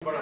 ಸ್ವಾಗತ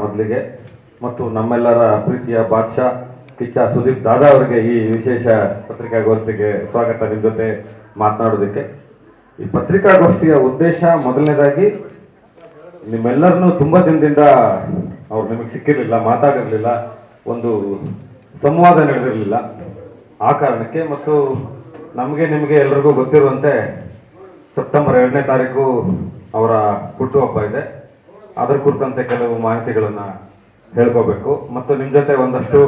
ಮೊದಲಿಗೆ ಮತ್ತು ನಮ್ಮೆಲ್ಲರ ಪ್ರೀತಿಯ ಬಾದ್ಶಾ ಕಿಚ್ಚ ಸುದೀಪ್ ದಾದಾ ಅವರಿಗೆ ಈ ವಿಶೇಷ ಪತ್ರಿಕಾಗೋಷ್ಠಿಗೆ ಸ್ವಾಗತ. ನಿಮ್ಮ ಜೊತೆ ಮಾತನಾಡೋದಕ್ಕೆ ಈ ಪತ್ರಿಕಾಗೋಷ್ಠಿಯ ಉದ್ದೇಶ ಮೊದಲನೇದಾಗಿ ನಿಮ್ಮೆಲ್ಲರನ್ನೂ ತುಂಬ ದಿನದಿಂದ ಅವ್ರು ನಿಮಗೆ ಸಿಕ್ಕಿರಲಿಲ್ಲ, ಮಾತಾಡಿರಲಿಲ್ಲ, ಒಂದು ಸಂವಾದ ನಡೆದಿರಲಿಲ್ಲ. ಆ ಕಾರಣಕ್ಕೆ ಮತ್ತು ನಮಗೆ ನಿಮಗೆ ಎಲ್ರಿಗೂ ಗೊತ್ತಿರುವಂತೆ ಸೆಪ್ಟೆಂಬರ್ 2ನೇ ತಾರೀಕು ಅವರ ಹುಟ್ಟುಹಬ್ಬ ಇದೆ. ಅದರ ಕುರಿತಂತೆ ಕೆಲವು ಮಾಹಿತಿಗಳನ್ನು ಹೇಳ್ಕೋಬೇಕು ಮತ್ತು ನಿಮ್ಮ ಜೊತೆ ಒಂದಷ್ಟು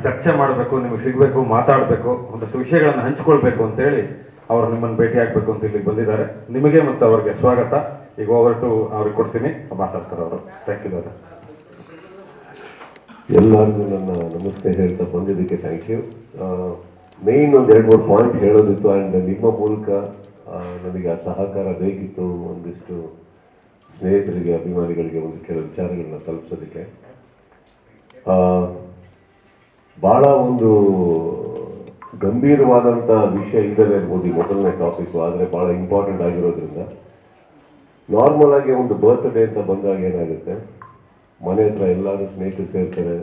ಚರ್ಚೆ ಮಾಡಬೇಕು, ನಿಮಗೆ ಸಿಗಬೇಕು, ಮಾತಾಡಬೇಕು, ಒಂದಷ್ಟು ವಿಷಯಗಳನ್ನು ಹಂಚ್ಕೊಳ್ಬೇಕು ಅಂತೇಳಿ ಅವರು ನಿಮ್ಮನ್ನು ಭೇಟಿ ಆಗಬೇಕು ಅಂತ ಇಲ್ಲಿ ಬಂದಿದ್ದಾರೆ. ನಿಮಗೆ ಮತ್ತು ಅವರಿಗೆ ಸ್ವಾಗತ. ಈಗ ಓವರ್ಟು ಅವ್ರಿಗೆ ಕೊಡ್ತೀನಿ, ಮಾತಾಡ್ತಾರೆ ಅವರು. ಥ್ಯಾಂಕ್ ಯು ದಾದಾ. ಎಲ್ಲರಿಗೂ ನನ್ನ ನಮಸ್ತೆ ಹೇಳ್ತಾ ಬಂದಿದ್ದಕ್ಕೆ ಥ್ಯಾಂಕ್ ಯು. ಮೇಯ್ನ್ ಒಂದು 2-3 ಪಾಯಿಂಟ್ ಹೇಳೋದಿತ್ತು ಆ್ಯಂಡ್ ನಿಮ್ಮ ಮೂಲಕ ನನಗೆ ಆ ಸಹಕಾರ ಬೇಕಿತ್ತು ಒಂದಿಷ್ಟು ಸ್ನೇಹಿತರಿಗೆ, ಅಭಿಮಾನಿಗಳಿಗೆ ಒಂದು ಕೆಲವು ವಿಚಾರಗಳನ್ನ ತಲುಪಿಸೋದಕ್ಕೆ. ಭಾಳ ಒಂದು ಗಂಭೀರವಾದಂಥ ವಿಷಯ ಇಲ್ಲದೆ ಇರ್ಬೋದು ಈ ಮೊದಲನೇ ಟಾಪಿಕ್ಕು, ಆದರೆ ಭಾಳ ಇಂಪಾರ್ಟೆಂಟ್ ಆಗಿರೋದ್ರಿಂದ ನಾರ್ಮಲ್ ಆಗಿ ಒಂದು ಬರ್ತ್ಡೇ ಅಂತ ಬಂದಾಗ ಏನಾಗುತ್ತೆ, ಮನೆ ಹತ್ರ ಎಲ್ಲರೂ ಸ್ನೇಹಿತರು ಸೇರ್ತಾರೆ,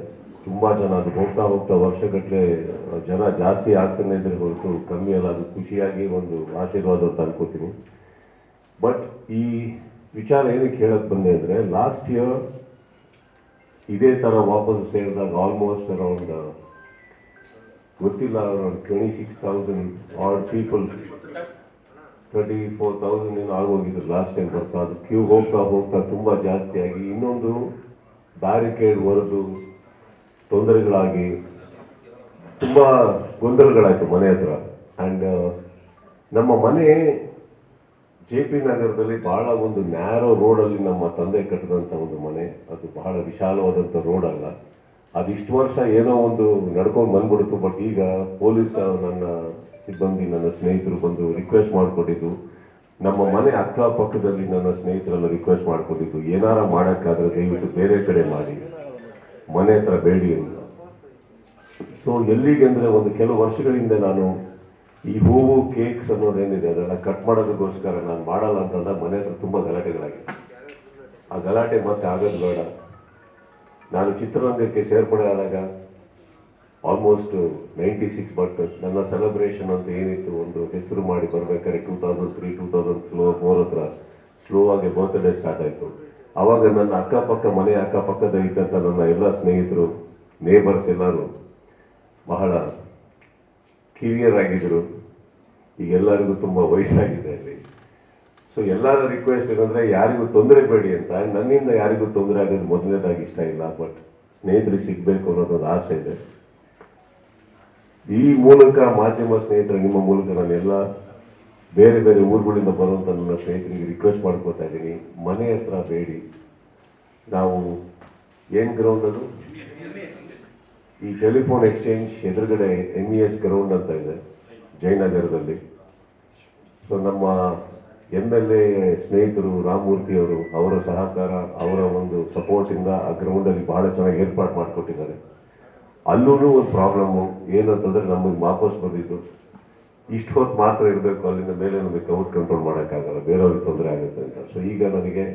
ತುಂಬ ಜನ, ಅದು ಹೋಗ್ತಾ ಹೋಗ್ತಾ ವರ್ಷಗಟ್ಟಲೆ ಜನ ಜಾಸ್ತಿ ಆಗ್ತಾನೆ ಇದ್ರೆ ಹೊರತು ಕಮ್ಮಿ ಅಲ್ಲ. ಅದು ಖುಷಿಯಾಗಿ ಒಂದು ಆಶೀರ್ವಾದ ಅಂತ ಅನ್ಕೋತೀನಿ. ಬಟ್ ಈ ವಿಚಾರ ಏನಕ್ಕೆ ಹೇಳಕ್ಕೆ ಬಂದೆ ಅಂದರೆ, ಲಾಸ್ಟ್ ಇಯರ್ ಇದೇ ಥರ ವಾಪಸ್ ಸೇರಿದಾಗ ಆಲ್ಮೋಸ್ಟ್ ಅರೌಂಡ್ ಗೊತ್ತಿಲ್ಲ, ಅರೌಂಡ್ 26,000 ಆರ್ ಪೀಪಲ್, 34,000 ಏನೋ ಆಗೋಗಿದ್ರು ಲಾಸ್ಟ್ ಟೈಮ್ ಬರ್ತಾ. ಅದು ಕ್ಯೂ ಹೋಗ್ತಾ ಹೋಗ್ತಾ ತುಂಬ ಜಾಸ್ತಿ ಆಗಿ ಇನ್ನೊಂದು ಬ್ಯಾರಿಕೇಡ್ ಹೊರದು ತೊಂದರೆಗಳಾಗಿ ತುಂಬ ಗೊಂದಲಗಳಾಯಿತು ಮನೆ ಹತ್ರ. ಆ್ಯಂಡ್ ನಮ್ಮ ಮನೆ JP ನಗರದಲ್ಲಿ ಬಹಳ ಒಂದು ನ್ಯಾರೋ ರೋಡಲ್ಲಿ ನಮ್ಮ ತಂದೆ ಕಟ್ಟಿದಂಥ ಒಂದು ಮನೆ. ಅದು ಬಹಳ ವಿಶಾಲವಾದಂಥ ರೋಡ್ ಅಲ್ಲ. ಅದು ಇಷ್ಟು ವರ್ಷ ಏನೋ ಒಂದು ನಡ್ಕೊಂಡು ಬಂದ್ಬಿಡ್ತು. ಬಟ್ ಈಗ ಪೊಲೀಸ್ ನನ್ನ ಸಿಬ್ಬಂದಿ, ನನ್ನ ಸ್ನೇಹಿತರು ಬಂದು ರಿಕ್ವೆಸ್ಟ್ ಮಾಡಿಕೊಟ್ಟಿದ್ದು, ನಮ್ಮ ಮನೆ ಅಕ್ಕಪಕ್ಕದಲ್ಲಿ ನನ್ನ ಸ್ನೇಹಿತರೆಲ್ಲ ರಿಕ್ವೆಸ್ಟ್ ಮಾಡಿಕೊಟ್ಟಿದ್ದು, ಏನಾರ ಮಾಡೋಕ್ಕಾದ್ರೆ ದಯವಿಟ್ಟು ಬೇರೆ ಕಡೆ ಮಾಡಿ, ಮನೆ ಹತ್ರ ಬೇಡಿ ಅಂತ. ಸೊ ಎಲ್ಲಿಗೆ ಅಂದರೆ, ಒಂದು ಕೆಲವು ವರ್ಷಗಳಿಂದ ನಾನು ಈ ಹೂವು ಕೇಕ್ಸ್ ಅನ್ನೋದೇನಿದೆ ಅದನ್ನು ಕಟ್ ಮಾಡೋದಕ್ಕೋಸ್ಕರ ನಾನು ಮಾಡಲ್ಲ ಅಂತಂದಾಗ ಮನೆ ಹತ್ರ ತುಂಬ ಗಲಾಟೆಗಳಾಗಿದೆ. ಆ ಗಲಾಟೆ ಮತ್ತೆ ಆಗೋದು ಬೇಡ. ನಾನು ಚಿತ್ರರಂಗಕ್ಕೆ ಸೇರ್ಪಡೆ ಆದಾಗ ಆಲ್ಮೋಸ್ಟ್ 96, ಬಟ್ ನನ್ನ ಸೆಲೆಬ್ರೇಷನ್ ಅಂತ ಏನಿತ್ತು, ಒಂದು ಹೆಸರು ಮಾಡಿ ಬರಬೇಕಾದ್ರೆ 2003, 2004 ಹತ್ರ ಸ್ಲೋ ಆಗಿ ಬರ್ತ್ಡೇ ಸ್ಟಾರ್ಟ್ ಆಯಿತು. ಆವಾಗ ನನ್ನ ಅಕ್ಕಪಕ್ಕ, ಮನೆ ಅಕ್ಕಪಕ್ಕದ ಇದ್ದಂಥ ನನ್ನ ಎಲ್ಲ ಸ್ನೇಹಿತರು, ನೇಬರ್ಸ್ ಎಲ್ಲರೂ ಬಹಳ ಕಿರಿಯರ್ ಆಗಿದ್ದರು. ಈಗ ಎಲ್ಲರಿಗೂ ತುಂಬ ವಯಸ್ಸಾಗಿದೆ ಅಲ್ಲಿ. ಸೊ ಎಲ್ಲರ ರಿಕ್ವೆಸ್ಟ್ ಏನಂದರೆ, ಯಾರಿಗೂ ತೊಂದರೆ ಬೇಡಿ ಅಂತ. ನನ್ನಿಂದ ಯಾರಿಗೂ ತೊಂದರೆ ಆಗೋದು ಮೊದಲನೇದಾಗಿ ಇಷ್ಟ ಇಲ್ಲ, ಬಟ್ ಸ್ನೇಹಿತರಿಗೆ ಸಿಗಬೇಕು ಅನ್ನೋದೊಂದು ಆಸೆ ಇದೆ. ಈ ಮೂಲಕ ಮಾಧ್ಯಮ ಸ್ನೇಹಿತರು, ನಿಮ್ಮ ಮೂಲಕ ನಾನೆಲ್ಲ ಬೇರೆ ಬೇರೆ ಊರುಗಳಿಂದ ಬರುವಂಥ ನನ್ನ ಸ್ನೇಹಿತರಿಗೆ ರಿಕ್ವೆಸ್ಟ್ ಮಾಡ್ಕೊತಾ ಇದ್ದೀನಿ, ಮನೆ ಹತ್ರ ಬೇಡಿ. ನಾವು ಏನು ಗ್ರೌಂಡ್ ಅದು, ಈ ಟೆಲಿಫೋನ್ ಎಕ್ಸ್ಚೇಂಜ್ ಎದುರುಗಡೆ MES ಗ್ರೌಂಡ್ ಅಂತ ಇದೆ ಜಯನಗರದಲ್ಲಿ. ಸೊ ನಮ್ಮ MLA ಸ್ನೇಹಿತರು ರಾಮಮೂರ್ತಿಯವರು, ಅವರ ಸಹಕಾರ, ಅವರ ಒಂದು ಸಪೋರ್ಟಿಂದ ಆ ಗ್ರೌಂಡಲ್ಲಿ ಬಹಳ ಚೆನ್ನಾಗಿ ಏರ್ಪಾಡು ಮಾಡಿಕೊಟ್ಟಿದ್ದಾರೆ. ಅಲ್ಲೂ ಒಂದು ಪ್ರಾಬ್ಲಮ್ಮು ಏನಂತಂದರೆ, ನಮಗೆ ವಾಪಸ್ ಬಂದಿದ್ದು ಇಷ್ಟು ಹೊತ್ತು ಮಾತ್ರ ಇರಬೇಕು, ಅಲ್ಲಿಂದ ಮೇಲೆ ನಮಗೆ ಕ್ರೌಡ್ ಕಂಟ್ರೋಲ್ ಮಾಡೋಕ್ಕಾಗಲ್ಲ, ಬೇರೆಯವ್ರಿಗೆ ತೊಂದರೆ ಆಗುತ್ತೆ ಅಂತ. ಸೊ ಈಗ ನನಗೆ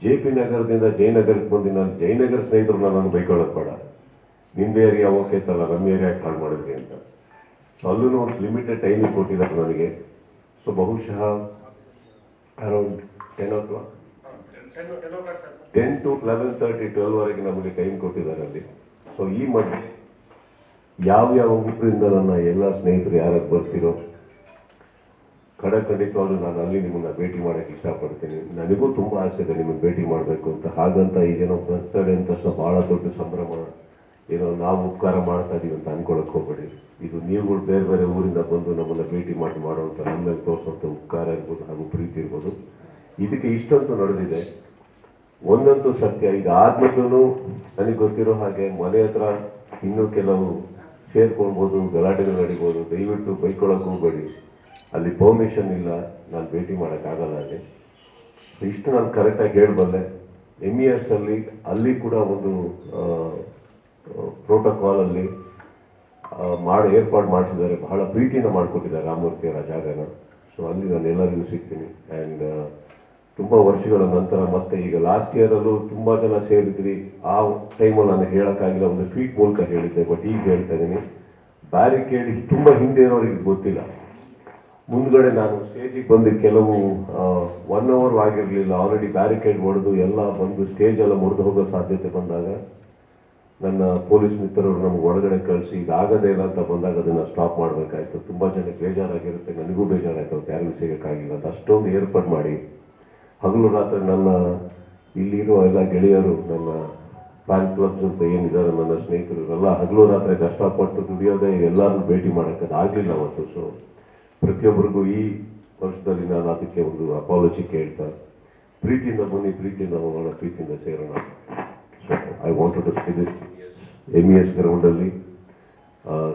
JP ನಗರದಿಂದ ಜಯನಗರಕ್ಕೆ ಬಂದು, ನಾನು ಜಯನಗರ ಸ್ನೇಹಿತರು ನನಗೆ ಬೈಕೊಳ್ಳೋದು ಬೇಡ, ನಿಮ್ಮ ಏರಿಯಾ ಓಕೆ ತಲ್ಲ, ನಮ್ಮ ಏರಿಯಾಕ್ಕೆ ಹಾಳು ಮಾಡಿದ್ವಿ ಅಂತ. ಸೊ ಅಲ್ಲೂ ಒಂದು ಲಿಮಿಟೆಡ್ ಟೈಮಿಂಗ್ ಕೊಟ್ಟಿದ್ದಾರೆ ನನಗೆ. ಸೊ ಬಹುಶಃ ಅರೌಂಡ್ 10 o'clock, 10 to 11:30, 12ವರೆಗೆ ನಮಗೆ ಟೈಮ್ ಕೊಟ್ಟಿದ್ದಾರೆ ಅಲ್ಲಿ. ಸೊ ಈ ಮಧ್ಯೆ ಯಾವ್ಯಾವ ಊರಿಂದ ನನ್ನ ಎಲ್ಲ ಸ್ನೇಹಿತರು ಯಾರಾಗ ಬರ್ತಿರೋ ಖಂಡಿತವಾಗ್ಲೂ ನಾನು ಅಲ್ಲಿ ನಿಮ್ಮನ್ನ ಭೇಟಿ ಮಾಡೋಕ್ಕೆ ಇಷ್ಟಪಡ್ತೀನಿ. ನನಗೂ ತುಂಬ ಆಸೆ ಇದೆ ನಿಮ್ಮನ್ನು ಭೇಟಿ ಮಾಡಬೇಕು ಅಂತ. ಹಾಗಂತ ಈಗೇನೋ ಬರ್ತಡೇ ಅಂತ ತಕ್ಷಣ ಭಾಳ ದೊಡ್ಡ ಸಂಭ್ರಮ, ಏನೋ ನಾವು ಉಪಕಾರ ಮಾಡ್ತಾ ಇದೀವಿ ಅಂತ ಅನ್ಕೊಳಕ್ಕೆ ಹೋಗ್ಬೇಡಿ. ಇದು ನೀವುಗಳು ಬೇರೆ ಬೇರೆ ಊರಿಂದ ಬಂದು ನಮ್ಮನ್ನು ಭೇಟಿ ಮಾಡುವಂಥ ನಮ್ಮ ಮೇಲೆ ತೋರಿಸುವಂಥ ಉಪಕಾರ ಇರ್ಬೋದು ಹಾಗೂ ಪ್ರೀತಿ ಇರ್ಬೋದು. ಇದಕ್ಕೆ ಇಷ್ಟಂತೂ ನಡೆದಿದೆ. ಒಂದಂತೂ ಸತ್ಯ, ಈಗ ಆದ್ಮೇಲೂ ನನಗೆ ಗೊತ್ತಿರೋ ಹಾಗೆ ಮನೆ ಹತ್ರ ಇನ್ನೂ ಕೆಲವು ಸೇರ್ಕೊಳ್ಬೋದು, ಗಲಾಟೆಗಳು ನಡಿಬೋದು. ದಯವಿಟ್ಟು ಬೈಕೊಳಕ್ಕೆ ಹೋಗ್ಬೇಡಿ. ಅಲ್ಲಿ ಪರ್ಮಿಷನ್ ಇಲ್ಲ, ನಾನು ಭೇಟಿ ಮಾಡೋಕ್ಕಾಗಲ್ಲ ಅಲ್ಲಿ. ಇಷ್ಟು ನಾನು ಕರೆಕ್ಟಾಗಿ ಹೇಳಬಲ್ಲೆ. MES ಅಲ್ಲಿ ಕೂಡ ಒಂದು ಪ್ರೋಟೋಕಾಲಲ್ಲಿ ಏರ್ಪಾಡು ಮಾಡಿಸಿದ್ದಾರೆ. ಬಹಳ ಪ್ರೀತಿಯಿಂದ ಮಾಡಿಕೊಟ್ಟಿದ್ದಾರೆ ರಾಮಮೂರ್ತಿಯವರ ಜಾಗನ. ಸೊ ಅಲ್ಲಿ ನಾನು ಎಲ್ಲರಿಗೂ ಸಿಗ್ತೀನಿ. ಆ್ಯಂಡ್ ತುಂಬ ವರ್ಷಗಳ ನಂತರ ಮತ್ತೆ ಈಗ ಲಾಸ್ಟ್ ಇಯರಲ್ಲೂ ತುಂಬ ಜನ ಸೇರಿದ್ರಿ. ಆ ಟೈಮಲ್ಲಿ ನಾನು ಹೇಳೋಕ್ಕಾಗಿಲ್ಲ, ಒಂದು ಟ್ವೀಟ್ ಮೂಲಕ ಹೇಳಿದ್ದೆ. ಬಟ್ ಈಗ ಹೇಳ್ತಾ ಇದ್ದೀನಿ, ಬ್ಯಾರಿಕೇಡ್ ತುಂಬ ಹಿಂದೆ ಇರೋರಿಗೆ ಗೊತ್ತಿಲ್ಲ. ಮುಂದ್ಗಡೆ ನಾನು ಸ್ಟೇಜಿಗೆ ಬಂದು ಕೆಲವು 1 hour ಆಗಿರಲಿಲ್ಲ, ಆಲ್ರೆಡಿ ಬ್ಯಾರಿಕೇಡ್ ಹೊಡೆದು ಎಲ್ಲ ಬಂದು ಸ್ಟೇಜ್ ಎಲ್ಲ ಮುರಿದು ಹೋಗೋ ಸಾಧ್ಯತೆ ಬಂದಾಗ ನನ್ನ ಪೊಲೀಸ್ ಮಿತ್ರರು ನಮ್ಗೆ ಒಳಗಡೆ ಕಳಿಸಿ ಇದಾಗದೇ ಇಲ್ಲ ಅಂತ ಬಂದಾಗ ಅದನ್ನು ಸ್ಟಾಪ್ ಮಾಡಬೇಕಾಯ್ತು. ತುಂಬ ಜನಕ್ಕೆ ಬೇಜಾರಾಗಿರುತ್ತೆ, ನನಗೂ ಬೇಜಾರಾಯ್ತು, ಅವ್ರು ಯಾರಿಗೂ ಸಿಗೋಕ್ಕಾಗಿಲ್ಲ ಅಂತ ಅಷ್ಟೊಂದು ಏರ್ಪಾಡು ಮಾಡಿ ಹಗಲು ರಾತ್ರಿ ನನ್ನ ಇಲ್ಲಿರೋ ಎಲ್ಲ ಗೆಳೆಯರು, ನನ್ನ ಫ್ಯಾನ್ ಕ್ಲಬ್ಸ್ ಅಂತ ಏನಿದ್ದಾರೆ ನನ್ನ ಸ್ನೇಹಿತರು ಎಲ್ಲ ಹಗಲು ರಾತ್ರಿ ಕಷ್ಟಪಟ್ಟು ದುಡಿಯೋದೇ ಎಲ್ಲರನ್ನೂ ಭೇಟಿ ಮಾಡೋಕ್ಕೆ ಆಗಲಿಲ್ಲ ಅವತ್ತು. ಸೊ ಪ್ರತಿಯೊಬ್ಬರಿಗೂ ಈ ವರ್ಷದಲ್ಲಿ ನಾನು ಅದಕ್ಕೆ ಒಂದು ಅಪಾಲಜಿ ಕೇಳ್ತಾ, ಪ್ರೀತಿಯಿಂದ ಬನ್ನಿ, ಪ್ರೀತಿಯಿಂದ ಹೋಗೋಣ, ಪ್ರೀತಿಯಿಂದ ಸೇರೋಣ. So I wanted to see this MES ಗ್ರೌಂಡಲ್ಲಿ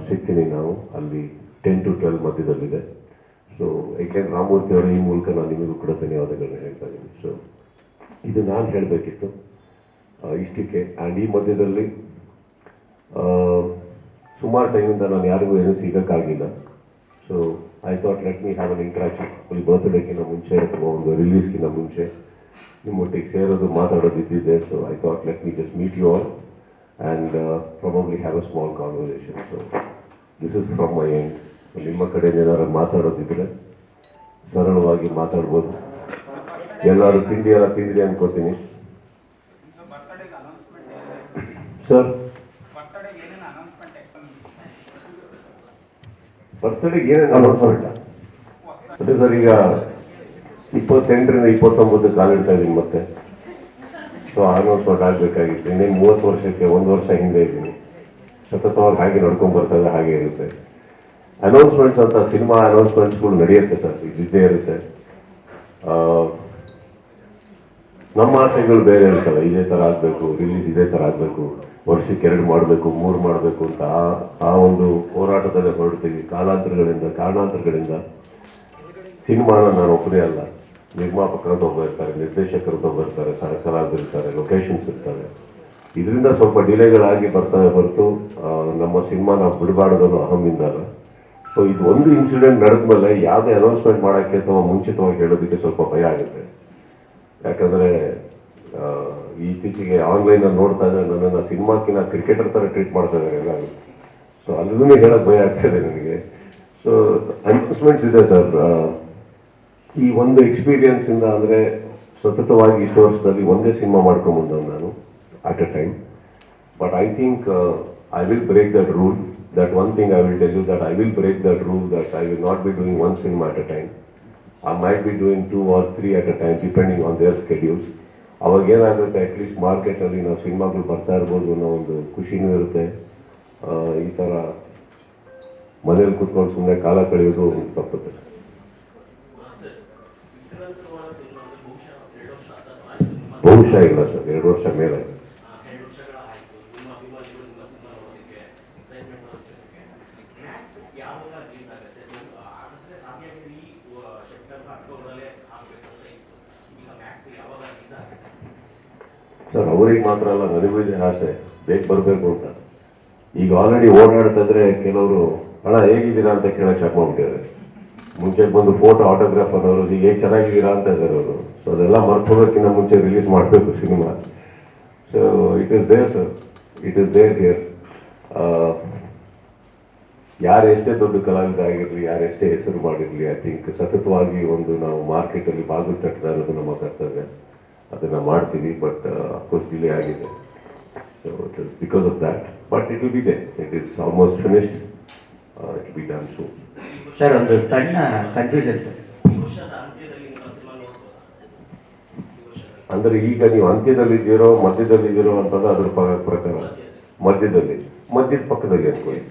ಸಿಗ್ತೀನಿ. ನಾವು ಅಲ್ಲಿ 10 to 12 ಮಧ್ಯದಲ್ಲಿದೆ. ಸೊ ಏಕೆಂದ್ರೆ ರಾಮಮೂರ್ತಿ ಅವರ ಈ ಮೂಲಕ ನಾನು ನಿಮಗೂ ಕೂಡ ಧನ್ಯವಾದಗಳನ್ನ ಹೇಳ್ತಾ ಇದ್ದೀನಿ. ಸೊ ಇದು ನಾನು ಹೇಳಬೇಕಿತ್ತು ಇಷ್ಟಕ್ಕೆ. ಆ್ಯಂಡ್ ಈ ಮಧ್ಯದಲ್ಲಿ ಸುಮಾರು ಟೈಮಿಂದ ನಾನು ಯಾರಿಗೂ ಏನೂ ಸಿಗೋಕ್ಕಾಗಿಲ್ಲ. So I thought let me have an interaction. ಈ ಬರ್ತ್ಡೇಗಿಂತ ಮುಂಚೆ ಅಥವಾ ಒಂದು ರಿಲೀಸ್ಗಿಂತ ಮುಂಚೆ ನಿಮ್ಮೊಟ್ಟಿಗೆ ಸೇರೋದು ಮಾತಾಡೋದು ಇದ್ದಿದ್ದೆ. So I thought let me just meet you all and probably have a small conversation. So this is from my end. ನಿಮ್ಮ ಕಡೆಯಿಂದ ಏನಾದ್ರು ಮಾತಾಡೋದಿದ್ರೆ ಸರಳವಾಗಿ ಮಾತಾಡ್ಬೋದು. ಎಲ್ಲರೂ ತಿಂಡಿ ಎಲ್ಲ ತಿಂದ್ರಿ ಅನ್ಕೋತೀನಿ. ಸರ್ ಬರ್ತಡೆಗೆ ಏನೇನು ಅನೌನ್ಸ್ಮೆಂಟ್? ಅದೇ ಸರ್, ಈಗ 28ರಿಂದ 29 ಕಾಲಿಡ್ತಾ ಇದ್ದೀನಿ ಮತ್ತೆ. ಸೊ ಅನೌನ್ಸ್ಮೆಂಟ್ ಆಗಬೇಕಾಗಿತ್ತು. ಇನ್ನೇನು 30 ವರ್ಷಕ್ಕೆ 1 ವರ್ಷ ಹಿಂದೆ ಇದ್ದೀನಿ. ಸತತವಾಗಿ ಹಾಗೆ ನಡ್ಕೊಂಡು ಬರ್ತಾ ಇದೆ, ಹಾಗೆ ಇರುತ್ತೆ. ಅನೌನ್ಸ್ಮೆಂಟ್ಸ್ ಅಂತ ಸಿನಿಮಾ ಅನೌನ್ಸ್ಮೆಂಟ್ಸ್ಗಳು ನಡೆಯುತ್ತೆ ಸರ್, ಇದ್ದೇ ಇರುತ್ತೆ. ನಮ್ಮ ಆಸೆಗಳು ಬೇರೆ ಇರ್ತವೆ. ಇದೇ ಥರ ಆಗಬೇಕು, ರಿಲೀಸ್ ಇದೇ ಥರ ಆಗಬೇಕು, ವರ್ಷಕ್ಕೆ 2 ಮಾಡಬೇಕು, 3 ಮಾಡಬೇಕು ಅಂತ ಆ ಒಂದು ಹೋರಾಟದಲ್ಲೇ ಹೊರಡ್ತೀವಿ. ಕಾರಣಾಂತರಗಳಿಂದ ಸಿನಿಮಾನ ನಾನು ಒಬ್ಬನೇ ಅಲ್ಲ, ನಿರ್ಮಾಪಕರದ್ದು ಒಬ್ಬ ಇರ್ತಾರೆ, ನಿರ್ದೇಶಕರದ್ದು ಒಬ್ಬ ಇರ್ತಾರೆ, ಕಲಾವಿದರಿರ್ತಾರೆ, ಲೊಕೇಶನ್ಸ್ ಇರ್ತವೆ. ಇದರಿಂದ ಸ್ವಲ್ಪ ಡಿಲೇಗಳಾಗಿ ಬರ್ತಾರೆ ಹೊರತು ನಮ್ಮ ಸಿನಿಮಾ ನಾವು ಬಿಡಬಾರ್ದನ್ನು ಅಹಮಿಂದಲ್ಲ. ಸೊ ಇದು ಒಂದು ಇನ್ಸಿಡೆಂಟ್ ನಡೆದ್ಮೇಲೆ ಯಾವುದೇ ಅನೌನ್ಸ್ಮೆಂಟ್ ಮಾಡೋಕ್ಕೆ ಅಥವಾ ಮುಂಚಿತವಾಗಿ ಹೇಳೋದಕ್ಕೆ ಸ್ವಲ್ಪ ಭಯ ಆಗುತ್ತೆ. ಯಾಕಂದರೆ ಇತ್ತೀಚೆಗೆ ಆನ್ಲೈನಲ್ಲಿ ನೋಡ್ತಾ ಇದ್ದರೆ ನನ್ನನ್ನು ಸಿನಿಮಾಕ್ಕಿಂತ ಕ್ರಿಕೆಟರ್ ಥರ ಟ್ರೀಟ್ ಮಾಡ್ತಾ ಇದ್ದಾರೆ ಎಲ್ಲರೂ. ಸೊ ಅಲ್ಲೂ ಹೇಳೋಕ್ಕೆ ಭಯ ಆಗ್ತಾಯಿದೆ ನನಗೆ. ಸೊ ಅನೌನ್ಸ್ಮೆಂಟ್ಸ್ ಇದೆ ಸರ್. ಈ ಒಂದು ಎಕ್ಸ್ಪೀರಿಯನ್ಸಿಂದ ಅಂದರೆ ಸತತವಾಗಿ ಇಷ್ಟು ವರ್ಷದಲ್ಲಿ ಒಂದೇ ಸಿನಿಮಾ ಮಾಡ್ಕೊಂಬಂದವನು ನಾನು at a time. But I think I will break that rule. That one thing I will tell you, that I will break that rule, that I will not be doing one cinema at a time. I might be doing 2 or 3 at a time depending on their schedules. ಅವಾಗ ಏನಾಗುತ್ತೆ, at least ಮಾರ್ಕೆಟಲ್ಲಿ ನಾವು ಸಿನಿಮಾಗಳು ಬರ್ತಾ ಇರ್ಬೋದು ಅನ್ನೋ ಒಂದು ಖುಷಿನೂ ಇರುತ್ತೆ. ಈ ಥರ ಮನೇಲಿ ಕೂತ್ಕೊಂಡು ಸುಮ್ಮನೆ ಕಾಲ ಕಳೆಯೋದು ತಪ್ಪುತ್ತೆ. ಬಹುಶಃ ಇಲ್ಲ ಸರ್, 2 ವರ್ಷ ಮೇಲೆ. ಸರ್ ಅವ್ರಿಗೆ ಮಾತ್ರ ಅಲ್ಲ, ನನಗೂ ಇದೆ ಆಸೆ ಬೇಗ ಬರಬೇಕು ಅಂತ. ಈಗ ಆಲ್ರೆಡಿ ಓಡಾಡ್ತಾ ಇದ್ರೆ ಕೆಲವರು ಅಣ್ಣ ಹೇಗಿದ್ದೀರಾ ಅಂತ ಕೇಳಕ್ಕೆ ಸ್ಟಾರ್ಟ್ ಮಾಡ್ಬಿಟ್ಟಿದ್ದಾರೆ. ಮುಂಚೆ ಬಂದು ಫೋಟೋ ಆಟೋಗ್ರಾಫ್ ಅನ್ನೋರು ಈಗ ಹೇಗೆ ಚೆನ್ನಾಗಿದ್ದೀರಾ ಅಂತ ಇದ್ದಾರೆ ಅವರು. ಸೊ ಅದೆಲ್ಲ ಮರ್ತೋಗೋಕ್ಕಿಂತ ಮುಂಚೆ ರಿಲೀಸ್ ಮಾಡಬೇಕು cinema. So it is there sir, it is there here. ಯಾರು ಎಷ್ಟೇ ದೊಡ್ಡ ಕಲಾವಿದ ಆಗಿರಲಿ, ಯಾರೆಷ್ಟೇ ಹೆಸರು ಮಾಡಿರಲಿ, ಐ ಥಿಂಕ್ ಸತತವಾಗಿ ಒಂದು ನಾವು ಮಾರ್ಕೆಟಲ್ಲಿ ಬಾಗಿಲು ತಟ್ಟದ ಅನ್ನೋದು ನಮ್ಮ ಕರ್ತವ್ಯ. ಅದನ್ನು ಮಾಡ್ತೀವಿ. ಬಟ್ ಅಫ್ಕೋರ್ಸ್ ಡಿಲೇ ಆಗಿದೆ. So it is because of that. But it will be they, it is almost finished. It will be done soon. Sir ಒಂದು ಸಣ್ಣ ಕನ್ಫ್ಯೂಷನ್ ಸರ್. ವರ್ಷದ ಅಂತ್ಯದಲ್ಲಿ ನಿಮ್ಮ ಸಿನಿಮಾ ನೋಡ್ಬೋದು ಈ ವರ್ಷದಲ್ಲಿ ಅಂದ್ರೆ ಈಗ ನೀವು ಅಂತ್ಯದಲ್ಲಿದ್ದೀರೋ ಮಧ್ಯದಲ್ಲಿದ್ದೀರೋ ಅಂತಂದ್ರೆ ಅದ್ರ ಪ್ರಕಾರ ಮಧ್ಯದ ಪಕ್ಕದಲ್ಲಿ ಅನ್ಕೊಳ್ಳಿ.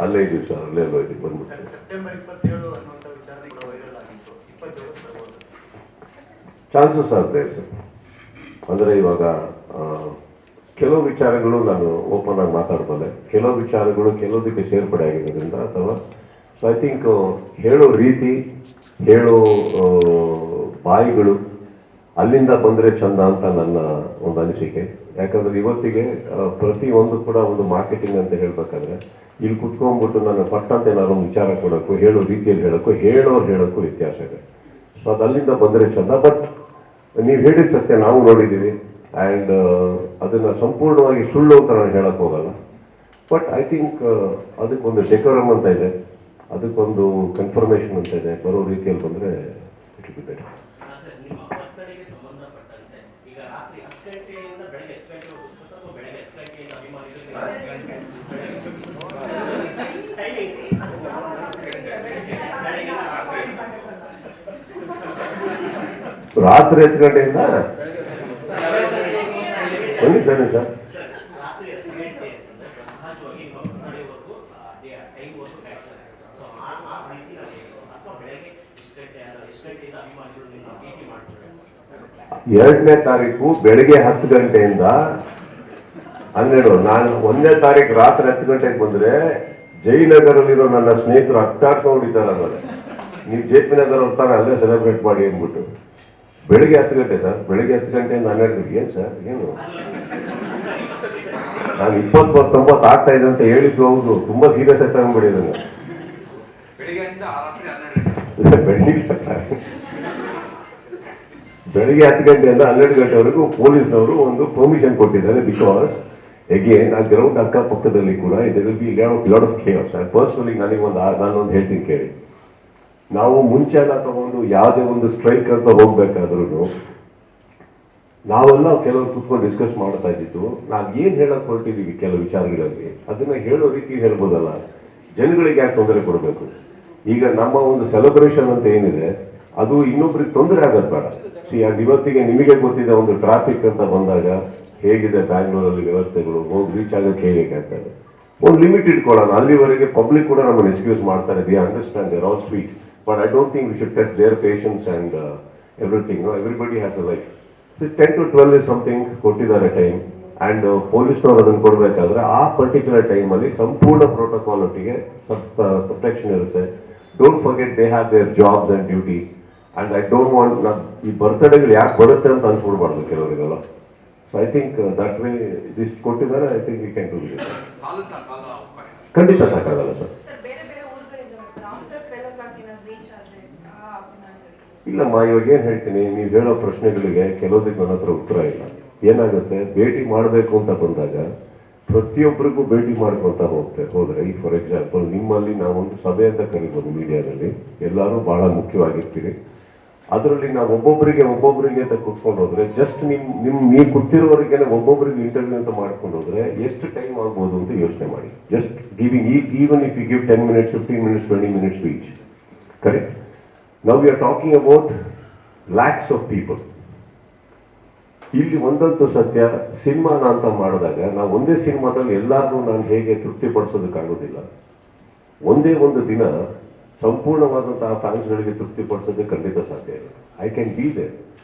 ಅಲ್ಲೇ ಇದೀವಿ ಸರ್, ಅಲ್ಲೇ ಇದೀವಿ ಬಂದ್ಬಿಟ್ಟು. ಸೆಪ್ಟೆಂಬರ್ 27 ಅನ್ನುವಂಥ ವಿಚಾರ ಕೂಡ ವೈರಲ್ ಆಗಿತ್ತು. 27 ಬರ್ಬೋದು. ಚಾನ್ಸಸ್ ಆಗ್ತದೆ ಸರ್. ಅಂದರೆ ಇವಾಗ ಕೆಲವು ವಿಚಾರಗಳು ನಾನು ಓಪನ್ ಆಗಿ ಮಾತಾಡ್ಬಲ್ಲೆ, ಕೆಲವು ವಿಚಾರಗಳು ಕೆಲವುದಕ್ಕೆ ಸೇರ್ಪಡೆ ಆಗಿರೋದ್ರಿಂದ ಅಥವಾ ಸೊ ಐ ಥಿಂಕ್ ಹೇಳೋ ರೀತಿ, ಹೇಳೋ ಬಾಯಿಗಳು ಅಲ್ಲಿಂದ ಬಂದರೆ ಚಂದ ಅಂತ ನನ್ನ ಒಂದು ಅನಿಸಿಕೆ. ಯಾಕಂದ್ರೆ ಇವತ್ತಿಗೆ ಪ್ರತಿಯೊಂದು ಕೂಡ ಒಂದು ಮಾರ್ಕೆಟಿಂಗ್ ಅಂತ ಹೇಳ್ಬೇಕಾದ್ರೆ ಇಲ್ಲಿ ಕುತ್ಕೊಂಡ್ಬಿಟ್ಟು ನಾನು ಪಟ್ಟಂತ ಏನಾದ್ರು ಒಂದು ವಿಚಾರ ಕೊಡೋಕ್ಕೂ, ಹೇಳೋ ರೀತಿಯಲ್ಲಿ ಹೇಳೋಕ್ಕೂ, ಹೇಳೋಕ್ಕೂ ವ್ಯತ್ಯಾಸ ಇದೆ. ಸೊ ಅದು ಅಲ್ಲಿಂದ ಬಂದರೆ ಚಂದ. ಬಟ್ ನೀವು ಹೇಳಿದ ಸತ್ಯ ನಾವು ನೋಡಿದ್ದೀವಿ ಆ್ಯಂಡ್ ಅದನ್ನು ಸಂಪೂರ್ಣವಾಗಿ ಸುಳ್ಳು ಅಂತ ನಾನು ಹೇಳಕ್ಕೆ ಹೋಗಲ್ಲ. ಬಟ್ ಐ ಥಿಂಕ್ ಅದಕ್ಕೊಂದು ಡೆಕೋರಮ್ ಅಂತ ಇದೆ, ಅದಕ್ಕೊಂದು ಕನ್ಫರ್ಮೇಷನ್ ಅಂತ ಇದೆ. ಬರೋ ರೀತಿಯಲ್ಲಿ ಬಂದರೆ it will be better. Sir, ನಿಮ್ಮ ಬರ್ತಡೆಗೆ ಸಂಬಂಧಪಟ್ಟಂತೆ ಈಗ ರಾತ್ರಿ 10 ಗಂಟೆಯಿಂದ ಬೆಳಗ್ಗೆ 10 ಗಂಟೆವರೆಗೂ ಪುಸ್ತಕ ಅಥವಾ ಬೆಳಗ್ಗೆ 10 ಗಂಟೆಯಿಂದ ಅಭಿಮಾನಿಗಳಿಗೆ ರಾತ್ರಿ 10 ಗಂಟೆಯಿಂದ ಬನ್ನಿ ಸರ್. ರಾತ್ರಿ 10 ಗಂಟೆ ಅಂತಂದ್ರೆ ಸಹಜವಾಗಿ ನಡೆಯುವವರೆಗೂ ಟೈಮ್ವರೆಗೂ ಕಾಯ್ತಾರೆ. ಸೊ ಆ ರೀತಿ ಅಥವಾ ಬೆಳಗ್ಗೆ ಎಷ್ಟು ಗಂಟೆಯಿಂದ ಅಭಿಮಾನಿಗಳು ನಿಮ್ಮ ಭೇಟಿ ಮಾಡ್ತಾರೆ? 2ನೇ ತಾರೀಕು ಬೆಳಗ್ಗೆ 10 ಗಂಟೆಯಿಂದ 12. ನಾನು 1ನೇ ತಾರೀಕು ರಾತ್ರಿ 10 ಗಂಟೆಗೆ ಬಂದರೆ ಜಯನಗರಲ್ಲಿರೋ ನನ್ನ ಸ್ನೇಹಿತರು ಅಟ್ಟಾಡ್ಕೊಂಡಿದ್ದಾರೆ. ಆಮೇಲೆ ನೀವು JP ನಗರ ಹೊರ್ತಾನೆ ಅಲ್ಲೇ ಸೆಲೆಬ್ರೇಟ್ ಮಾಡಿ ಅಂದ್ಬಿಟ್ಟು ಬೆಳಿಗ್ಗೆ 10 ಗಂಟೆ ಸರ್, ಬೆಳಿಗ್ಗೆ 10 ಗಂಟೆಯಿಂದ 12 ಗಂಟೆ. ಏನು ಸರ್, ಏನು ನಾನು 20-90 ಆಗ್ತಾ ಇದೆ ಅಂತ ಹೇಳಿದ್ದು ಹೌದು, ತುಂಬಾ ಸೀರಿಯಸ್ ಆಗಿ ತಗೊಂಡ್ಬಿಟ್ಟಿದ್ದಾನೆ. ಬೆಳಿಗ್ಗೆ 10 ಗಂಟೆಯಿಂದ 12 ಗಂಟೆವರೆಗೂ ಪೊಲೀಸ್ನವರು ಒಂದು ಪರ್ಮಿಷನ್ ಕೊಟ್ಟಿದ್ದಾರೆ. ಬಿಕಾಸ್ ಅಗೇನ್ ಆ ಗ್ರೌಂಡ್ ಅಕ್ಕಪಕ್ಕದಲ್ಲಿ ಕೂಡ ಇದರಲ್ಲಿ B lot of CARES. Personally ನಾನೊಂದು ಹೇಳ್ತೀನಿ ಕೇಳಿ. ನಾವು ಮುಂಚೆ ಎಲ್ಲ ತಗೊಂಡು ಯಾವುದೇ ಒಂದು ಸ್ಟ್ರೈಕ್ ಅಂತ ಹೋಗ್ಬೇಕಾದ್ರೂ ನಾವೆಲ್ಲ ಕೆಲವರು ಕುತ್ಕೊಂಡು ಡಿಸ್ಕಸ್ ಮಾಡ್ತಾ ಇದ್ದಿದ್ದು, ನಾವು ಏನು ಹೇಳಕ್ ಹೊರಟಿದ್ದೀವಿ ಕೆಲವು ವಿಚಾರಗಳಲ್ಲಿ ಅದನ್ನ ಹೇಳೋ ರೀತಿ ಹೇಳ್ಬೋದಲ್ಲ, ಜನಗಳಿಗೆ ಯಾಕೆ ತೊಂದರೆ ಕೊಡಬೇಕು. ಈಗ ನಮ್ಮ ಒಂದು ಸೆಲೆಬ್ರೇಷನ್ ಅಂತ ಏನಿದೆ ಅದು ಇನ್ನೊಬ್ರಿಗೆ ತೊಂದರೆ ಆಗೋದು ಬೇಡ. ಅಂಡ್ ಇವತ್ತಿಗೆ ನಿಮಗೆ ಗೊತ್ತಿದೆ, ಒಂದು ಟ್ರಾಫಿಕ್ ಅಂತ ಬಂದಾಗ ಹೇಗಿದೆ ಬ್ಯಾಂಗ್ಳೂರಲ್ಲಿ ವ್ಯವಸ್ಥೆಗಳು, ಹೋಗಿ ರೀಚ್ ಆಗೋಕ್ಕೆ ಹೇಗಾಗ್ತದೆ. ಒಂದು ಲಿಮಿಟ್ ಇಟ್ಕೊಳ್ಳೋಣ. ಅಲ್ಲಿವರೆಗೆ ಪಬ್ಲಿಕ್ ಕೂಡ ನಮ್ಮನ್ನು ಎಕ್ಸ್ಕ್ಯೂಸ್ ಮಾಡ್ತಾರೆ. The understand, they're all sweet, but I don't think we should test their patience and everything. Everybody has a life. 10 to 12 is something ಕೊಟ್ಟಿದ್ದಾರೆ ಟೈಮ್. ಆ್ಯಂಡ್ ಪೊಲೀಸ್ನವ್ರು ಅದನ್ನು ಕೊಡಬೇಕಾದ್ರೆ ಆ ಪರ್ಟಿಕ್ಯುಲರ್ ಟೈಮಲ್ಲಿ ಸಂಪೂರ್ಣ ಪ್ರೋಟೋಕಾಲ್ ಒಟ್ಟಿಗೆ ಪ್ರೊಟೆಕ್ಷನ್ ಇರುತ್ತೆ. Don't forget they have their jobs and duty. And I don't want ಈ ಬರ್ತ್ಡೇಗಳು ಯಾಕೆ ಬರುತ್ತೆ ಅಂತ ಅನ್ಸ್ಬಿಡ್ಬಾರ್ದು ಕೆಲವರಿಗೆಲ್ಲ. So I think that way this ಕೊಟ್ಟಿದ್ದಾರೆ. I think we can do it. ಖಂಡಿತ ಸಾಕಾಗಲ್ಲ ಸರ್. ಇಲ್ಲಮ್ಮ, ಇವಾಗ ಏನು ಹೇಳ್ತೀನಿ, ನೀವು ಹೇಳೋ ಪ್ರಶ್ನೆಗಳಿಗೆ ಕೆಲವೊಂದಕ್ಕೆ ನನ್ನ ಹತ್ರ ಉತ್ತರ ಇಲ್ಲ. ಏನಾಗುತ್ತೆ, ಭೇಟಿ ಮಾಡಬೇಕು ಅಂತ ಬಂದಾಗ ಪ್ರತಿಯೊಬ್ಬರಿಗೂ ಭೇಟಿ ಮಾಡ್ಕೊತಾ ಹೋದ್ರೆ ಈಗ ಫಾರ್ ಎಕ್ಸಾಂಪಲ್ ನಿಮ್ಮಲ್ಲಿ ನಾವೊಂದು ಸಭೆ ಅಂತ ಕರಿಬೋದು ಮೀಡಿಯಾದಲ್ಲಿ, ಎಲ್ಲರೂ ಬಹಳ ಮುಖ್ಯವಾಗಿರ್ತೀರಿ. ಅದರಲ್ಲಿ ನಾವು ಒಬ್ಬೊಬ್ಬರಿಗೆ ಅಂತ ಕೂತ್ಕೊಂಡು ಹೋದ್ರೆ ಜಸ್ಟ್ ನೀವು ಕೂತಿರೋವರೆಗೆ ಒಬ್ಬೊಬ್ಬರಿಗೆ ಇಂಟರ್ವ್ಯೂ ಅಂತ ಮಾಡ್ಕೊಂಡು ಹೋದ್ರೆ ಎಷ್ಟು ಟೈಮ್ ಆಗ್ಬೋದು ಅಂತ ಯೋಚನೆ ಮಾಡಿ. Just giving even if you give 10 minutes, 15 minutes, 20 minutes to each. Correct. Now we are talking about lakhs of people. ಇಲ್ಲಿ ಒಂದಂತೂ ಸತ್ಯ, ಸಿನಿಮಾನ ಅಂತ ಮಾಡಿದಾಗ ನಾವು ಒಂದೇ ಸಿನಿಮಾದಲ್ಲಿ ಎಲ್ಲಾರನ್ನೂ ನಾನು ಹೇಗೆ ತೃಪ್ತಿಪಡಿಸೋದಕ್ಕಾಗೋದಿಲ್ಲ. ಒಂದೇ ಒಂದು ದಿನ ಸಂಪೂರ್ಣವಾದಂತಹ ಫ್ಯಾನ್ಸ್ಗಳಿಗೆ ತೃಪ್ತಿಪಡಿಸೋದಕ್ಕೆ ಖಂಡಿತ ಸಾಧ್ಯ ಇಲ್ಲ. I can be there.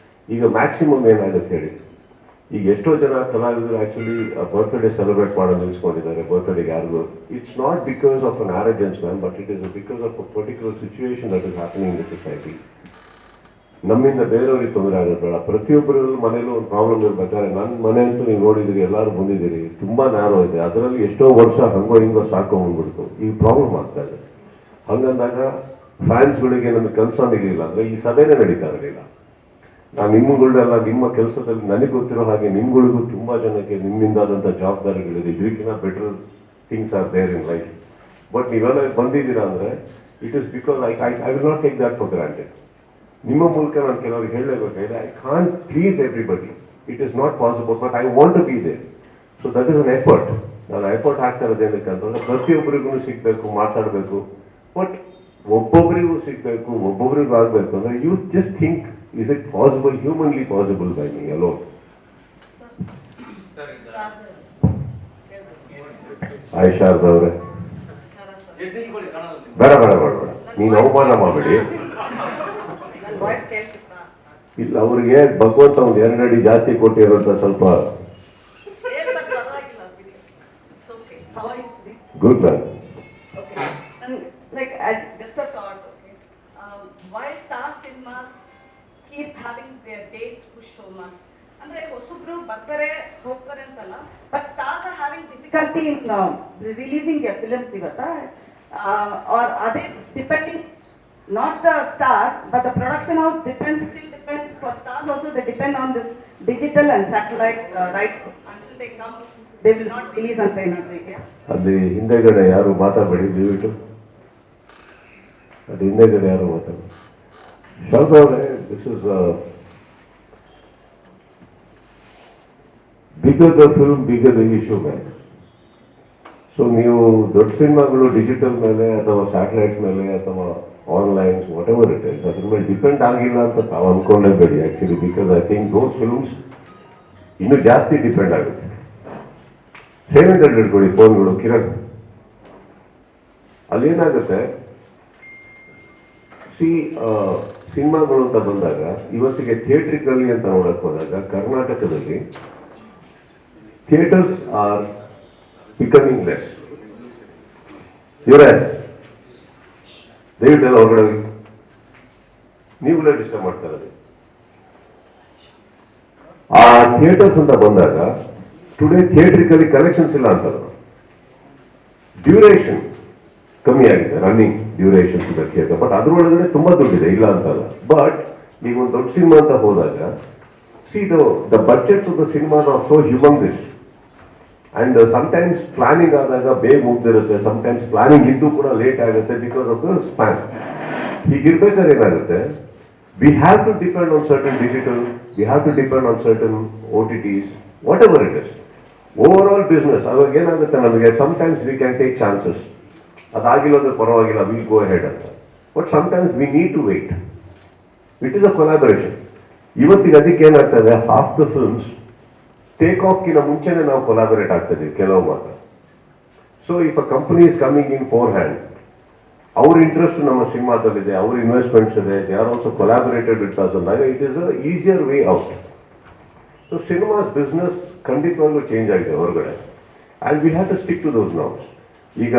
ಈಗ ಮ್ಯಾಕ್ಸಿಮಮ್ ಏನಾಗುತ್ತೆ ಹೇಳಿ, ಈಗ ಎಷ್ಟೋ ಜನ ಕಲಾವಿದರು ಆ್ಯಕ್ಚುಲಿ ಬರ್ತ್ಡೇ ಸೆಲೆಬ್ರೇಟ್ ಮಾಡೋದು ನಿಲ್ಸ್ಕೊಂಡಿದ್ದಾರೆ. ಬರ್ತ್ಡೇಗೆ ಯಾರಿಗೂ it's not because of an ಆರೋಗ್ಯನ್ಸ್ man, but it is because of a particular situation that is happening in the society. ನಮ್ಮಿಂದ ಬೇರೆಯವ್ರಿಗೆ ತೊಂದರೆ ಆಗೋದು ಬೇಡ. ಪ್ರತಿಯೊಬ್ಬರ ಮನೇಲೂ ಒಂದು ಪ್ರಾಬ್ಲಮ್ ಇರ್ಬೇಕಾದ್ರೆ, ನನ್ನ ಮನೆ ಅಂತೂ ನೀವು ನೋಡಿದಿರಿ, ಎಲ್ಲರೂ ಬಂದಿದ್ದೀರಿ, ತುಂಬಾ ನ್ಯಾರೋ ಇದೆ. ಅದರಲ್ಲಿ ಎಷ್ಟೋ ವರ್ಷ ಹಂಗೋ ಹಿಂಗೋ ಸಾಕೊಂಡ್ಬಿಡ್ತು, ಈ ಪ್ರಾಬ್ಲಮ್ ಆಗ್ತಾ ಇದೆ. ಹಂಗಂದಾಗ ಫ್ಯಾನ್ಸ್ಗಳಿಗೆ ನಮಗೆ ಕೆಲಸ ನಿಗಲಿಲ್ಲ ಅಂದರೆ ಈ ಸಭೆನೇ ನಡೀತಾ ಇರಲಿಲ್ಲ. ನಾನು ನಿಮ್ಮಗಳೆಲ್ಲ ನಿಮ್ಮ ಕೆಲಸದಲ್ಲಿ ನನಗೆ ಗೊತ್ತಿರೋ ಹಾಗೆ ನಿಮ್ಗಳಿಗೂ ತುಂಬ ಜನಕ್ಕೆ ನಿಮ್ಮಿಂದಾದಂಥ ಜವಾಬ್ದಾರಿಗಳಿದೆ. ಇದಕ್ಕಿಂತ better things are there in life. But ನೀವೆಲ್ಲ ಬಂದಿದ್ದೀರಾ ಅಂದರೆ it is because I will not take that for granted. ನಿಮ್ಮ ಮೂಲಕ ನಾನು ಕೆಲವರಿಗೆ ಹೇಳಲೇಬೇಕಾಗಿದೆ, I can't please everybody. It is not possible, but I want to be there. So that is an effort. ನಾನು effort ಹಾಕ್ತಾ ಇರೋದು ಏನಕ್ಕೆ ಅಂತಂದರೆ ಪ್ರತಿಯೊಬ್ಬರಿಗೂ ಸಿಗಬೇಕು, ಮಾತಾಡಬೇಕು. ಬಟ್ ಒಬ್ಬೊಬ್ಬರಿಗೂ ಸಿಗಬೇಕು, ಒಬ್ಬೊಬ್ಬರಿಗೂ ಆಗಬೇಕು ಅಂದರೆ you just think, is it possible, humanly possible by me alone? ಆಯ್ಷಾರ್ದ ಅವರೇ, ಬೇಡ ಬೇಡ ಬೇಡ ಬೇಡ, ನೀನು ಅವಮಾನ ಮಾಡಬೇಡಿ. ಇಲ್ಲ, ಅವ್ರಿಗೆ ಭಗವಂತ ಒಂದು 2 ಅಡಿ ಜಾಸ್ತಿ ಕೊಟ್ಟಿರೋಂಥ ಸ್ವಲ್ಪ good man. Like, just a thought, okay. Why Star Cinemas keep having their dates pushed so much? ಅಂದ್ರೆ ಹೊಸಬ್ರು ಬರ್ತಾರೆ ಹೋಗ್ತಾರೆ ಅಂತಲ್ಲ, but stars are having difficulty in releasing their films ಇವತ್ತಾ, or are they depending not the star but the production house still depends for stars also, they depend on this digital and satellite rights. Until they come they will not release ಅಂತ ಏನಾದ್ರು ಇದೆಯಾ? ಅಲ್ಲಿ ಹಿಂದೆಗಡೆ ಯಾರು ಮಾತಾಡಬೇಡಿ ದಯವಿಟ್ಟು, ಅದು ಹಿಂದೆಗಡೆ ಯಾರು ಮಾತಾಡಬೇಡಿ. ಶಾರದಾ ಅವರೇ, this is bigger the film, bigger the issue man. So ನೀವು ದೊಡ್ಡ ಸಿನಿಮಾಗಳು ಡಿಜಿಟಲ್ ಮೇಲೆ ಅಥವಾ ಸ್ಯಾಟಲೈಟ್ ಮೇಲೆ ಅಥವಾ online whatever it is, ಅದ್ರ ಮೇಲೆ ಡಿಪೆಂಡ್ ಆಗಿಲ್ಲ ಅಂತ ತಾವು ಅಂದ್ಕೊಂಡೇಬೇಡಿ actually, because I think those films ಇನ್ನೂ ಜಾಸ್ತಿ ಡಿಪೆಂಡ್ ಆಗುತ್ತೆ. ಸೇವೆಂಟ್ ಇಟ್ಕೊಳ್ಳಿ ಫೋನ್ಗಳು, ಕಿರಣ್, ಅಲ್ಲೇನಾಗುತ್ತೆ, ಸಿನಿಮಾಗಳು ಅಂತ ಬಂದಾಗ ಇವತ್ತಿಗೆ ಥಿಯೇಟ್ರಿಕಲ್ಲಿ ಅಂತ ನೋಡಕ್ ಹೋದಾಗ ಕರ್ನಾಟಕದಲ್ಲಿ ಥಿಯೇಟರ್ಸ್ ಆರ್ ಬಿಕಮಿಂಗ್ ಲೆಸ್. ಇವರೇ ದಯವಿಟ್ಟು ಹೊರಗಡೆ ನೀವುಗಳೇ ಡಿಸ್ಟರ್ಬ್ ಮಾಡ್ತಾ ಇರೋದು. ಆ ಥಿಯೇಟರ್ಸ್ ಅಂತ ಬಂದಾಗ ಟುಡೇ ಥಿಯೇಟ್ರಿಕಲಿ ಕಲೆಕ್ಷನ್ಸ್ ಇಲ್ಲ ಅಂತಲ್ಲ, ಡ್ಯೂರೇಷನ್ ಕಮ್ಮಿ ಆಗಿದೆ, ರನ್ನಿಂಗ್ ಡ್ಯೂರೇಷನ್ ಥಿಯೇಟರ್, ಬಟ್ ಅದ್ರೊಳಗಡೆ ತುಂಬಾ ದುಡ್ಡಿದೆ, ಇಲ್ಲ ಅಂತಲ್ಲ. ಬಟ್ ಈಗ ಒಂದು ದೊಡ್ಡ ಸಿನಿಮಾ ಅಂತ ಹೋದಾಗ the budgets of the cinema are so humungous, and sometimes planning ಆದಾಗ ಬೇಗ ಮುಗ್ದಿರುತ್ತೆ, ಸಮಟೈಮ್ಸ್ ಪ್ಲಾನಿಂಗ್ ಇದ್ದು ಕೂಡ ಲೇಟ್ ಆಗುತ್ತೆ ಬಿಕಾಸ್ ಆಫ್ ದ ಸ್ಪ್ಯಾನ್. ಹೀಗಿರ್ಬೇಕಾದ್ರೆ ಏನಾಗುತ್ತೆ, we have to depend on certain digital, we have to depend on certain OTTs, whatever it is, overall business. ಅವಾಗ ಏನಾಗುತ್ತೆ ನಮಗೆ, sometimes we can take chances, ಅದಾಗಿಲ್ಲದ್ರೆ ಪರವಾಗಿಲ್ಲ, will go head ಅಂತ. But sometimes we need to wait, it is a collaboration. ಇವತ್ತಿಗೆ ಅದಕ್ಕೆ ಏನಾಗ್ತದೆ, half the films take ಆಫ್ಗಿನ ಮುಂಚೆನೆ ನಾವು ಕೊಲಾಬರೇಟ್ ಆಗ್ತದೆ ಕೆಲವು ಮಾತ್ರ. So if a company is coming in fore hand, ಅವ್ರ ಇಂಟ್ರೆಸ್ಟ್ ನಮ್ಮ ಸಿನಿಮಾದಲ್ಲಿದೆ, ಅವ್ರ ಇನ್ವೆಸ್ಟ್ಮೆಂಟ್ಸ್ ಇದೆ, they are also collaborated with us ಅಂದಾಗ it is a easier way out. So cinemas business ಖಂಡಿತವಾಗ್ಲೂ ಚೇಂಜ್ ಆಗಿದೆ ಹೊರಗಡೆ, and we have to stick to those norms. ಈಗ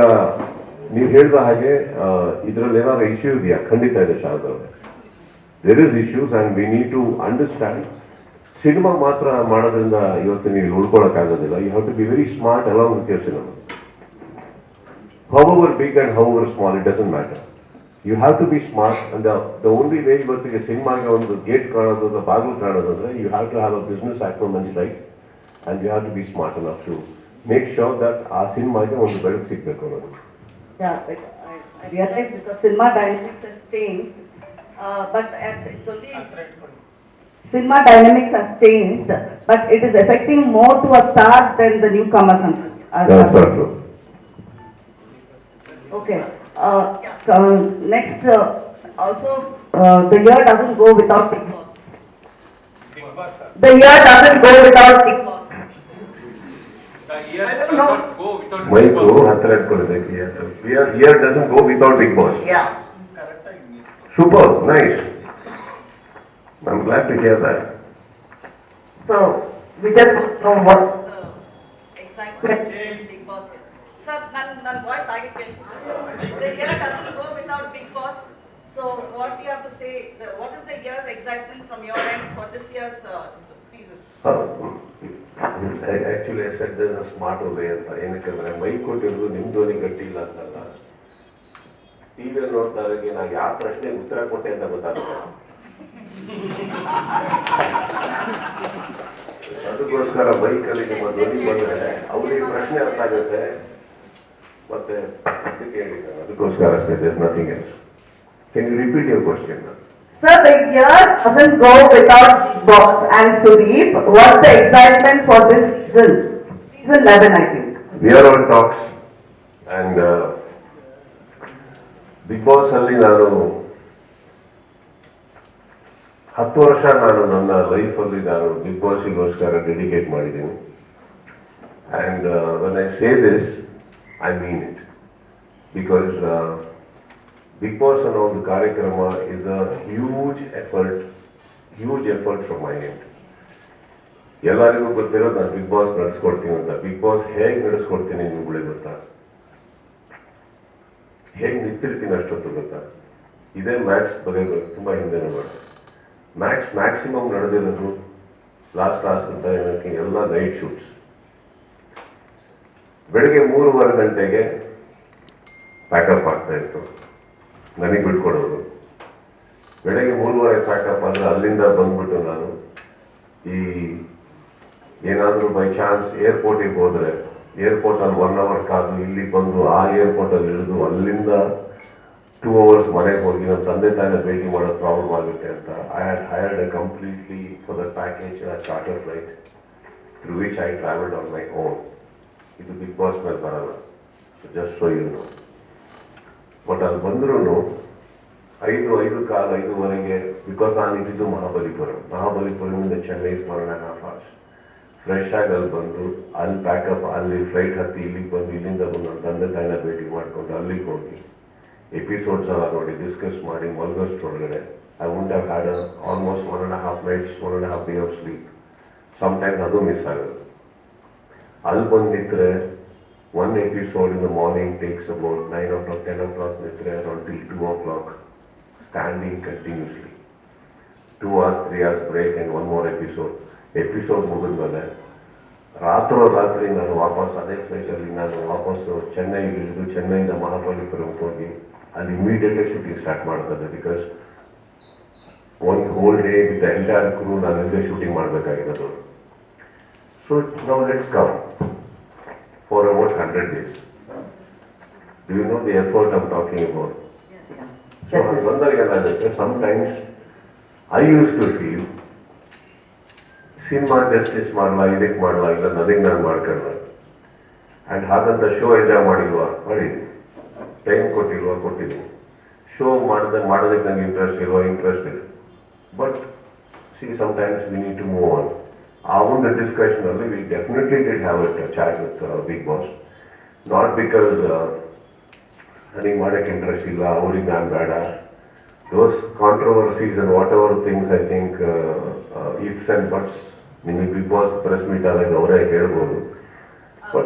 ನೀವು ಹೇಳಿದ ಹಾಗೆ ಇದರಲ್ಲಿ ಏನಾದ್ರು ಇಶ್ಯೂ ಇದೆಯಾ? ಖಂಡಿತ ಇದೆ ಶಾರದಾ ಅವರೇ, there is issues and we need to understand. Cinema ಮಾತ್ರ ಮಾಡೋದ್ರಿಂದ ಇವತ್ತು ನೀವು ಉಳ್ಕೊಳ್ಳೋಕ್ಕಾಗೋದಿಲ್ಲ. You have to be very smart along with your cinema. However big and however small, it doesn't matter. You have to be smart, and the only way ಇವತ್ತಿಗೆ ಸಿನಿಮಾಗೆ ಒಂದು gate ಕಾಣೋದು, ಒಂದು ಬಾಗಿಲು ಕಾಣೋದು ಅಂದರೆ you have to have a business acumen right, and you have to be smart enough to make sure that ಆ ಸಿನಿಮಾಗೆ ಒಂದು ಬೆಳಕು ಸಿಗಬೇಕು ಅನ್ನೋದು. Yeah, like I realize because cinema dynamics has changed, but it's only cinema dynamics have changed, but it is affecting more to a star than the newcomers. That's not true. Okay. Next, also the year doesn't go without Bigg Boss. The year doesn't go without Bigg Boss. Mic ಹತ್ರ ಇಟ್ಕೊಳ್ಳೋದಕ್ಕೆ year doesn't go without Bigg Boss. Yeah. Super, nice. I'm glad to hear that. So we just know what's the excitement in Big Boss here. Sir, ನನ್ನ voice ಆಗಿ ಕೇಳಿಸುತ್ತೆ sir. The year doesn't go without Big Boss. So what you have to say? What is the year's excitement from your end for this year's season? Actually, I said there's a smarter way ಅಂತ. ಏನಕ್ಕೆ ಅಂದರೆ mic ಕೊಟ್ಟಿರೋದು ನಿಮ್ಮ ಧ್ವನಿ ಗಟ್ಟಿ ಇಲ್ಲ ಅಂತಲ್ಲ, ಟಿವಿಯಲ್ಲಿ ನೋಡ್ತಾರಿಗೆ ನಾವು ಯಾವ ಪ್ರಶ್ನೆಗೆ ಉತ್ತರ ಕೊಟ್ಟೆ ಅಂತ ಗೊತ್ತಾಗುತ್ತೆ. ಅದಕ್ಕೋಸ್ಕರ ಬೈಕಲ್ಲಿ ನಿಮ್ಮ ಧ್ವನಿ ಬಂದರೆ ಅವ್ರಿಗೆ ಪ್ರಶ್ನೆ ಅರ್ಥ ಆಗುತ್ತೆ, ಮತ್ತೆ ಅದಕ್ಕೆ ಹೇಳಿದ್ದಾರೆ, ಅದಕ್ಕೋಸ್ಕರ ಅಷ್ಟೇ, there's nothing else. Can you repeat your question? Sir, the year doesn't go without Bigg Boss and Sudeep. What's the excitement for this season? Season 11, I think. We are on talks, and big boss ಅಲ್ಲಿ ನಾನು 10 ವರ್ಷ ನಾನು ನನ್ನ ಲೈಫಲ್ಲಿ ನಾನು big ಬಾಸ್ಗೋಸ್ಕರ dedicate ಮಾಡಿದ್ದೀನಿ. And when I say this I mean it, because big boss ಅನ್ನೋ ಒಂದು ಕಾರ್ಯಕ್ರಮ is a huge effort from my end. ಎಲ್ಲರಿಗೂ ಗೊತ್ತಿರೋದು ನಾನು ಬಿಗ್ ಬಾಸ್ ನಡೆಸ್ಕೊಡ್ತೀನಿ ಅಂತ. ಬಿಗ್ ಬಾಸ್ ಹೇಗೆ ನಡೆಸ್ಕೊಡ್ತೀನಿ ನಿಮ್ಗಳಿಗೆ ಗೊತ್ತಾ? ಹೇಗೆ ನಿಂತಿರ್ತೀನಿ ಅಷ್ಟೊತ್ತು ಗೊತ್ತಾ? ಇದೇ ಮ್ಯಾಕ್ಸ್ ಬಗ್ಗೆ ತುಂಬ ಹಿಂದೆನೇ ಮಾಡಿ ಮ್ಯಾಕ್ಸಿಮಮ್ ನಡೆದಿರೋದು ಲಾಸ್ಟ್ ಅಂತ ಏನಕ್ಕೆ ಎಲ್ಲ ನೈಟ್ ಶೂಟ್ಸ್. ಬೆಳಗ್ಗೆ 3:15 ಗಂಟೆಗೆ ಪ್ಯಾಕಪ್ ಆಗ್ತಾ ಇತ್ತು, ನನಗೆ ಬಿಟ್ಕೊಡೋದು. ಬೆಳಗ್ಗೆ 3:30 ಪ್ಯಾಕಪ್ ಆದರೆ ಅಲ್ಲಿಂದ ಬಂದ್ಬಿಟ್ಟು ನಾನು ಈ ಏನಾದರೂ ಬೈ ಚಾನ್ಸ್ ಏರ್ಪೋರ್ಟಿಗೆ ಹೋದರೆ ಏರ್ಪೋರ್ಟಲ್ಲಿ 1 hour ಕಾದು ಇಲ್ಲಿ ಬಂದು ಆ ಏರ್ಪೋರ್ಟಲ್ಲಿ ಇಳಿದು ಅಲ್ಲಿಂದ 2 hours ಮನೆಗೆ ಹೋಗಿ ನಮ್ಮ ತಂದೆ ತಾಯಿನ ಭೇಟಿ ಮಾಡೋದು ಪ್ರಾಬ್ಲಮ್ ಆಗುತ್ತೆ ಅಂತ I had hired a completely for the package charter flight through which I travelled on my own. ಇದು ಬಿಗ್ ಬಾಸ್ ಮೇಲೆ ಬರಲ್ಲ, just so you know. But ಅಲ್ಲಿ ಬಂದ್ರೂ 5:15 ಬಿಕಾಸ್ ನಾನು ಇದ್ದಿದ್ದು ಮಹಾಬಲಿಪುರಮಿಂದ ಚೆನ್ನೈ ಸ್ಮರಣ ಫಾಸ್ಟ್ ಫ್ರೆಶ್ ಆಗಿ ಅಲ್ಲಿ ಬಂದು ಅಲ್ಲಿ ಪ್ಯಾಕಪ್ ಅಲ್ಲಿ ಫ್ಲೈಟ್ ಹತ್ತಿ ಇಲ್ಲಿಗೆ ಬಂದು ಇಲ್ಲಿಂದ ಬಂದು ನನ್ನ ತಂದೆ ತಾಯಿನ ಭೇಟಿ ಮಾಡಿಕೊಂಡು ಅಲ್ಲಿಗೆ ಹೋಗಿ ಎಪಿಸೋಡ್ಸ್ ಎಲ್ಲ ನೋಡಿ ಡಿಸ್ಕಸ್ ಮಾಡಿ ಮಲ್ಗೋಷ್ಟ್ರೊಳಗಡೆ I won't have had almost 1.5 nights 1.5 day of sleep. Sometimes ಅದು ಮಿಸ್ ಆಗೋದು. ಅಲ್ಲಿ ಬಂದು ನಿಂತರೆ 1 episode in the morning takes about 9 o'clock 10 o'clock ನಿಂತರೆ until 2 o'clock standing continuously. 2 hours 3 hours break and 1 more episode ಮುಗಿದ್ಮೇಲೆ ರಾತ್ರಿ ನಾನು ವಾಪಸ್ ಅದೇ ಪ್ಲೇಸಲ್ಲಿ ನಾನು ವಾಪಸ್ಸು ಚೆನ್ನೈಗೆ ಇಳಿದು ಚೆನ್ನೈಯಿಂದ ಮಹಾಬಲಿಪುರಕ್ಕೆ ಹೋಗಿ ಅಲ್ಲಿ ಇಮಿಡಿಯೇಟ್ಲಿ ಶೂಟಿಂಗ್ ಸ್ಟಾರ್ಟ್ ಮಾಡ್ತದೆ. Because 1 whole day with the entire crew ನಾನು ಇಲ್ಲೇ ಶೂಟಿಂಗ್ ಮಾಡಬೇಕಾಗಿರೋದು. So now let's come for about 100 days. Do you know the effort I'm talking about? So ಅದು ಬಂದಾಗ ಏನಾಗುತ್ತೆ, sometimes I use to feel cinema justice ಮಾಡಲ್ಲ, ಇದಕ್ಕೆ ಮಾಡಲ್ಲ, ಇಲ್ಲ ನನಗೆ ನಾನು ಮಾಡ್ಕೊಳ್ಳ. ಆ್ಯಂಡ್ ಹಾಗಂತ ಶೋ ಎಂಜಾಯ್ ಮಾಡಿಲ್ವಾ? ಮಾಡಿದ್ದೀನಿ. ಟೈಮ್ ಕೊಟ್ಟಿದ್ದೀನಿ. ಶೋ ಮಾಡೋದಕ್ಕೆ ನನಗೆ ಇಂಟ್ರೆಸ್ಟ್ ಇದೆ. But see sometimes we need to move on. ಆ ಒಂದು ಡಿಸ್ಕಷನಲ್ಲಿ we definitely did have a chat with Bigg Boss. Not because ನನಗೆ ಮಾಡೋಕ್ಕೆ ಇಂಟ್ರೆಸ್ಟ್ ಇಲ್ಲ, ಅವ್ರಿಗೆ ನಾನು ಬೇಡ. Those controversies and whatever things I think ifs and buts ನಿಮಗೆ ಬಿಗ್ ಬಾಸ್ ಪ್ರೆಸ್ ಮೀಟ್ ಆದಾಗ ಅವರೇ ಹೇಳ್ಬೋದು.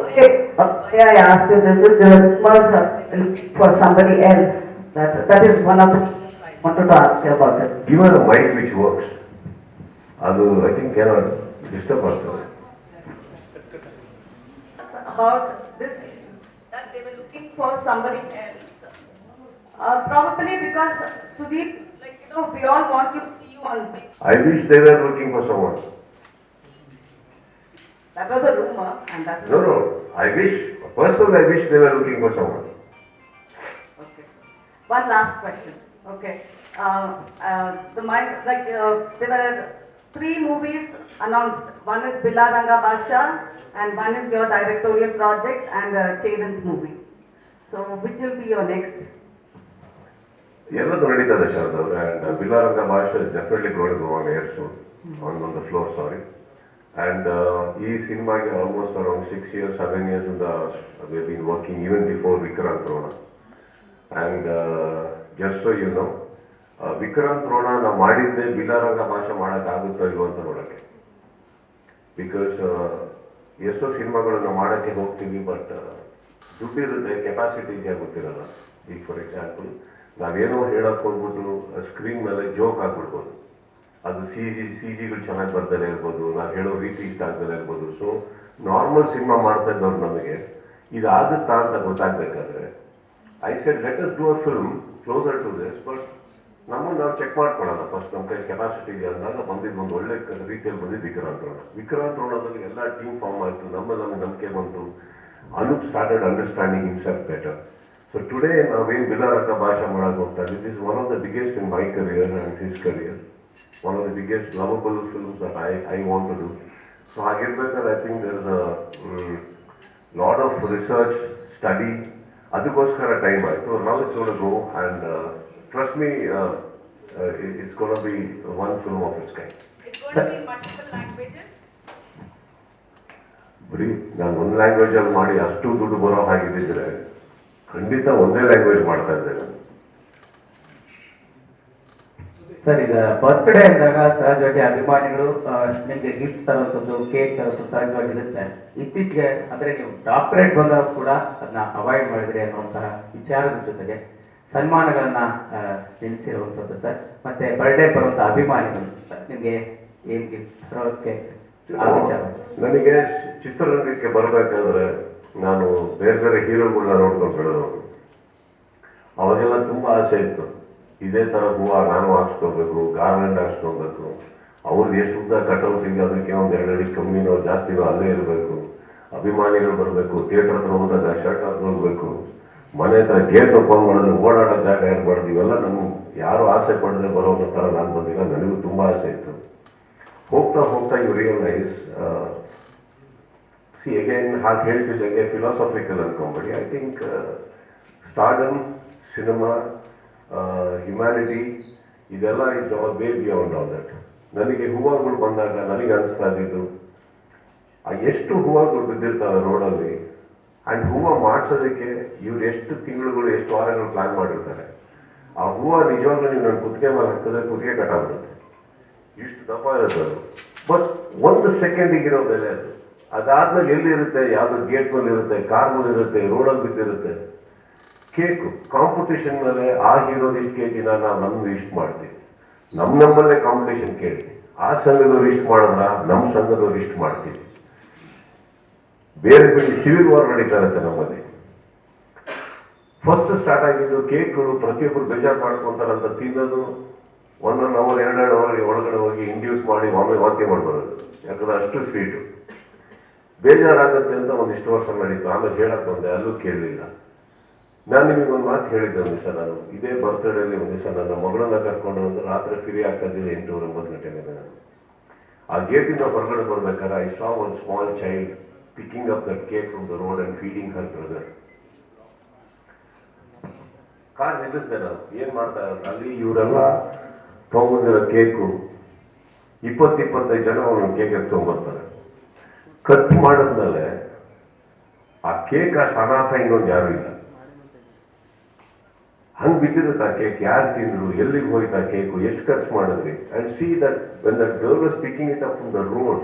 I asked you this is the was for somebody else. That is one of the I wanted to ask you about it. Give her a mic which works. ಅದು I think ಏನೋ disturb ಆಗ್ತದೆ. About this that they were looking for somebody else. Probably because Sudeep, like we all want to see you on big. I wish they were looking for someone. That was a rumor, and that. No. Personally, I wish they were looking for someone. Okay. One last question. Okay. There were 3 movies announced. One is Bilaranga Basha, and one is your directorial project, and Chetan's movie. So, which will be your next? ಎಲ್ಲದೂ ನಡೀತದೆ ಶಾರದವ್ರೆ. And Billa Ranga Baasha is definitely going to on air soon on the floor, sorry. And ಈ ಸಿನಿಮಾಗೆ almost around 6 years 7 years ಇಂದ we been working even before Vikrant Rona. And just so you know, Vikrant Rona ನಾವು ಮಾಡಿದ್ದೆ ಬಿಲಾರಂಗ ಭಾಷೆ ಮಾಡೋಕ್ಕಾಗುತ್ತೋ ಇಲ್ವೋ ಅಂತ ನೋಡೋಕ್ಕೆ. ಬಿಕಾಸ್ ಎಷ್ಟೋ ಸಿನಿಮಾಗಳನ್ನು ಮಾಡೋಕ್ಕೆ ಹೋಗ್ತೀವಿ, ಬಟ್ ದುಡ್ಡಿರುತ್ತೆ, ಕೆಪಾಸಿಟಿ ಇದೆಯಾ ಗೊತ್ತಿರಲ್ಲ. ಈಗ ಫಾರ್ ಎಕ್ಸಾಂಪಲ್ ನಾವೇನೋ ಹೇಳೋಕೆ ಹೋಗ್ಬಿಟ್ಟು ಸ್ಕ್ರೀನ್ ಮೇಲೆ ಜೋಕ್ ಆಗ್ಬಿಡ್ಬೋದು. ಅದು ಸಿ ಜಿಗಳು ಚೆನ್ನಾಗಿ ಬರ್ದಲೇ ಇರ್ಬೋದು, ನಾವು ಹೇಳೋ ರೀತಿ ಇಷ್ಟ ಆಗ್ದಲೇ ಇರ್ಬೋದು. ಸೊ ನಾರ್ಮಲ್ ಸಿನಿಮಾ ಮಾಡ್ತಾ ಇದ್ದವ್ರು ನಮಗೆ ಇದಾಗುತ್ತಾ ಅಂತ ಗೊತ್ತಾಗಬೇಕಾದ್ರೆ I said let us do a film closer to this. But ನಮ್ಮನ್ನು ನಾವು ಚೆಕ್ ಮಾಡ್ಕೊಳ್ಳೋಣ ಫಸ್ಟ್, ನಮ್ಮ ಕೈ ಕೆಪಾಸಿಟಿ ಇದೆ ಅಂದಾಗ ಬಂದಿದ್ದು ಒಂದು ಒಳ್ಳೆ ರೀತಿಯಲ್ಲಿ ಬಂದಿದ್ದು ವಿಕ್ರಾಂತ್ ರೋಣದಲ್ಲಿ ಎಲ್ಲ ಟೀಮ್ ಫಾರ್ಮ್ ಆಯಿತು. ನಮಗೆ ನಂಬಿಕೆ ಬಂತು. Anup started understanding himself better. So today ನಾವೇನು ಬಿಲಾರಂಗ ಭಾಷೆ ಮಾಡೋಕೆ ಹೋಗ್ತಾ ಇದ್ದೀವಿ. This is one of the biggest in my career and his career. One of the biggest lovable films that I want to do. So ಹಾಗಿರ್ಬೇಕಾದ್ರೆ I think there is a lot of research, study ಅದಕ್ಕೋಸ್ಕರ time ಆಯಿತು. Now it's ಗೋನ go and trust me, it's ಗೋನ B one film of it's kind. It's going to be in multiple languages. ಬರೀ ನಾನು ಒಂದು ಲ್ಯಾಂಗ್ವೇಜಲ್ಲಿ ಮಾಡಿ ಅಷ್ಟು ದುಡ್ಡು ಬರೋ ಹಾಗಿದ್ದಿದ್ರೆ ಖಂಡಿತ ಒಂದೇ ಲ್ಯಾಂಗ್ವೇಜ್ ಮಾಡ್ತಾ ಇದ್ದೆ ನಾನು. ಸರ್, ಈಗ ಬರ್ತ್ಡೇ ಅಂದಾಗ ಸಹಜವಾಗಿ ಅಭಿಮಾನಿಗಳು ನಿಮಗೆ ಗಿಫ್ಟ್ ತರೋದು, ಕೇಕ್ ತರೋದು ಸಹಜವಾಗಿರುತ್ತೆ. ಇತ್ತೀಚೆಗೆ ಅಂದ್ರೆ ನೀವು ಡಾಕ್ಟರೇಟ್ ಬಂದಾಗ ಕೂಡ ಅದನ್ನ ಅವಾಯ್ಡ್ ಮಾಡಿದ್ರಿ ಅನ್ನುವಂತಹ ವಿಚಾರದ ಜೊತೆಗೆ ಸನ್ಮಾನಗಳನ್ನ ನಿಲ್ಲಿಸಿರುವಂಥದ್ದು ಸರ್. ಮತ್ತೆ ಬರ್ಡೇ ಬರುವಂತಹ ಅಭಿಮಾನಿಗಳು ನಿಮಗೆ ಏನ್ ಗಿಫ್ಟ್ ತರೋದಕ್ಕೆ ಆ ವಿಚಾರ? ನನಗೆ ಚಿತ್ರರಂಗಕ್ಕೆ ಬರಬೇಕಾದ್ರೆ ನಾನು ಬೇರೆ ಬೇರೆ ಹೀರೋಗಳನ್ನ ನೋಡ್ಕೊಂಡು ಬೆಳೆದವರು. ಅವಾಗೆಲ್ಲ ತುಂಬಾ ಆಸೆ ಇತ್ತು, ಇದೇ ಥರ ಹೂವು ನಾನು ಹಾಕ್ಸ್ಕೋಬೇಕು, ಗಾರ್ಮೆಂಟ್ ಹಾಕ್ಸ್ಕೊಬೇಕು, ಅವ್ರಿಗೆ ಎಷ್ಟು ಉದ್ದ ಕಟೌಟಿಗೆ ಅದಕ್ಕೆ ಒಂದು 2 ಅಡಿ ಕಮ್ಮಿನೋ ಜಾಸ್ತಿನೋ ಅಲ್ಲೇ ಇರಬೇಕು, ಅಭಿಮಾನಿಗಳು ಬರಬೇಕು, ಥಿಯೇಟರ್ ಹತ್ರ ಹೋದಾಗ ಶರ್ಟ್ ಹಾಕೋಗ್ಬೇಕು, ಮನೆ ಹತ್ರ ಗೇಟ್ ಓಪನ್ ಮಾಡಿದ್ರೆ ಓಡಾಡೋ ಜಾಗ ಇರಬಾರ್ದು. ಇವೆಲ್ಲ ನಾನು ಯಾರು ಆಸೆ ಪಡೆದ್ರೆ ಬರೋ ಥರ ನಾನು ಬಂದಿಲ್ಲ. ನನಗೂ ತುಂಬ ಆಸೆ ಇತ್ತು. ಹೋಗ್ತಾ ಹೋಗ್ತಾ ಯು ರಿಯಲೈಸ್, ಸಿ ಅಗೇನ್ ಹಾಗೆ ಹೇಳ್ತಿದ್ದಂಗೆ ಫಿಲಾಸಫಿಕಲ್ ಅನ್ಕೊಂಬೇಡಿ. I think stardom, cinema, humanity, ಇದೆಲ್ಲ is our way beyond all that. ನನಗೆ ಹೂವುಗಳು ಬಂದಾಗ ನನಗೆ ಅನಿಸ್ತಾ ಇದ್ದಿದ್ದು, ಎಷ್ಟು ಹೂವುಗಳು ಬಿದ್ದಿರ್ತಾವೆ ರೋಡಲ್ಲಿ, ಆ್ಯಂಡ್ ಹೂವು ಮಾಡಿಸೋದಕ್ಕೆ ಇವ್ರು ಎಷ್ಟು ತಿಂಗಳುಗಳು ಎಷ್ಟು ವಾರಗಳು ಪ್ಲಾನ್ ಮಾಡಿರ್ತಾರೆ. ಆ ಹೂವು ನಿಜವಾಗ್ಲೂ ನೀವು ನನ್ನ ಕುತ್ತಿಗೆ ಮೇಲೆ ಹಾಕಿದ್ರೆ ಕುತ್ತಿಗೆ ಕಟ್ಟಾಗ್ಬಿಡುತ್ತೆ, ಇಷ್ಟು ದಪ್ಪ ಇರುತ್ತೆ ಅದು. ಬಟ್ 1 ಸೆಕೆಂಡಿಗಿರೋ ಬೆಲೆ ಅದು. ಅದಾದ್ಮೇಲೆ ಎಲ್ಲಿರುತ್ತೆ, ಯಾವುದೋ ಗೇಟ್ ಮೇಲೆ ಇರುತ್ತೆ, ಕಾರ್ ಮೇಲೆ ಇರುತ್ತೆ, ರೋಡಲ್ಲಿ ಬಿದ್ದಿರುತ್ತೆ. ಕೇಕು ಕಾಂಪಿಟೇಷನ್ ಮೇಲೆ ಆ ಹೀರೋದು ಇಷ್ಟು ಕೆಜಿನ ನಾವು ನಮ್ದು ಇಷ್ಟು ಮಾಡ್ತೀವಿ. ನಮ್ಮಲ್ಲೇ ಕಾಂಪಿಟೇಷನ್ ಕೇಳಿ, ಆ ಸಂಘದವ್ರು ಇಷ್ಟು ಮಾಡಿದ್ರ ನಮ್ಮ ಸಂಘದವ್ರು ಇಷ್ಟು ಮಾಡ್ತೀವಿ. ಬೇರೆ ಬೇರೆ ಸಿವಿಲ್ ವಾರ್ ನಡೀತಾ ಇರುತ್ತೆ ನಮ್ಮಲ್ಲಿ. ಫಸ್ಟ್ ಸ್ಟಾರ್ಟ್ ಆಗಿದ್ದು ಕೇಕ್ಗಳು ಪ್ರತಿಯೊಬ್ಬರು ಬೇಜಾರು ಮಾಡ್ಕೊಂತಾರಂತ ತಿನ್ನೋದು, 1 ಅವರ್ 2 ಅವರ್ ಒಳಗಡೆ ಹೋಗಿ ಇಂಡ್ಯೂಸ್ ಮಾಡಿ ಒಮ್ಮೆ ವಾಂತಿ ಮಾಡ್ಬರೋದು, ಯಾಕಂದ್ರೆ ಅಷ್ಟು ಸ್ವೀಟು. ಬೇಜಾರಾಗುತ್ತೆ ಅಂತ ಒಂದಿಷ್ಟು ವರ್ಷ ನಡೀತು. ಆಮೇಲೆ ಹೇಳಕ್ ಬಂದೆ, ಅಲ್ಲೂ ಕೇಳಲಿಲ್ಲ. ನಾನು ನಿಮಗೆ ಒಂದು ಮಾತು ಹೇಳಿದ್ದೆ ಒಂದು ದಿವಸ. ನಾನು ಇದೇ ಬರ್ತ್ಡೇಲಿ ಒಂದು ದಿವಸ ನನ್ನ ಮಗಳನ್ನ ಕರ್ಕೊಂಡು ಒಂದು ರಾತ್ರಿ ಫ್ರೀ ಆಗ್ತಾ ಇದ್ದಿದ್ದು 8-9 ಗಂಟೆಗೆ. ನಾನು ಆ ಗೇಟಿಂದ ಹೊರಗಡೆ ಬರ್ಬೇಕಾದ್ರೆ I saw one small child picking up that cake from the road and feeding her brother. Car ನಿಲ್ಲಿಸಿದೆ ನಾನು, ಏನ್ ಮಾಡ್ತಾ ಅಲ್ಲಿ ಇವರೆಲ್ಲ ತಗೊಂಬಂದಿರೋ ಕೇಕು 20-25 ಜನ ಅವನು ಕೇಕ್ ಎತ್ಕೊಂಡ್ಬರ್ತಾರೆ. ಕಟ್ ಮಾಡಿದ್ಮೇಲೆ ಆ ಕೇಕ್ ಅಷ್ಟು ಅನಾಥ ಇನ್ನೊಂದು ಯಾರು ಇಲ್ಲ. ಹಂಗೆ ಬಿದ್ದಿರುತ್ತೆ ಆ ಕೇಕ್. ಯಾರು ತಿಂದ್ರು, ಎಲ್ಲಿಗೆ ಹೋಯ್ತು ಆ ಕೇಕು, ಎಷ್ಟು ಖರ್ಚು ಮಾಡಿದ್ರಿ. And see that when that girl was picking it up from the road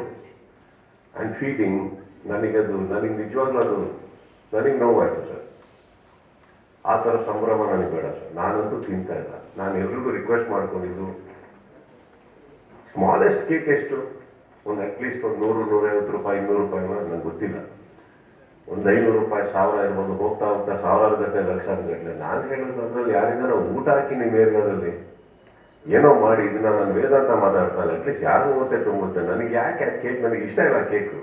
and feeding, ನನಗೆ ನಿಜವಾಗ್ಲೂ ಅದು ನನಗೆ ನೋವಾಯ್ತು ಸರ್. ಆ ಥರ ಸಂಭ್ರಮ ನನಗೆ ಬೇಡ ಸರ್. ನಾನಂತೂ ತಿಂತಾ ಇಲ್ಲ. ನಾನು ಎಲ್ರಿಗೂ ರಿಕ್ವೆಸ್ಟ್ ಮಾಡ್ಕೊಂಡಿದ್ದು, ಸ್ಮಾಲೆಸ್ಟ್ ಕೇಕ್ ಎಷ್ಟು, ಒಂದು ಅಟ್ಲೀಸ್ಟ್ ಒಂದು 100-150 ರೂಪಾಯಿ, 200 ರೂಪಾಯಿ ನನಗೆ ಗೊತ್ತಿಲ್ಲ. ಒಂದು 500 ರೂಪಾಯಿ, 1000 ಇರ್ಬೋದು. ಹೋಗ್ತಾ ಹೋಗ್ತಾ ಸಾವಿರಾರು ಗಟ್ಟಲೆ, ಲಕ್ಷಾರು ಗಟ್ಟಲೆ. ನಾನು ಹೇಳಿದ್ರು ಅದರಲ್ಲಿ ಯಾರಿಗಾರ ಊಟ ಹಾಕಿ ನಿಮ್ಮ ಏರಿಯಾದಲ್ಲಿ ಏನೋ ಮಾಡಿ, ಇದನ್ನ ನಾನು ವೇದಾಂತ ಮಾತಾಡ್ತಾನೆ, ಅಟ್ಲೀಸ್ಟ್ ಯಾರು ಓದ್ತೆ ತುಂಬುತ್ತೆ. ನನಗೆ ಯಾಕೆ ಕೇಕ್, ನನಗೆ ಇಷ್ಟ ಇಲ್ಲ cake.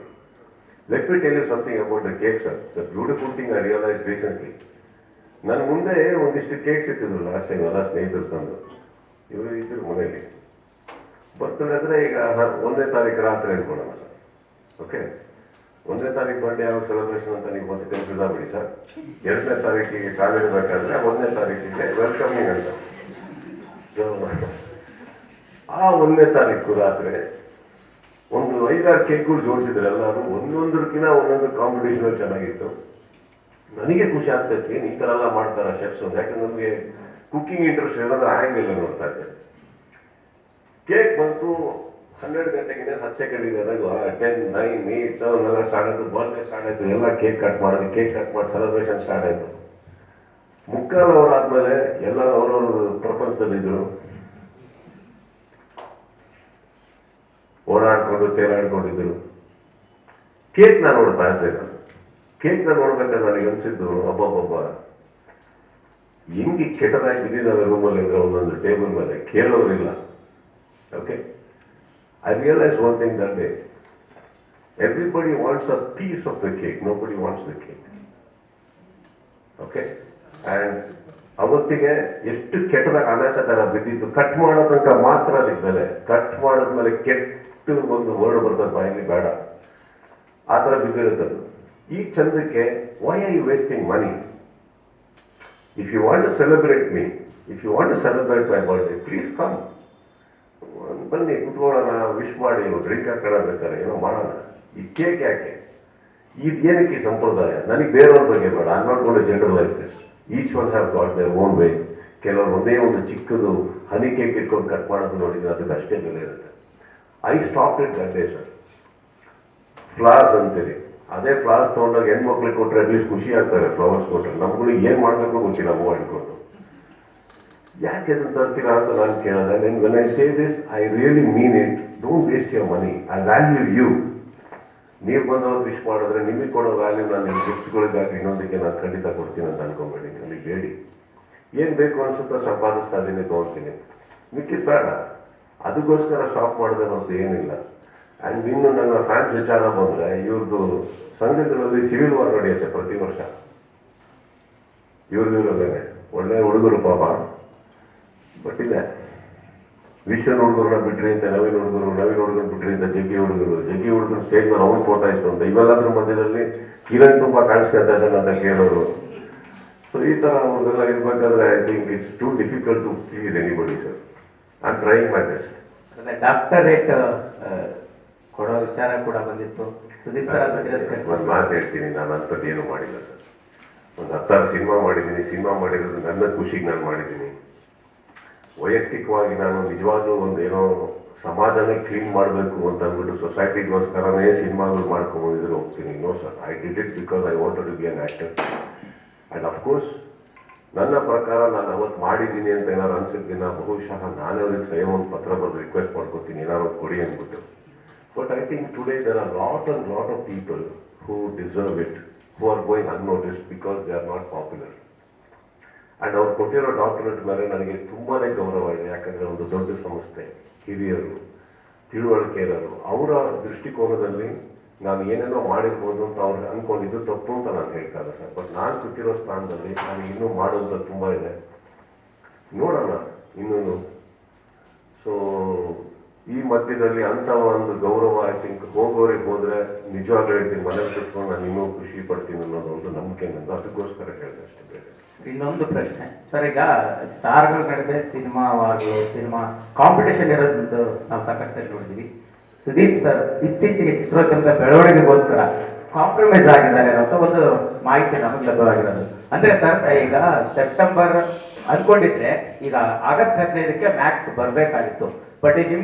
Let me tell you something about the cake sir. The beautiful thing I realise recently. ನನ್ನ ಮುಂದೆ ಒಂದಿಷ್ಟು ಕೇಕ್ಸ್ ಇಟ್ಟಿದ್ರು ಲಾಸ್ಟ್ ಟೈಮ್ ಎಲ್ಲ ಸ್ನೇಹಿತರು ತಂದು. ಇವರು ಇದ್ರು ಮನೆಯಲ್ಲಿ. ಬರ್ತಡೇ ಅಂದರೆ ಈಗ 1ನೇ ತಾರೀಕು ರಾತ್ರಿ ಅನ್ಕೊಳ್ಳೋಣ ಸರ್. ಓಕೆ, 1ನೇ ತಾರೀಕು ಬರ್ಡೇ ಯಾವಾಗ ಸೆಲೆಬ್ರೇಷನ್ ಅಂತ ನೀವು ಮತ್ತೆ ಕನ್ಫ್ಯೂಸ್ ಆಗ್ಬಿಡಿ ಸರ್. 2ನೇ ತಾರೀಕಿಗೆ ಕಾಲಿಡಬೇಕಾದ್ರೆ 1ನೇ ತಾರೀಕಿಗೆ ವೆಲ್ಕಮಿಂಗ್ ಅಂತ. ಆ 1ನೇ ತಾರೀಕು ರಾತ್ರಿ ಒಂದು 5-6 ಕೇಕ್ಗಳು ಜೋಡಿಸಿದ್ರು ಎಲ್ಲರೂ. ಒಂದೊಂದಕ್ಕಿಂತ ಒಂದೊಂದು ಕಾಂಪಿಟೇಷನ್ ಚೆನ್ನಾಗಿತ್ತು. ನನಗೆ ಖುಷಿ ಆಗ್ತೈತಿ, ಏನು ಈ ಥರ ಎಲ್ಲ ಮಾಡ್ತಾರೆ ಶೆಫ್ಸ್ ಅಂತ. ಯಾಕಂದ್ರೆ ನನಗೆ ಕುಕ್ಕಿಂಗ್ ಇಂಟ್ರೆಸ್ಟ್ ಇರೋದ್ರೆ ಆ್ಯಂಗಲ್ ನೋಡ್ತಾ ಇದ್ದೆ. ಕೇಕ್ ಬಂತು 12 ಗಂಟೆಗೆ 10 ಸೆಕೆಂಡ್ ಇದೆ. 10, 9, 8, 7 ಎಲ್ಲ ಸ್ಟಾರ್ಟ್ ಆಯಿತು. ಬರ್ಡೇ ಸ್ಟಾರ್ಟ್ ಆಯಿತು. ಎಲ್ಲ ಕೇಕ್ ಕಟ್ ಮಾಡಿದ್ವಿ. ಕೇಕ್ ಕಟ್ ಮಾಡಿ ಸೆಲೆಬ್ರೇಷನ್ ಸ್ಟಾರ್ಟ್ ಆಯಿತು. 3/4 ಅವರ್ ಆದಮೇಲೆ ಎಲ್ಲ ಅವರವರು ಪ್ರಪಂಚದಲ್ಲಿದ್ದರು. ಓಡಾಡ್ಕೊಂಡು ತೇಲಾಡ್ಕೊಂಡಿದ್ರು. ಕೇಕ್ನ ನೋಡ್ತಾ ಇದ್ದೆ ನಾನು. ಕೇಕ್ನ ನೋಡ್ಬೇಕಾದ್ರೆ ನನಗೆ ಅನ್ಸಿದ್ದು, ಒಬ್ಬೊಬ್ಬ ಹೆಂಗೆ ಕೆಟ್ಟದಾಗಿ ಬಿದ್ದಿದ್ದಾವೆ ರೂಮಲ್ಲಿ ಇದ್ರೆ ಒಂದೊಂದು ಟೇಬಲ್ ಮೇಲೆ, ಕೇಳೋರಿಲ್ಲ. Okay, I realized one thing that day. Everybody wants a piece of the cake. Nobody wants the cake. Okay? And ಅವತ್ತಿಗೆ ಎಷ್ಟು ಕೆಟ್ಟದಾಗ ಅನಾಥ ಥರ ಬಿದ್ದಿದ್ದು. ಕಟ್ ಮಾಡೋ ತನಕ ಮಾತ್ರ ಅದಕ್ಕೆ ಬೆಲೆ. ಕಟ್ ಮಾಡಿದ್ಮೇಲೆ ಕೆಟ್ಟು ಒಂದು ವರ್ಡ್ ಬರ್ತದೆ ಬಾಯಲ್ಲಿ, ಬೇಡ. ಆ ಥರ ಬಿದ್ದಿರುತ್ತದು. ಈ ಚಂದಕ್ಕೆ why are you wasting money? If you want to celebrate me, if you want to celebrate my birthday, please come. ಬನ್ನಿ ಕುತ್ಕೊಳ್ಳೋಣ, ವಿಶ್ ಮಾಡಿ, ಡ್ರಿಂಕ್ ಹಾಕೋಣ, ಬೇಕಾದ್ರೆ ಏನೋ ಮಾಡೋಣ. ಈ ಕೇಕ್ ಯಾಕೆ? ಏನಕ್ಕೆ ಈ ಸಂಪ್ರದಾಯ? ನನಗೆ ಬೇರೆಯವ್ರ ಬಗ್ಗೆ ಬೇಡ. I not going to generalise this. Each one have got their own way. ಕೆಲವರು ಒಂದೇ ಒಂದು ಚಿಕ್ಕದು ಹನಿ ಕೇಕ್ ಇಟ್ಕೊಂಡು ಕಟ್ ಮಾಡೋದು ನೋಡಿದ್ರೆ ಅದಕ್ಕೆ ಅಷ್ಟೇ ಬೆಲೆ ಇರುತ್ತೆ. I stop it that day sir. Flowers ಅಂತೀರಿ, ಅದೇ ಫ್ಲವರ್ಸ್ ತೊಗೊಂಡಾಗ ಹೆಣ್ಮಕ್ಳಿಗೆ ಕೊಟ್ಟರೆ ಅಟ್ಲೀಸ್ಟ್ ಖುಷಿ ಆಗ್ತಾರೆ. ಫ್ಲವರ್ಸ್ ಕೊಟ್ಟರೆ ನಮ್ಗಳಿಗೆ ಏನು ಮಾಡಬೇಕು ಗೊತ್ತಿಲ್ಲ ಹೂವು ಇಟ್ಕೊಂಡು. ಯಾಕೆ ಅದನ್ನು ತರ್ತೀರಾ ಅಂತ ನಾನು ಕೇಳಿದೆ. When I say this, I really mean it. Don't waste your money. I value you. ನೀವು ಬಂದವ್ರು ವಿಶ್ ಮಾಡಿದ್ರೆ ನಿಮಗೆ ಕೊಡೋ ವ್ಯಾಲ್ಯೂ ನಾನು ನಿಮ್ಮ ಗಿಫ್ಟ್ಗಳಿಗಾಗಿ ಇನ್ನೊಂದಕ್ಕೆ ನಾನು ಖಂಡಿತ ಕೊಡ್ತೀನಿ ಅಂತ ಅನ್ಕೊಂಬೇಡಿ. ನನಗೆ ಬೇಡಿ. ಏನು ಬೇಕು ಅನ್ಸುತ್ತೋ ಸಂಪಾದಿಸ್ತಾ ಇದ್ದೀನಿ, ತೊಗೊಳ್ತೀನಿ. ಮಿಕ್ಕಿದ್ ಬೇಡ. ಅದಕ್ಕೋಸ್ಕರ ಸ್ಟಾಪ್ ಮಾಡಿದೆ ಹೊರತು ಏನಿಲ್ಲ. ಆ್ಯಂಡ್ ಇನ್ನು ನನ್ನ ಫ್ಯಾನ್ಸ್ ವಿಚಾರ ಬಂದರೆ, ಇವ್ರದ್ದು ಸಂಘಗಳಲ್ಲಿ ಸಿವಿಲ್ ವಾರ್ ನಡೆಯುತ್ತೆ ಪ್ರತಿ ವರ್ಷ. ಇವ್ರದ್ದೇ ಒಳ್ಳೆ ಹುಡುಗರು ಪಾಪ. ಬಟ್ ಇದೆ, ವಿಶ್ವನ್ ಹುಡುಗರನ್ನ ಬಿಟ್ರಿ ಅಂತ ನವೀನ್ ಹುಡುಗರು ಬಿಟ್ರಿ ಅಂತ ಜಗ್ಗಿ ಹುಡುಗರು ಸ್ಟೇಜ್ ಮೇಲೆ ಅವ್ನು ಫೋಟೋ ಇತ್ತು ಅಂತ. ಇವೆಲ್ಲದ್ರ ಮಧ್ಯದಲ್ಲಿ ಕಿರಣ್ ತುಂಬ ಕಾಣಿಸ್ಕೊತಾ ಇದ್ದಾನೆ ಅಂತ ಕೇಳೋರು. ಸೊ ಈ ಥರ ಅವ್ರಿಗೆಲ್ಲ ಇರ್ಬೇಕಾದ್ರೆ I think it's too difficult to please anybody sir. I am trying my best. Doctorate ಕೊಡೋ ವಿಚಾರ ಕೂಡ ಬಂದಿತ್ತು. ಸುದೀಪ್ ಸರ್ ಒಂದು ಮಾತು ಹೇಳ್ತೀನಿ, ನಾನು ಅಂಥದ್ದು ಏನೂ ಮಾಡಿಲ್ಲ ಸರ್. ಒಂದು 10 ಸಿನಿಮಾ ಮಾಡಿದ್ದೀನಿ. ಸಿನಿಮಾ ಮಾಡಿರೋದು ನನ್ನ ಖುಷಿಗೆ ನಾನು ಮಾಡಿದ್ದೀನಿ. ವೈಯಕ್ತಿಕವಾಗಿ ನಾನು ನಿಜವಾಗ್ಲೂ ಒಂದು ಏನೋ ಸಮಾಜನೇ ಕ್ಲೀನ್ ಮಾಡಬೇಕು ಅಂತ ಅಂದ್ಬಿಟ್ಟು ಸೊಸೈಟಿಗೋಸ್ಕರನೇ ಸಿನಿಮಾಗಳು ಮಾಡ್ಕೊಂಡ್ಬಂದಿದ್ರು ಹೋಗ್ತೀನಿ. No sir, I did it because I wanted to be an actor. And of course ನನ್ನ ಪ್ರಕಾರ ನಾನು ಅವತ್ತು ಮಾಡಿದ್ದೀನಿ ಅಂತ ಏನಾದ್ರು ಅನ್ಸಿದ್ದಿನ ಬಹುಶಃ ನಾನೇ ಅವ್ರಿಗೆ ಸ್ವಯಂ ಒಂದು ಪತ್ರ ಬರೆದು ರಿಕ್ವೆಸ್ಟ್ ಮಾಡ್ಕೊತೀನಿ, ಏನಾದ್ರು ಕೊಡಿ ಅಂದ್ಬಿಟ್ಟು. But I think today there are lot of people who deserve it, who are going unnoticed because they are not popular. And ಅವ್ರು ಕೊಟ್ಟಿರೋ ಡಾಕ್ಟರೇಟ್ ಮೇಲೆ ನನಗೆ ತುಂಬಾ ಗೌರವ ಇದೆ. ಯಾಕಂದರೆ ಒಂದು ದೊಡ್ಡ ಸಂಸ್ಥೆ, ಹಿರಿಯರು, ತಿಳುವಳಿಕೆ ಇರೋರು, ಅವರ ದೃಷ್ಟಿಕೋನದಲ್ಲಿ ನಾನು ಏನೇನೋ ಮಾಡಿರ್ಬೋದು ಅಂತ ಅವ್ರು ಅಂದ್ಕೊಂಡಿದ್ದು ತಪ್ಪು ಅಂತ ನಾನು ಹೇಳ್ತಾ ಇಲ್ಲ ಸರ್. ಬಟ್ ನಾನು ಕೊಟ್ಟಿರೋ ಸ್ಥಾನದಲ್ಲಿ ನನಗೆ ಇನ್ನೂ ಮಾಡೋಂಥದ್ದು ತುಂಬ ಇದೆ. ನೋಡೋಣ ಇನ್ನೂ. ಸೊ ಈ ಮಧ್ಯದಲ್ಲಿ ಅಂಥ ಒಂದು ಗೌರವ ಐ ಥಿಂಕ್ ಹೋಗೋರಿಗೆ ಹೋದರೆ ನಿಜವಾಗ್ಲೂ ಹೇಳ್ತೀನಿ, ಮನೇಲಿ ಕೂತ್ಕೊಂಡು ನಾನು ಇನ್ನೂ ಖುಷಿ ಪಡ್ತೀನಿ ಅನ್ನೋದು ಒಂದು ನಂಬಿಕೆ ನಂದು. ಅದಕ್ಕೋಸ್ಕರ ಹೇಳಿದೆ ಅಷ್ಟೇ, ಬೇರೆ. ಇನ್ನೊಂದು ಪ್ರಶ್ನೆ ಸರ್, ಈಗ ಸ್ಟಾರ್ಗಳ ನಡುವೆ ಸಿನಿಮಾ ಕಾಂಪಿಟೇಷನ್ ಇರೋದು ನಾವು ಸಾಕಷ್ಟು ನೋಡಿದ್ದೀವಿ. ಸುದೀಪ್ ಸರ್ ಇತ್ತೀಚೆಗೆ ಚಿತ್ರೋದ್ಯಮದ ಬೆಳವಣಿಗೆಗೋಸ್ಕರ ಕಾಂಪ್ರಮೈಸ್ ಆಗಿದ್ದಾರೆ ಅನ್ನೋ ಒಂದು ಮಾಹಿತಿ ನಮಗೆ ಲಭ್ಯವಾಗಿರೋದು. ಅಂದ್ರೆ ಸರ್, ಈಗ ಸೆಪ್ಟೆಂಬರ್ ಅನ್ಕೊಂಡಿದ್ರೆ ಈಗ ಆಗಸ್ಟ್ 15ಕ್ಕೆ ಮ್ಯಾಕ್ಸ್ ಬರಬೇಕಾಗಿತ್ತು. ಬಟ್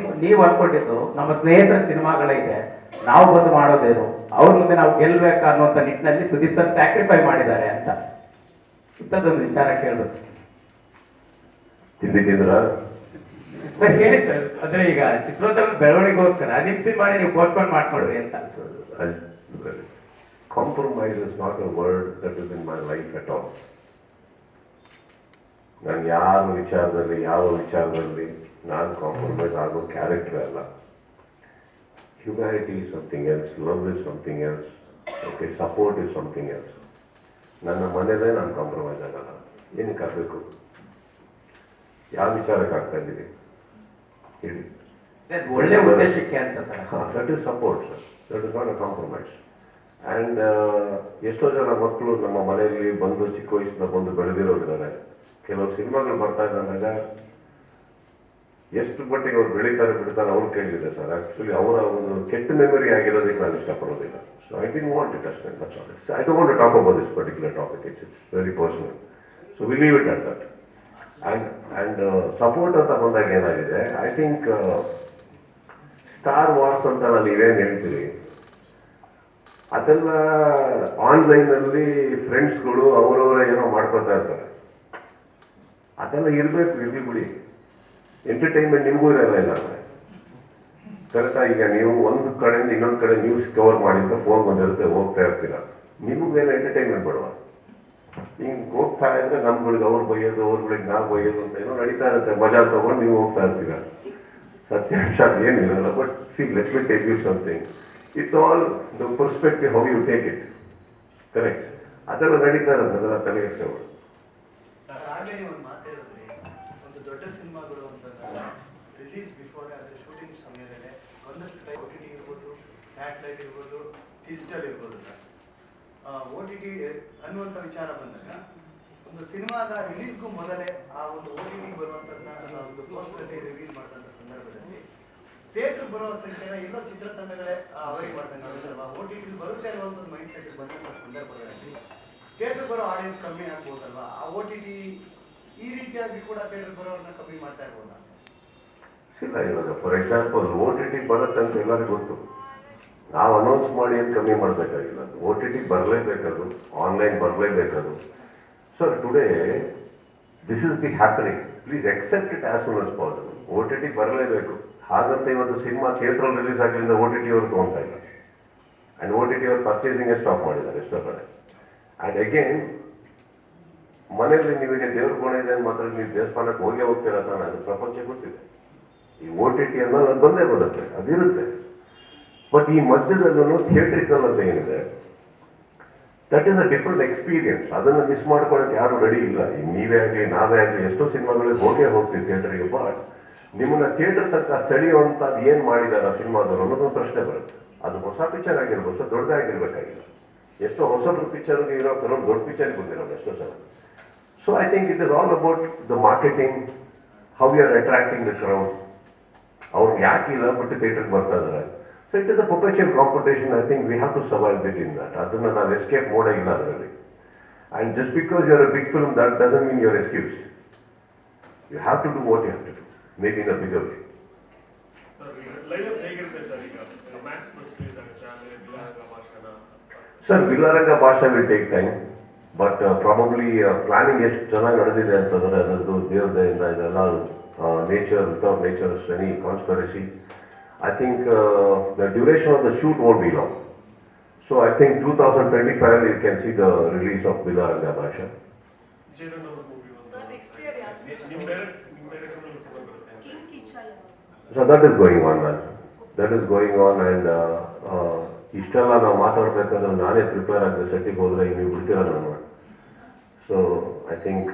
ನೀವು ಅನ್ಕೊಂಡಿದ್ದು ನಮ್ಮ ಸ್ನೇಹಿತರ ಸಿನಿಮಾಗಳಿದೆ, ನಾವು ಬಂದು ಮಾಡೋದೇನು, ಅವ್ರ ಮುಂದೆ ನಾವು ಗೆಲ್ಬೇಕಾ ಅನ್ನುವಂಥ ನಿಟ್ಟಿನಲ್ಲಿ ಸುದೀಪ್ ಸರ್ ಸ್ಯಾಕ್ರಿಫೈ ಮಾಡಿದ್ದಾರೆ ಅಂತ ಇಂಥದ್ದೊಂದು ವಿಚಾರ ಕೇಳಬೇಕು. ಸರ್ ಹೇಳಿ ಸರ್, ಅಂದ್ರೆ ಈಗ ಚಿತ್ರೋದ್ಯಮದ ಬೆಳವಣಿಗೆಗೋಸ್ಕರ ನಿಮ್ ಸಿನಿಮಾನೇ ನೀವು ಪೋಸ್ಟ್ಪೋನ್ ಮಾಡ್ಕೊಡ್ರಿ ಅಂತ. Compromise is not a word that is in my life at all. ನಾನು ಯಾವ ವಿಚಾರದಲ್ಲಿ ನಾನು ಕಾಂಪ್ರಮೈಸ್ ಆಗೋ ಕ್ಯಾರೆಕ್ಟರ್ ಅಲ್ಲ. Humanity is something else, love is something else, okay, support is something else. ನನ್ನ ಮನೇಲೇ ನಾನು ಕಾಂಪ್ರಮೈಸ್ ಆಗಲ್ಲ. ಏನಕ್ಕೆ ಆಗಬೇಕು? ಯಾವ ವಿಚಾರಕ್ಕೆ ಆಗ್ತಾ ಇದ್ದೀವಿ ಹೇಳಿ? ಒಳ್ಳೆ ಉದ್ದೇಶಕ್ಕೆ ಅಂತ sir. That is support sir, that is not a compromise. And ಎಷ್ಟೋ ಜನ ಮಕ್ಕಳು ನಮ್ಮ ಮನೆಯಲ್ಲಿ ಬಂದು ಚಿಕ್ಕ ವಯಸ್ಸಿಂದ ಬಂದು ಬೆಳೆದಿರೋರಿದ್ದಾರೆ. ಕೆಲವು ಸಿನಿಮಾಗಳು ಬರ್ತಾ ಇದ್ದಾಗ ಎಷ್ಟು ಮಟ್ಟಿಗೆ ಅವ್ರು ಬೆಳೀತಾರೆ ಬಿಡ್ತಾರೆ ಅವ್ರ ಕೈಲಿದೆ ಸರ್. ಆ್ಯಕ್ಚುಲಿ ಅವರ ಒಂದು ಕೆಟ್ಟ ಮೆಮೊರಿ ಆಗಿರೋದಕ್ಕೆ ನಾನು ಇಷ್ಟಪಡೋದಿಲ್ಲ. So I didn't want it ಅಷ್ಟೇ. I don't want to talk about this particular topic. It's very personal. So we leave it at that. And support ಅಂತ ಬಂದಾಗ ಏನಾಗಿದೆ, ಐ ಥಿಂಕ್ ಸ್ಟಾರ್ ವಾರ್ಸ್ ಅಂತ ನಾನು ನೀವೇನು ಹೇಳ್ತೀರಿ, ಅದೆಲ್ಲ ಆನ್ಲೈನಲ್ಲಿ ಫ್ರೆಂಡ್ಸ್ಗಳು ಅವರವರೇ ಏನೋ ಮಾಡ್ಕೊತಾ ಇರ್ತಾರೆ. ಅದೆಲ್ಲ ಇರಬೇಕು, ಇರಲಿ ಬಿಡಿ. ಎಂಟರ್ಟೈನ್ಮೆಂಟ್ ನಿಮಗೂ ಇರಲ್ಲ. ಇಲ್ಲ ಅಂದರೆ ಕರೆಕ್ಟಾ? ಈಗ ನೀವು ಒಂದು ಕಡೆಯಿಂದ ಇನ್ನೊಂದು ಕಡೆ ನ್ಯೂಸ್ ಕವರ್ ಮಾಡಿದ್ರೆ ಫೋನ್ ಬಂದಿರುತ್ತೆ, ಹೋಗ್ತಾ ಇರ್ತೀರ. ನಿಮಗೇನು ಎಂಟರ್ಟೈನ್ಮೆಂಟ್ ಬಡವ? ಹಿಂಗೆ ಹೋಗ್ತಾ ಇದ್ರೆ ನಮ್ಗಳಿಗೆ ಅವ್ರು ಬೈಯೋದು, ಅವ್ರುಗಳಿಗೆ ನಾವು ಬೈಯೋದು ಅಂತ ಏನೋ ನಡೀತಾ ಇರುತ್ತೆ. ಮಜಾ ತಗೊಂಡು ನೀವು ಹೋಗ್ತಾ ಇರ್ತೀರ. ಸತ್ಯಾಂಶ ಏನಿರಲ್ಲ. But see, let me take you something. It's all the perspective, how you take it. Correct? ಅದೆಲ್ಲ ನಡೀತಾ ಇರೋದು, ಅದೆಲ್ಲ ತಲೆ ಇರ್ತೇವೆ. ಸರ್, ಆಗಲೇ ನೀವು ಒಂದು ಮಾತು ಹೇಳಿದ್ರಿ, ಒಂದು ದೊಡ್ಡ ಸಿನಿಮಾಗಳು ಅಂತಂದ್ರೆ ರಿಲೀಸ್ ಬಿಫೋರ್ ಅದರ ಶೂಟಿಂಗ್ ಸಮಯದಲ್ಲೇ ಒಂದಷ್ಟು ಟೈಪ್ OTT ಇರ್ಬೋದು, ಸ್ಯಾಟಲೈಟ್ ಇರ್ಬೋದು, ಡಿಜಿಟಲ್ ಇರ್ಬೋದು ಸರ್. OTT ಅನ್ನುವಂಥ ವಿಚಾರ ಬಂದಾಗ ಒಂದು ಸಿನಿಮಾದ ರಿಲೀಸ್ಗೂ ಮೊದಲೇ ಆ ಒಂದು OTT ಬರುವಂತದನ್ನ ಒಂದು ಪೋಸ್ಟರ್ ಅಲ್ಲಿ ರಿವೀಲ್ ಮಾಡಿದಂತ ಸಂದರ್ಭದಲ್ಲಿ ಥಿಯೇಟರ್ ಬರೋ ಸಂಖ್ಯೆನ ಎಲ್ಲೋ ಚಿತ್ರತಂಡಗಳೇ ಅವಾಯ್ಡ್ ಮಾಡ್ದಂಗೆ ಆಗುತ್ತಲ್ವಾ, OTT ಬರುತ್ತೆ ಅನ್ನುವಂಥ ಮೈಂಡ್ ಸೆಟ್ ಬಂದಂಥ ಸಂದರ್ಭಗಳಲ್ಲಿ ಥಿಯೇಟರ್ ಬರೋ ಆಡಿಯನ್ಸ್ ಕಮ್ಮಿ ಆಗ್ಬೋದಲ್ವಾ, ಆ OTT ಈ ರೀತಿಯಾಗಿ ಕೂಡ ಥಿಯೇಟರ್ ಬರೋರನ್ನ ಕಮ್ಮಿ ಮಾಡ್ತಾ ಇರ್ಬೋದಾ? ಇಲ್ಲ, ಇವಾಗ ಫಾರ್ ಎಕ್ಸಾಂಪಲ್ OTT ಬರುತ್ತೆ ಅಂತ ಎಲ್ಲರಿಗೂ ಗೊತ್ತು. ನಾವು ಅನೌನ್ಸ್ ಮಾಡಿ ಏನು ಕಮ್ಮಿ ಮಾಡಬೇಕಾಗಿಲ್ಲ. OTT ಬರಲೇಬೇಕದು, ಆನ್ಲೈನ್ ಬರಲೇಬೇಕದು. So today this is the happening. Please accept it as soon as possible. OTT ಬರಲೇಬೇಕು. ಹಾಗಂತ ಇವತ್ತು ಸಿನಿಮಾ ಥಿಯೇಟ್ರಲ್ಲಿ ರಿಲೀಸ್ ಆಗಲಿಂದ OTT ಅವರು ತೊಗೊಳ್ತಾ ಇಲ್ಲ. ಆ್ಯಂಡ್ OTT ಅವರು ಪರ್ಚೇಸಿಂಗೇ ಸ್ಟಾಪ್ ಮಾಡಿದ್ದಾರೆ ಎಷ್ಟೋ ಕಡೆ. ಆ್ಯಂಡ್ ಅಗೇನ್ ಮನೆಯಲ್ಲಿ ನಿಮಗೆ ದೇವ್ರ ಕೋಣೆ ಇದೆ ಮಾತ್ರ ನೀವು ದೇವಸ್ಥಾನಕ್ಕೆ ಹೋಗೇ ಹೋಗ್ತೀರಾ ತಾನೆ, ಅದು ಪ್ರಪಂಚ ಗೊತ್ತಿದೆ. ಈ OTT ಅನ್ನೋದು ಅದು ಬಂದೇ ಬರುತ್ತೆ, ಅದಿರುತ್ತೆ. ಬಟ್ ಈ ಮಧ್ಯದಲ್ಲೂ ಥಿಯೇಟ್ರಿಕಲ್ ಅಂತ ಏನಿದೆ, that is a different experience. ಅದನ್ನು ಮಿಸ್ ಮಾಡ್ಕೊಳ್ಳೋಕೆ ಯಾರು ರೆಡಿ ಇಲ್ಲ. ಈಗ ನೀವೇ ಆಗಲಿ ನಾವೇ ಆಗಲಿ ಎಷ್ಟೋ ಸಿನಿಮಾಗಳಿಗೆ ಹೋಗ್ತೀವಿ ಥಿಯೇಟರ್ಗೆ. ಬಟ್ ನಿಮ್ಮನ್ನ ಥಿಯೇಟರ್ ತನಕ ಸೆಳೆಯುವಂಥದ್ದು ಏನು ಮಾಡಿದಾರ ಸಿನಿಮಾದವರು ಅನ್ನೋದೊಂದು ಪ್ರಶ್ನೆ ಬರುತ್ತೆ. ಅದು ಹೊಸ ಪಿಕ್ಚರ್ ಆಗಿರ್ಬೋದು, ಸೊ ದೊಡ್ಡದಾಗಿರ್ಬೇಕಾಗಿಲ್ಲ. ಎಷ್ಟೋ ಹೊಸ ಪಿಕ್ಚರ್ಗೆ ಇರೋ ಕೆಲವೊಂದು ದೊಡ್ಡ ಪಿಕ್ಚರ್ಗೆ ಬಂದಿರೋದು ಎಷ್ಟೋ ಸಲ. So I think it is all about the marketing, how you are attracting the crowd. ಅವ್ರಿಗೆ ಯಾಕೆ ಇಲ್ಲ ಬಟ್ ಥಿಯೇಟರ್ಗೆ ಬರ್ತಾ ಇದ್ದಾರೆ. So it is a perpetual competition. I think we have to survive bit in that. ಅದನ್ನು ನಾವು escape ಮಾಡೇ ಇಲ್ಲ ಅದರಲ್ಲಿ. And just because you are a big film that doesn't mean you are excused. You have to do what you have to do, make in a bigger way. Sir, Billa Ranga ಭಾಷಾ will take time. But probably planning ಎಷ್ಟು ಚೆನ್ನಾಗಿ ನಡೆದಿದೆ ಅಂತಂದರೆ ಅದರದ್ದು ದೇವ್ರದೆಯಿಂದ ಇದೆಲ್ಲ nature without nature any conspiracy. I think the duration of the shoot won't be long. So I think 2025 you can see the release of Bilaranga Bhasha. Sir, next year King Kichaya. So that is going on, man. That is going on, and ಇಷ್ಟೆಲ್ಲ ನಾವು ಮಾತಾಡಬೇಕಂದ್ರೆ ನಾನೇ prepare ಆಗಿದೆ ಸೆಟ್ಟಿಗೆ ಹೋದರೆ ನೀವು ಬಿಡ್ತೀರ ನಾನು. So I think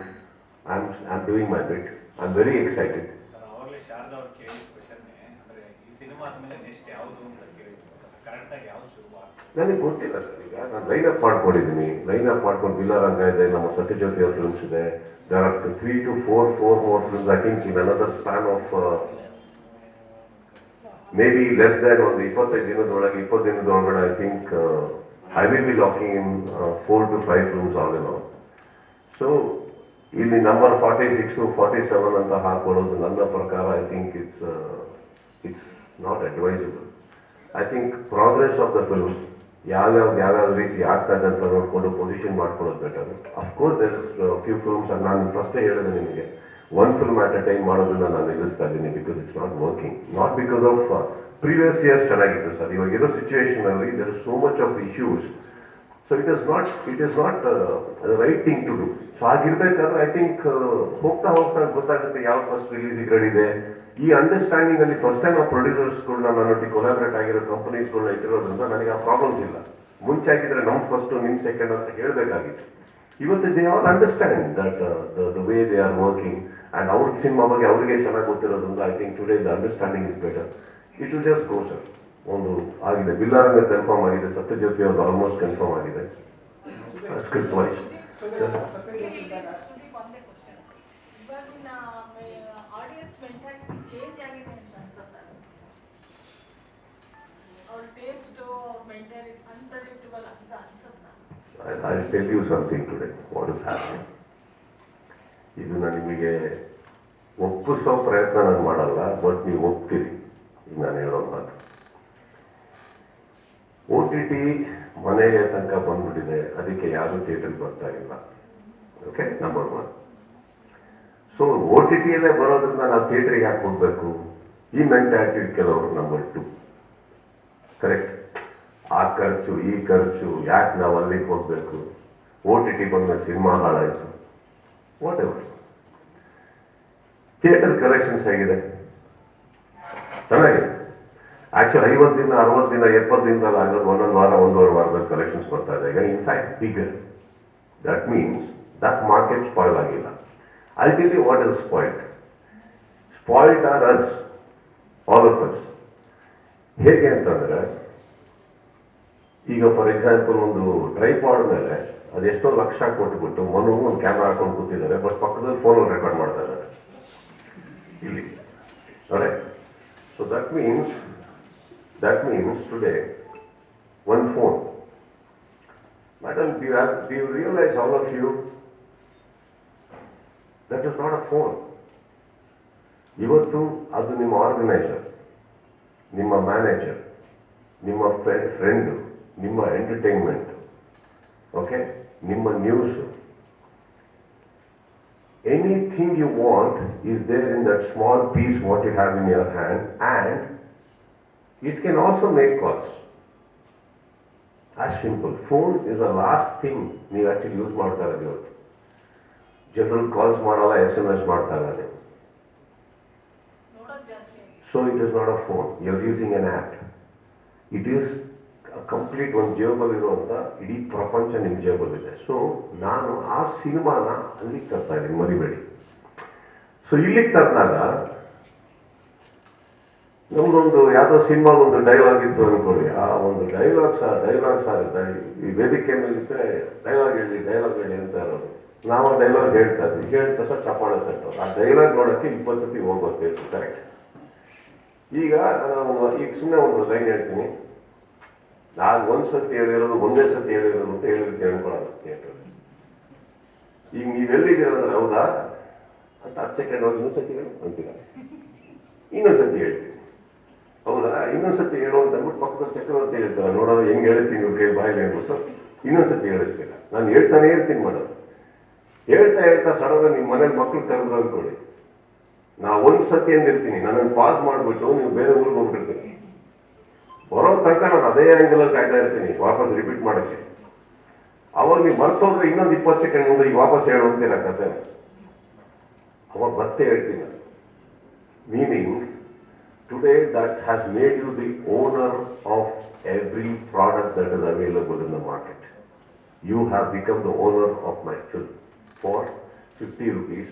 I am doing my bit. I am very excited. ಅವಾಗಲೇ ಶಾರದಾ ಅವ್ರು ಕೇಳಿದ ಕ್ವಶನ್ ಅಂದರೆ ಈ ಸಿನಿಮಾ ಆದಮೇಲೆ ನೆಕ್ಸ್ಟ್ ಯಾವುದು ಅಂತ ಕೇಳಿದ್ರು. ಕರೆಕ್ಟಾಗಿ ಯಾವ್ದು ಶುರು ಆಗ್ತದೆ ನನಗೆ ಗೊತ್ತಿಲ್ಲ ಸರ್. ಈಗ ನಾನು ಲೈನ್ ಅಪ್ ಮಾಡ್ಕೊಂಡಿದ್ದೀನಿ. ಲೈನ್ ಅಪ್ ಮಾಡ್ಕೊಂಡು ಬಿಲ್ಲಾರಂಗ ಇದೆ, ನಮ್ಮ ಸತ್ಯಜ್ಯೋತಿ ಅವ್ರ ಫಿಲ್ಮ್ಸ್ ಇದೆ. There are 3 to 4 more films I think in another span of maybe less than ಒಂದು 20 ದಿನದೊಳಗಡೆ I think I will be locking in 4 to 5 films all in all. So ಇಲ್ಲಿ number 46 to 47 ಅಂತ ಹಾಕೊಳ್ಳೋದು ನನ್ನ ಪ್ರಕಾರ I think it's not advisable. I think progress of the film ಯಾವ್ಯಾವ ರೀತಿ ಆಗ್ತದೆ ಅಂತ ನೋಡಿಕೊಂಡು ಪೊಸಿಷನ್ ಮಾಡ್ಕೊಳ್ಳೋದು better. Of course there is few films. ನಾನು ಫಸ್ಟೇ ಹೇಳಿದೆ ನಿಮಗೆ, one film at a time ಮಾಡೋದನ್ನ ನಾನು ನಿಲ್ಲಿಸ್ತಾ ಇದ್ದೀನಿ. Because it's not working, not because of previous years ಚೆನ್ನಾಗಿತ್ತು ಸರ್. ಇವಾಗಿರೋ ಸಿಚುವೇಶನಲ್ಲಿ there is so much of issues. So it is not the right thing to do. So ಆಗಿರ್ಬೇಕಾದ್ರೆ I think ಹೋಗ್ತಾ ಗೊತ್ತಾಗುತ್ತೆ ಯಾವ ಫಸ್ಟ್ ರಿಲೀಸಿಗೆ ರೆಡಿ ಇದೆ. ಈ ಅಂಡರ್ಸ್ಟ್ಯಾಂಡಿಂಗ್ ಅಲ್ಲಿ ಫಸ್ಟ್ ಟೈಮ್ ಆ ಪ್ರೊಡ್ಯೂಸರ್ಸ್ಗಳನ್ನ ನನ್ನೊಟ್ಟಿಗೆ ಕೊಲಾಬ್ರೇಟ್ ಆಗಿರೋ ಕಂಪನೀಸ್ಗಳನ್ನ ಇಟ್ಟಿರೋದ್ರಿಂದ ನನಗೆ ಆ ಪ್ರಾಬ್ಲಮ್ಸ್ ಇಲ್ಲ. ಮುಂಚೆ ಆಗಿದ್ರೆ ನಮ್ಮ ಫಸ್ಟು ನಿಮ್ಮ ಸೆಕೆಂಡ್ ಅಂತ ಹೇಳಬೇಕಾಗಿತ್ತು. ಇವತ್ತು they all understand that the way they are working. And ಅವ್ರ ಸಿನಿಮಾ ಬಗ್ಗೆ ಅವರಿಗೆ ಚೆನ್ನಾಗಿ ಗೊತ್ತಿರೋದ್ರಿಂದ I think today the understanding is better. It will just go sir. ಒಂದು ಆಗಿದೆ, ಬಿಲ್ಲಾರಂಗ ಕನ್ಫರ್ಮ್ ಆಗಿದೆ, ಸತ್ಯಜ್ಯೋತಿ ಅವ್ರದ್ದು ಆಲ್ಮೋಸ್ಟ್ ಕನ್ಫರ್ಮ್ ಆಗಿದೆ. ಇವಾಗಿನ ಆಡಿಯನ್ಸ್ ಮೆಂಟಾಲಿಟಿ ಚೇಂಜ್ ಆಗಿದೆ ಅಂತ ಅನ್ಸುತ್ತೆ. ಅವ್ರ ಟೇಸ್ಟ್ ಮೆಂಟಾಲಿಟಿ ಅನ್ಪ್ರೆಡಿಕ್ಟಬಲ್ ಅಂತ ಅನ್ಸುತ್ತೆ. I'll tell you something today, what is happening. ಇದನ್ನ ನಿಮಗೆ ಒಪ್ಪಿಸೋ ಪ್ರಯತ್ನ ನಾನು ಮಾಡಲ್ಲ, ಬಟ್ ನೀವು ಒಪ್ತೀರಿ ಈಗ ನಾನು ಹೇಳೋ ಮಾತು. OTT ಮನೆಗೆ ತನಕ ಬಂದ್ಬಿಟ್ಟಿದೆ, ಅದಕ್ಕೆ ಯಾರು ಥಿಯೇಟರ್ಗೆ ಬರ್ತಾ ಇಲ್ಲ. Okay, number 1. ಸೊ OTTಯಲ್ಲೇ ಬರೋದ್ರಿಂದ ನಾವು ಥಿಯೇಟ್ರಿಗೆ ಯಾಕೆ ಹೋಗ್ಬೇಕು, ಈ ಮೆಂಟಾಲಿಟಿ ಕೆಲವರು. ನಂಬರ್ 2, ಕರೆಕ್ಟ್, ಆ ಖರ್ಚು ಈ ಖರ್ಚು ಯಾಕೆ ನಾವು ಅಲ್ಲಿಗೆ ಹೋಗಬೇಕು, OTT ಬಂದ ಸಿನಿಮಾ ಹಾಳಾಯಿತು, ವಾಟ್ ಎವರ್. ಥಿಯೇಟರ್ ಕಲೆಕ್ಷನ್ಸ್ ಹೇಗಿದೆ? ಚೆನ್ನಾಗಿದೆ. ಆಕ್ಚುಲಿ 50 ದಿನ 60 ದಿನ 70 ದಿನದಲ್ಲಿ ಆಗೋದು ಒಂದೊಂದು ವಾರ ಒಂದೂವರೆ ವಾರದಲ್ಲಿ ಕಲೆಕ್ಷನ್ಸ್ ಬರ್ತಾ ಇದೆ ಈಗ. In fact bigger. That means that market spoil ಆಗಿಲ್ಲ. I tell you what is spoiled. Spoiled are us, all of us. ಹೇಗೆ ಅಂತಂದರೆ, ಈಗ ಫಾರ್ ಎಕ್ಸಾಂಪಲ್ ಒಂದು ಟ್ರೈಪಾಡ್ ಮೇಲೆ ಅದೆಷ್ಟೋ ಲಕ್ಷ ಕೊಟ್ಬಿಟ್ಟು ಮನು ಒಂದು ಕ್ಯಾಮ್ರಾ ಹಾಕೊಂಡು ಕೂತಿದ್ದಾರೆ, ಬಟ್ ಪಕ್ಕದಲ್ಲಿ ಫೋನಲ್ಲಿ ರೆಕಾರ್ಡ್ ಮಾಡ್ತಾ ಇದ್ದಾರೆ ಇಲ್ಲಿ ನೋಡಿ. So that means today one phone. Madam, do you realize, all of you, that is not a phone. ಇವತ್ತು ಅದು ನಿಮ್ಮ ಆರ್ಗನೈಸರ್, ನಿಮ್ಮ ಮ್ಯಾನೇಜರ್, ನಿಮ್ಮ ಫ್ರೆಂಡು, ನಿಮ್ಮ ಎಂಟರ್ಟೈನ್ಮೆಂಟ್, ಓಕೆ, ನಿಮ್ಮ news. Anything you want is there in that small piece what you have in your hand, and it can also make calls. As simple. Phone is the last thing ನೀವು actually use ಮಾಡ್ತಾ ಇರೋದು ಇವತ್ತು. General calls ಮಾಡಲ್ಲ, SMS ಮಾಡ್ತಾ ಇಲ್ಲ ನೀವು. So it is not a phone. You are using an app. It is a complete ಒಂದು ಜೇಬಲ್ಲಿ ಇರುವಂಥ ಇಡೀ ಪ್ರಪಂಚ ನಿಮ್ಮ ಜೇಬಲ್ಲಿದೆ. ಸೊ ನಾನು ಆ ಸಿನಿಮಾನ ಅಲ್ಲಿಗೆ ತರ್ತಾ ಇದ್ದೀನಿ, ಮರಿಬೇಡಿ. ಸೊ ಇಲ್ಲಿಗೆ ತಂದಾಗ ನಮ್ದೊಂದು ಯಾವುದೋ ಸಿನಿಮಾದ ಒಂದು ಡೈಲಾಗ್ ಇತ್ತು ಅನ್ಕೊಳ್ಳಿ. ಆ ಒಂದು ಡೈಲಾಗ್ಸ್ ಈ ವೇದಿಕೆ ಮೇಲೆ ಇದ್ದರೆ ಡೈಲಾಗ್ ಹೇಳಿ ಅಂತ ಇರೋದು. ನಾವು ಆ ಡೈಲಾಗ್ ಹೇಳ್ತಾ ಇದ್ವಿ, ಹೇಳಿದ ತಕ್ಷಣ ಚಪ್ಪಾಳೆ ತಟ್ಟೋದು. ಆ ಡೈಲಾಗ್ ನೋಡೋಕ್ಕೆ 20 ಸತಿ ಹೋಗ್ಬೇಕು, ಕರೆಕ್ಟ್. ಈಗ ಈಗ ಸುಮ್ಮನೆ ಒಂದು ಲೈನ್ ಹೇಳ್ತೀನಿ, ನಾನು ಒಂದು ಸತಿ ಹೇಳಿರೋದು ಒಂದೇ ಸತಿ ಹೇಳಿರೋದು ಅಂತ ಹೇಳಿದ್ರೆ ಅನ್ಕೊಳ್ಳೋದು ಥಿಯೇಟರ್. ಈಗ ನೀವೆಲ್ಲಿದ್ದೀರಂದ್ರೆ ಹೌದಾ ಅಂತ 10 ಸೆಕೆಂಡ್ ಹೋಗಿ ಇನ್ನೊಂದು ಸತಿ ಹೇಳು ಅಂತೀರ, ಇನ್ನೊಂದು ಸತಿ ಹೇಳ್ತೀನಿ ಹೌದಾ, ಇನ್ನೊಂದು ಸತಿ ಹೇಳು ಅಂತ ಅಂದ್ಬಿಟ್ಟು ಪಕ್ಕದಲ್ಲಿ ಚಕ್ರವರ್ತಿ ಹೇಳ್ತಾರೆ, ನೋಡೋದು ಹೆಂಗೆ ಹೇಳಿಸ್ತೀನಿ ಇವ್ರ ಕೈ ಬಾಯಿಗೆ ಅಂದ್ಬಿಟ್ಟು ಇನ್ನೊಂದು ಸತಿ ಹೇಳಿಸ್ತೀರ. ನಾನು ಹೇಳ್ತಾನೆ ಇರ್ತೀನಿ ಮಾಡೋದು. ಹೇಳ್ತಾ ಸಡನ್ ನಿಮ್ಮ ಮನೇಲಿ ಮಕ್ಳು ಕರೆದ್ರು ಅಂದ್ಕೊಳ್ಳಿ, ನಾ ಒಂದು ಸತಿ ಅಂದಿರ್ತೀನಿ, ನನ್ನನ್ನು ಪಾಸ್ ಮಾಡಿಬಿಟ್ಟು ನೀವು ಬೇರೆ ಊರಿಗೆ ಹೋಗ್ಬಿಡ್ತೀನಿ. ಬರೋ ತನಕ ನಾನು ಅದೇ ಆ್ಯಂಗಲಲ್ಲಿ ಕಾಯ್ತಾ ಇರ್ತೀನಿ ವಾಪಸ್ ರಿಪೀಟ್ ಮಾಡೋಕ್ಕೆ. ಅವಾಗ ನೀವು ಮರ್ತೋದ್ರೆ ಇನ್ನೊಂದು 20 ಸೆಕೆಂಡ್ ಮುಂದೆ ಈಗ ವಾಪಸ್ ಹೇಳು ಅಂತೀರ ಕತೆ. ಅವಾಗ ಮತ್ತೆ ಹೇಳ್ತೀನಿ. Meaning today that has made you the owner of every product that is available in the market. You have become the owner of my film for 50 rupees,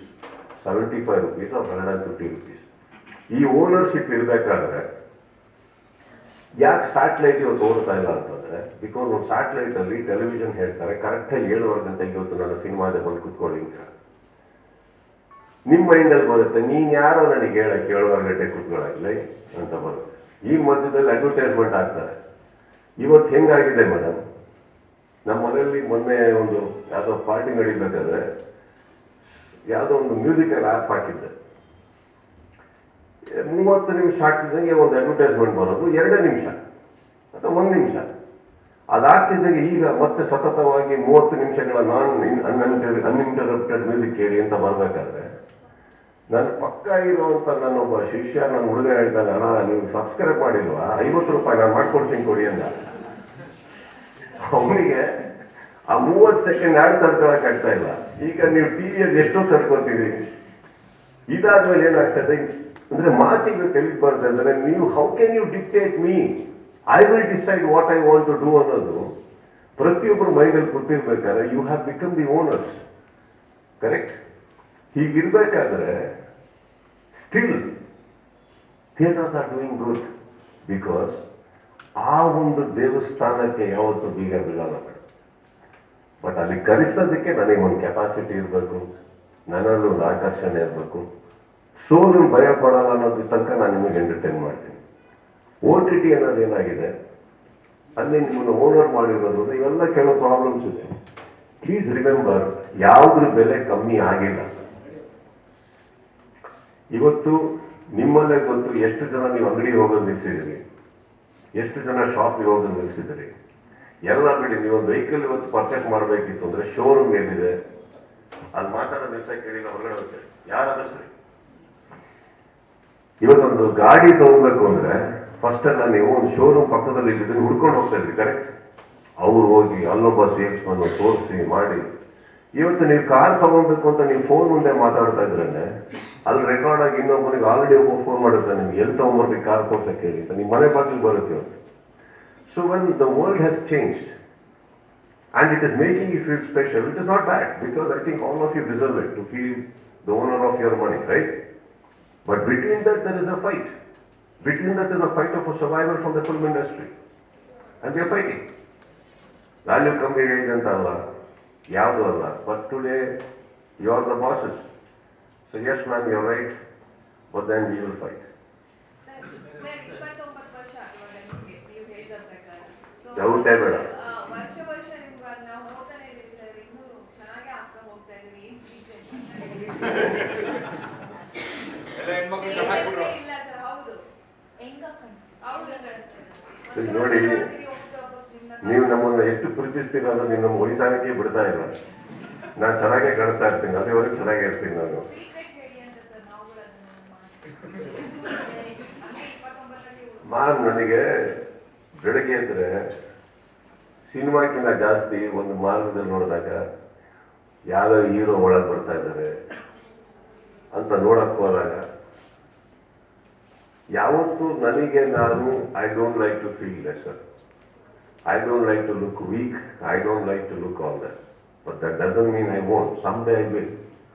75 rupees or 150 rupees. ಈ ಓನರ್ಶಿಪ್ ಇರಬೇಕಾದ್ರೆ ಯಾಕೆ satellite ಇವತ್ತು ಓಡ್ತಾ ಇಲ್ಲ ಅಂತಂದರೆ, because ಒಂದು ಸ್ಯಾಟಲೈಟಲ್ಲಿ television ಹೇಳ್ತಾರೆ ಕರೆಕ್ಟಾಗಿ 7:30 ಗಂಟೆಗೆ ಇವತ್ತು ನನ್ನ ಸಿನಿಮಾದ ಬಂದು ಕೂತ್ಕೊಳ್ಳಿ ಅಂತ. ನಿಮ್ಮ ಮೈಂಡಲ್ಲಿ ಬರುತ್ತೆ, ನೀನು ಯಾರೋ ನನಗೆ ಹೇಳಕ್ಕೆ 7:30 ಗಂಟೆ ಕೂತ್ಕೊಳ್ಳಾಗಿಲ್ಲ ಅಂತ ಬರುತ್ತೆ. ಈ ಮಧ್ಯದಲ್ಲಿ ಅಡ್ವರ್ಟೈಸ್ಮೆಂಟ್ ಆಗ್ತಾರೆ. ಇವತ್ತು ಹೆಂಗಾಗಿದೆ ಮೇಡಮ್, ನಮ್ಮ ಮನೆಯಲ್ಲಿ ಮೊನ್ನೆ ಒಂದು ಯಾವುದೋ ಪಾರ್ಟಿ ನಡೀಬೇಕಾದ್ರೆ ಯಾವುದೋ ಒಂದು ಮ್ಯೂಸಿಕಲ್ ಆ್ಯಪ್ ಹಾಕಿದ್ದೆ. 30 ನಿಮಿಷ ಆಗ್ತಿದ್ದಂಗೆ ಒಂದು ಅಡ್ವರ್ಟೈಸ್ಮೆಂಟ್ ಬರೋದು 2 ನಿಮಿಷ ಅಥವಾ 1 ನಿಮಿಷ. ಅದಾಗ್ತಿದ್ದಂಗೆ ಈಗ ಮತ್ತೆ ಸತತವಾಗಿ 30 ನಿಮಿಷಗಳ ಅನ್ಇಂಟರಪ್ಟೆಡ್ ಮ್ಯೂಸಿಕ್ ಕೇಳಿ ಅಂತ ಬರಬೇಕಾದ್ರೆ ನನ್ನ ಪಕ್ಕ ಇರುವಂಥ ನನ್ನೊಬ್ಬ ಶಿಷ್ಯ, ನನ್ನ ಹುಡುಗ ಹೇಳ್ತಾನೆ, ಅಣ್ಣ ನೀವು ಸಬ್ಸ್ಕ್ರೈಬ್ ಮಾಡಿಲ್ವಾ, 50 ರೂಪಾಯಿ ನಾನು ಮಾಡ್ಕೊಡ್ತೀನಿ ಕೊಡಿ ಅಂತ. ಅವನಿಗೆ ಆ 30 ಸೆಕೆಂಡ್ ಆಡ್ ತಡ್ಕೊಳಕ್ ಆಗ್ತಾ ಇಲ್ಲ. ಈಗ ನೀವು ಟಿವಿಯಲ್ಲಿ ಎಷ್ಟೋ ತಡ್ಕೊತೀರಿ. ಇದಾದ್ಮೇಲೆ ಏನಾಗ್ತದೆ ಅಂದ್ರೆ ಮಾತಿಗೆ ತೆಲಿಗೆ ಬರ್ತಾ ಇದ್ದಾರೆ, ನೀವು how can you dictate me, I will decide what I want to do ಅನ್ನೋದು ಪ್ರತಿಯೊಬ್ಬರು ಮೈಂಡಲ್ಲಿ ಕೂತಿರ್ಬೇಕಾದ್ರೆ you have become the owners, correct. ಹೀಗಿರ್ಬೇಕಾದ್ರೆ still theatres are doing good, because ಆ ಒಂದು ದೇವಸ್ಥಾನಕ್ಕೆ ಯಾವತ್ತೂ ಬೀಗ ಬೀಳಲ್ಲ. ಬಟ್ ಅಲ್ಲಿ ಕರೆಸೋದಕ್ಕೆ ನನಗೆ ಒಂದು ಕೆಪಾಸಿಟಿ ಇರಬೇಕು, ನನ್ನಲ್ಲಿ ಒಂದು ಆಕರ್ಷಣೆ ಇರಬೇಕು. ಸೋಲು ಭಯ ಪಡಲ್ಲ ಅನ್ನೋದ್ರ ತನಕ ನಾನು ನಿಮಗೆ ಎಂಟರ್ಟೈನ್ ಮಾಡ್ತೀನಿ. OTT ಅನ್ನೋದು ಏನಾಗಿದೆ, ಅಲ್ಲಿ ನಿಮ್ಮನ್ನು ಓನರ್ ಮಾಡಿರೋದು, ಇವೆಲ್ಲ ಕೆಲವು ಪ್ರಾಬ್ಲಮ್ಸ್ ಇದೆ. ಪ್ಲೀಸ್ ರಿಮೆಂಬರ್, ಯಾವುದ್ರ ಬೆಲೆ ಕಮ್ಮಿ ಆಗಿಲ್ಲ. ಇವತ್ತು ನಿಮ್ಮಲ್ಲೇ ಗೊತ್ತು ಎಷ್ಟು ಜನ ನೀವು ಅಂಗಡಿಗೆ ಹೋಗೋದು ನಿಲ್ಲಿಸಿದಿರಿ, ಎಷ್ಟು ಜನ ಶಾಪಿಗೆ ಹೋಗೋದು ನಿಲ್ಲಿಸಿದಿರಿ. ಎಲ್ಲ ಬಿಡಿ, ನೀವೊಂದು ವೆಹಿಕಲ್ ಇವತ್ತು ಪರ್ಚೇಸ್ ಮಾಡಬೇಕಿತ್ತು ಅಂದರೆ ಶೋರೂಮ್ ಏನಿದೆ ಅಲ್ಲಿ ಮಾತಾಡೋ ನಿಲ್ಸಕ್ಕೆ ಕೇಳಿಲ್ಲ, ಹೊರಗಡೆ ಹೋಗ್ತಾರೆ ಯಾರಾದ್ರೂ ಸರಿ. ಇವತ್ತೊಂದು ಗಾಡಿ ತಗೋಬೇಕು ಅಂದರೆ ಫಸ್ಟ್ ಎಲ್ಲ ನೀವು ಒಂದು ಶೋರೂಮ್ ಪಕ್ಕದಲ್ಲಿ ಇದ್ದಿದ್ದು ಹುಡ್ಕೊಂಡು ಹೋಗ್ತಾ ಇದ್ರಿ, ಕರೆಕ್ಟ್. ಅವ್ರು ಹೋಗಿ ಅಲ್ಲೊಬ್ಬ ಸೇಲ್ಸ್ಮನ್ ತೋರಿಸಿ ಮಾಡಿ. ಇವತ್ತು ನೀವು ಕಾರ್ ತಗೊಳ್ಬೇಕು ಅಂತ ನೀವು ಫೋನ್ ಮುಂದೆ ಮಾತಾಡ್ತಾ ಇದ್ರೇ ಅಲ್ಲಿ ರೆಕಾರ್ಡ್ ಆಗಿ ಇನ್ನೊಬ್ಬನಿಗೆ ಆಲ್ರೆಡಿ ಒಬ್ಬ ಫೋನ್ ಮಾಡಿರ್ತಾನೆ, ನಿಮ್ಗೆ ಎಲ್ಲಿ ತಗೊಂಡ್ಬರ್ಬೇಕು ಕಾರ್ ತೋರ್ಸಕ್ಕೆ ಹೇಳಿ ಅಂತ, ನಿಮ್ಮ ಮನೆ ಬಾಗಿಲು ಬರುತ್ತೆ ಇವತ್ತು. So when the world has changed and it is making you feel special, it is not bad, because I think all of you deserve it, to feel the owner of your money, right? But between that there is a fight. Between that is a fight of a survival from the film industry, and they are fighting. Value ಕಮ್ಮಿ ಆಗಿದೆ ಅಂತ ಅಲ್ಲ, ಯಾವುದು ಅಲ್ಲ. But today you are the bosses. So yes ma'am, you are right, but then we will fight. ಡೌಟೇ ಬೇಡ. ವರ್ಷ ನಾವು ನೋಡ್ತಾನೆ ಇದೀವಿ ಸರ್, ಇನ್ನೂ ಚೆನ್ನಾಗಿ ಆಗ್ತಾ ಹೋಗ್ತಾ ಇದೀವಿ. ಏನ್ ಸೀಕ್ರೆಟ್ ಇಲ್ಲ ಸರ್. ಹೌದು, ಹೌದು ನೋಡಿ, ನೀವು ನಮ್ಮನ್ನು ಎಷ್ಟು ಪ್ರೀತಿಸ್ತೀರ ಅಂದ್ರೆ ನೀವು ನಮ್ಮ ವಯಸ್ಸಾಗಕ್ಕೆ ಬಿಡ್ತಾ ಇಲ್ಲ. ನಾನು ಚೆನ್ನಾಗೇ ಕಾಣಿಸ್ತಾ ಇರ್ತೀನಿ, ಅದೇವರೆಗೆ ಚೆನ್ನಾಗೇ ಇರ್ತೀನಿ ನಾನು. ಸೀಕ್ರೆಟ್ ಹೇಳಿ ಅಂತ ಸರ್, ನಾವುಗಳು ಮ್ಯಾಮ್, ನನಗೆ ಬೆಳಗ್ಗೆ ಇದ್ರೆ ಸಿನಿಮಾಕ್ಕಿಂತ ಜಾಸ್ತಿ ಒಂದು ಮಾರ್ಗದಲ್ಲಿ ನೋಡಿದಾಗ ಯಾವ ಹೀರೋ ಒಳಗೆ ಬರ್ತಾ ಇದ್ದಾರೆ ಅಂತ ನೋಡಕ್ ಹೋದಾಗ ಯಾವತ್ತೂ ನನಗೆ ನಾನು I don't like to feel lesser, I don't like to look weak, I don't like to look all that. But that doesn't mean I won't. Some day I will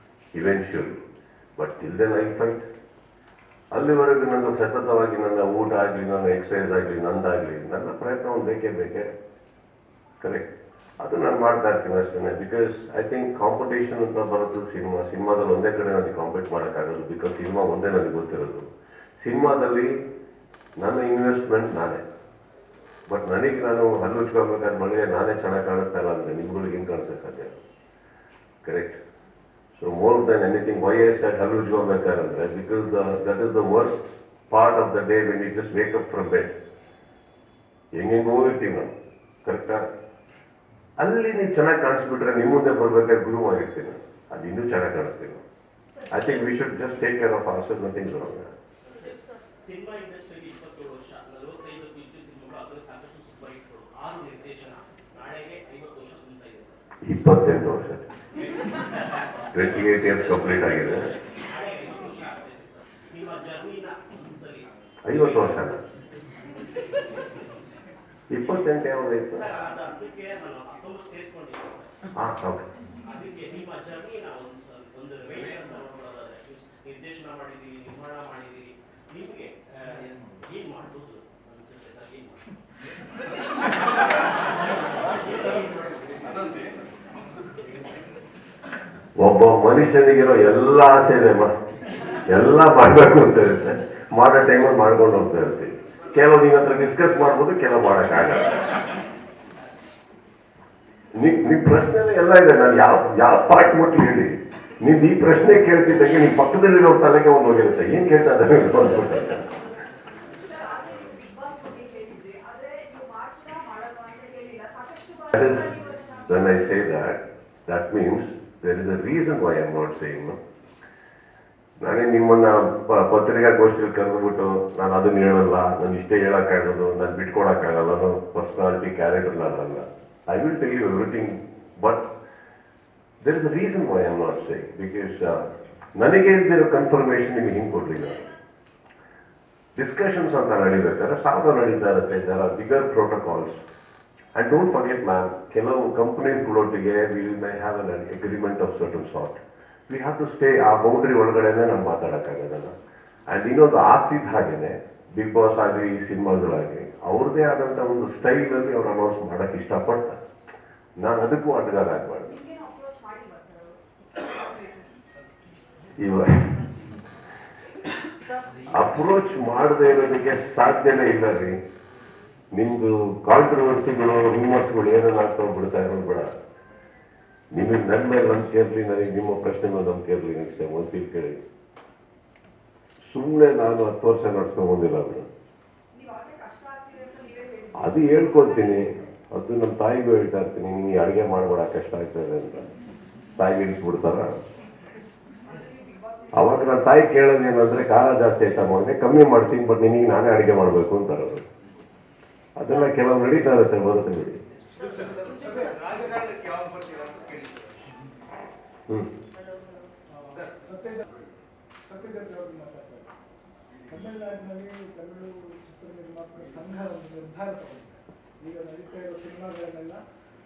eventually, but till then I fight. ಅಲ್ಲಿವರೆಗೂ ನನ್ನ ಸತತವಾಗಿ ನನ್ನ ಊಟ ಆಗಲಿ, ನನ್ನ exercise ಆಗಲಿ, ನಂದಾಗಲಿ, ನನ್ನ ಪ್ರಯತ್ನ ಒಂದು ಬೇಕೇ ಕರೆಕ್ಟ್. ಅದು ನಾನು ಮಾಡ್ತಾ ಇರ್ತೀನಿ ಅಷ್ಟೇ. ಬಿಕಾಸ್ ಐ ಥಿಂಕ್ ಕಾಂಪಿಟೇಷನ್ ಅಂತ ಬರುತ್ತೆ ಸಿನಿಮಾದಲ್ಲಿ ಒಂದೇ ಕಡೆ ನನಗೆ ಕಾಂಪೀಟ್ ಮಾಡೋಕ್ಕಾಗಲ್ಲ. ಬಿಕಾಸ್ ಸಿನಿಮಾ ಒಂದೇ ನನಗೆ ಗೊತ್ತಿರೋದು. ಸಿನಿಮಾದಲ್ಲಿ ನನ್ನ ಇನ್ವೆಸ್ಟ್ಮೆಂಟ್ ನಾನೇ. ಬಟ್ ನನಗೆ ನಾನು ಹಲ್ಲು ಉಚ್ಕೊಬೇಕಾದ್ರೆ ಮಳೆ ನಾನೇ ಚೆನ್ನಾಗಿ ಕಾಣಿಸ್ತಾ ಇಲ್ಲ ಅಂದರೆ ನಿಮ್ಗಳಿಗೆ ಹೆಂಗೆ ಕಾಣಿಸೋಕೆ ಸಾಧ್ಯ? Correct. So more than anything why I said ಹಲ್ಲು ಉಜ್ಕೋಬೇಕಾದ್ರೆ because that is the worst part of the day when you just wake up from bed. ಹೆಂಗೆಂಗೋ ಇರ್ತೀವಿ ನಾವು, ಕರೆಕ್ಟಾ? ಅಲ್ಲಿ ನೀವು ಚೆನ್ನಾಗಿ ಕಾಣಿಸ್ಬಿಟ್ರೆ ನಿಮ್ಮ ಮುಂದೆ ಬರ್ಬೇಕಾದ್ರೆ ಗುರು ಆಗಿರ್ತೀನಿ, ಅದು ಇನ್ನೂ ಚೆನ್ನಾಗಿ ಕಾಣಿಸ್ತೀನಿ. I think we should just take care of ourselves, nothing wrong. Cinema ಇಂಡಸ್ಟ್ರಿಯಲ್ಲಿ 27 ವರ್ಷ, 45 ಹೆಚ್ಚು ಸಿನಿಮಾಗಳು, ಅದರಲ್ಲಿ ಸಾಕಷ್ಟು ಸೂಪರ್ ಹಿಟ್ಗಳು, 6 ನಿರ್ದೇಶನ. ನಾಳೆಗೆ 50 ವರ್ಷ ಸುಸ್ತಾ ಇದೆ ಸರ್. 28 ವರ್ಷ, 28 ಇಯರ್ಸ್ ಕಂಪ್ಲೀಟ್ ಆಗಿದೆ. ನಾಳೆಗೆ 50 ವರ್ಷ ಆಗ್ತಾ ಇದೆ ಸರ್. ನಿಮ್ಮ ಜರ್ನಿನ ಒಂದ್ಸಲಿ 50 ವರ್ಷ 28 ಯಾವ್ದಾಯ್ತು? ಸರ್, ಅದಕ್ಕೆ ನಾನು 19 ಸೇರಿಸ್ಕೊಂಡಿದ್ದೀನಿ ಸರ್. ಹಾಂ, ಓಕೆ. ಅದಕ್ಕೆ ನಿಮ್ಮ ಜರ್ನಿನ ಒಂದು ರೇಟ್ ಅಂತ ನೋಡೋದಾದ್ರೆ, ನಿರ್ದೇಶನ ಮಾಡಿದ್ದೀರಿ, ನಿರ್ಮಾಣ ಮಾಡಿದ್ದೀರಿ, ನಿಮಗೆ ಏನ್ ಮಾಡ್ಬೋದು ಅನ್ಸುತ್ತೆ ಸರ್? ಏನ್ ಒಬ್ಬ ಮನುಷ್ಯನಿಗಿರೋ ಎಲ್ಲ ಆಸೆ ಇದೆ, ಎಲ್ಲ ಮಾಡಬೇಕು ಅಂತ ಇರುತ್ತೆ. ಮಾಡೋ ಟೈಮಲ್ಲಿ ಮಾಡ್ಕೊಂಡು ಹೋಗ್ತಾ ಇರ್ತೀವಿ. ಕೆಲವು ನಿಮ್ಮ ಹತ್ರ ಡಿಸ್ಕಸ್ ಮಾಡ್ಬೋದು, ಕೆಲವು ಮಾಡೋಕ್ಕಾಗಲ್ಲ. ನಿಮ್ಮ ಪ್ರಶ್ನೆಲ್ಲ ಎಲ್ಲ ಇದೆ. ನಾನು ಯಾವ ಪಾರ್ಟ್ ಮುಟ್ಲಿ ಹೇಳಿ. ನೀವು ಈ ಪ್ರಶ್ನೆ ಕೇಳ್ತಿದ್ದಂಗೆ ನಿಮ್ಮ ಪಕ್ಕದಲ್ಲಿರೋ ತಲೆಗೆ ಒಂದು ಹೋಗಿರುತ್ತೆ, ಏನು ಕೇಳ್ತಾ ಇದ್ದಾರೆ ಅಂದ್ಬಿಟ್ಟು. When I say that means there is a reason why I am not saying no. ನಾನೇ ನಿಮ್ಮನ್ನ ಪತ್ರಿಕಾಗೋಷ್ಠಿಯಲ್ಲಿ ಕರೆದುಬಿಟ್ಟು ನಾನು ಅದನ್ನ ಹೇಳಲ್ಲ, ನಾನು ಇಷ್ಟೇ ಹೇಳೋಕ್ಕಾಗೋದು, ನಾನು ಬಿಟ್ಕೊಡೋಕ್ಕಾಗಲ್ಲ, ನಾನು ಪರ್ಸನಾಲಿಟಿ ಕ್ಯಾರೆಕ್ಟರ್ ನಾನಲ್ಲ. I will tell you everything, but there is a reason why I am not saying. Because ನನಗೆ ಇದ್ದಿರೋ ಕನ್ಫರ್ಮೇಷನ್ ನಿಮಗೆ ಹಿಂಗೆ ಕೊಡಲಿಲ್ಲ. ಡಿಸ್ಕಷನ್ಸ್ ಅಂತ ನಡೀಬೇಕಾದ್ರೆ ಸಾವಿರ ನಡೀತಾ ಇರುತ್ತೆ. ಇದರ bigger protocols. And don't forget ma'am, ಕೆಲವು ಕಂಪನೀಸ್ಗಳೊಟ್ಟಿಗೆ we may have an agreement of certain sort. We have to stay ಆ ಬೌಂಡ್ರಿ ಒಳಗಡೆನೇ ನಾನು ಮಾತಾಡೋಕ್ಕಾಗೋದಲ್ಲ. ಆ್ಯಂಡ್ ಇನ್ನೊಂದು ಆಗ್ತಿದ್ದ ಹಾಗೇನೆ ಬಿಗ್ ಬಾಸ್ ಆಗಲಿ, ಈ ಸಿನಿಮಾಗಳಾಗಲಿ ಅವ್ರದ್ದೇ ಆದಂಥ ಒಂದು ಸ್ಟೈಲಲ್ಲಿ ಅವ್ರು ಅನೌನ್ಸ್ ಮಾಡೋಕ್ಕೆ ಇಷ್ಟಪಡ್ತಾರೆ. ನಾನು ಅದಕ್ಕೂ ಅಡ್ಡಗಾಲ ಆಗಬಾರ್ದು. ಇವಾಗ ಅಪ್ರೋಚ್ ಮಾಡದೇ ಇರೋದಕ್ಕೆ ಸಾಧ್ಯನೇ ಇಲ್ಲ ರೀ. ನಿಮ್ಮದು ಕಾಂಟ್ರವರ್ಸಿಗಳು, ರೂಮರ್ಸ್ಗಳು ಏನೇನು ಆಗ್ತಾ ಬಿಡ್ತಾ ಇರೋದು ಬೇಡ. ನಿಮಗೆ ನನ್ನ ಮೇಲೆ ನಂಬಿಕೆ ಇರಲಿ, ನನಗೆ ನಿಮ್ಮ ಪ್ರಶ್ನೆ ಮೇಲೆ ನಂಬಿಕೆ ಇರಲಿ. ನೆಕ್ಸ್ಟ್ ಟೈಮ್ ಒಂದು ಕೇಳಿ. ಸುಮ್ಮನೆ ನಾನು 10 ವರ್ಷ ನಡ್ಸ್ಕೊಂಡು ಬಂದಿಲ್ಲ ಅದನ್ನು. ಅದು ಹೇಳ್ಕೊಡ್ತೀನಿ. ಅದು ನಮ್ಮ ತಾಯಿಗೂ ಹೇಳ್ತಾ ಇರ್ತೀನಿ, ನಿಮಗೆ ಅಡುಗೆ ಮಾಡ್ಬೇಡ, ಕಷ್ಟ ಆಗ್ತದೆ ಅಂತ. ತಾಯಿಗೆ ಇಳಿಸ್ಬಿಡ್ತಾರ. ಅವಾಗ ನನ್ನ ತಾಯಿ ಕೇಳೋದೇನಂದ್ರೆ, ಖಾರ ಜಾಸ್ತಿ ಆಯ್ತಾ ಮಾಡಿದೆ, ಕಮ್ಮಿ ಮಾಡ್ತೀನಿ, ಬಟ್ ನಿನಗೆ ನಾನೇ ಅಡುಗೆ ಮಾಡಬೇಕು ಅಂತಾರೆ. ಅದೆಲ್ಲ ಕೆಲವು ನಡೀತಾ ಇರುತ್ತೆ, ಬರುತ್ತೆ ಬಿಡಿ. ತಮಿಳುನಾಡಿನಲ್ಲಿ ತಮಿಳು ಚಿತ್ರ ನಿರ್ಮಾಪಕರ ಸಂಘ ಒಂದು ನಿರ್ಧಾರ ತಗೊಂಡಿದೆ. ಈಗ ನಡೀತಾ ಇರೋ ಸಿನಿಮಾಗಳನ್ನೆಲ್ಲ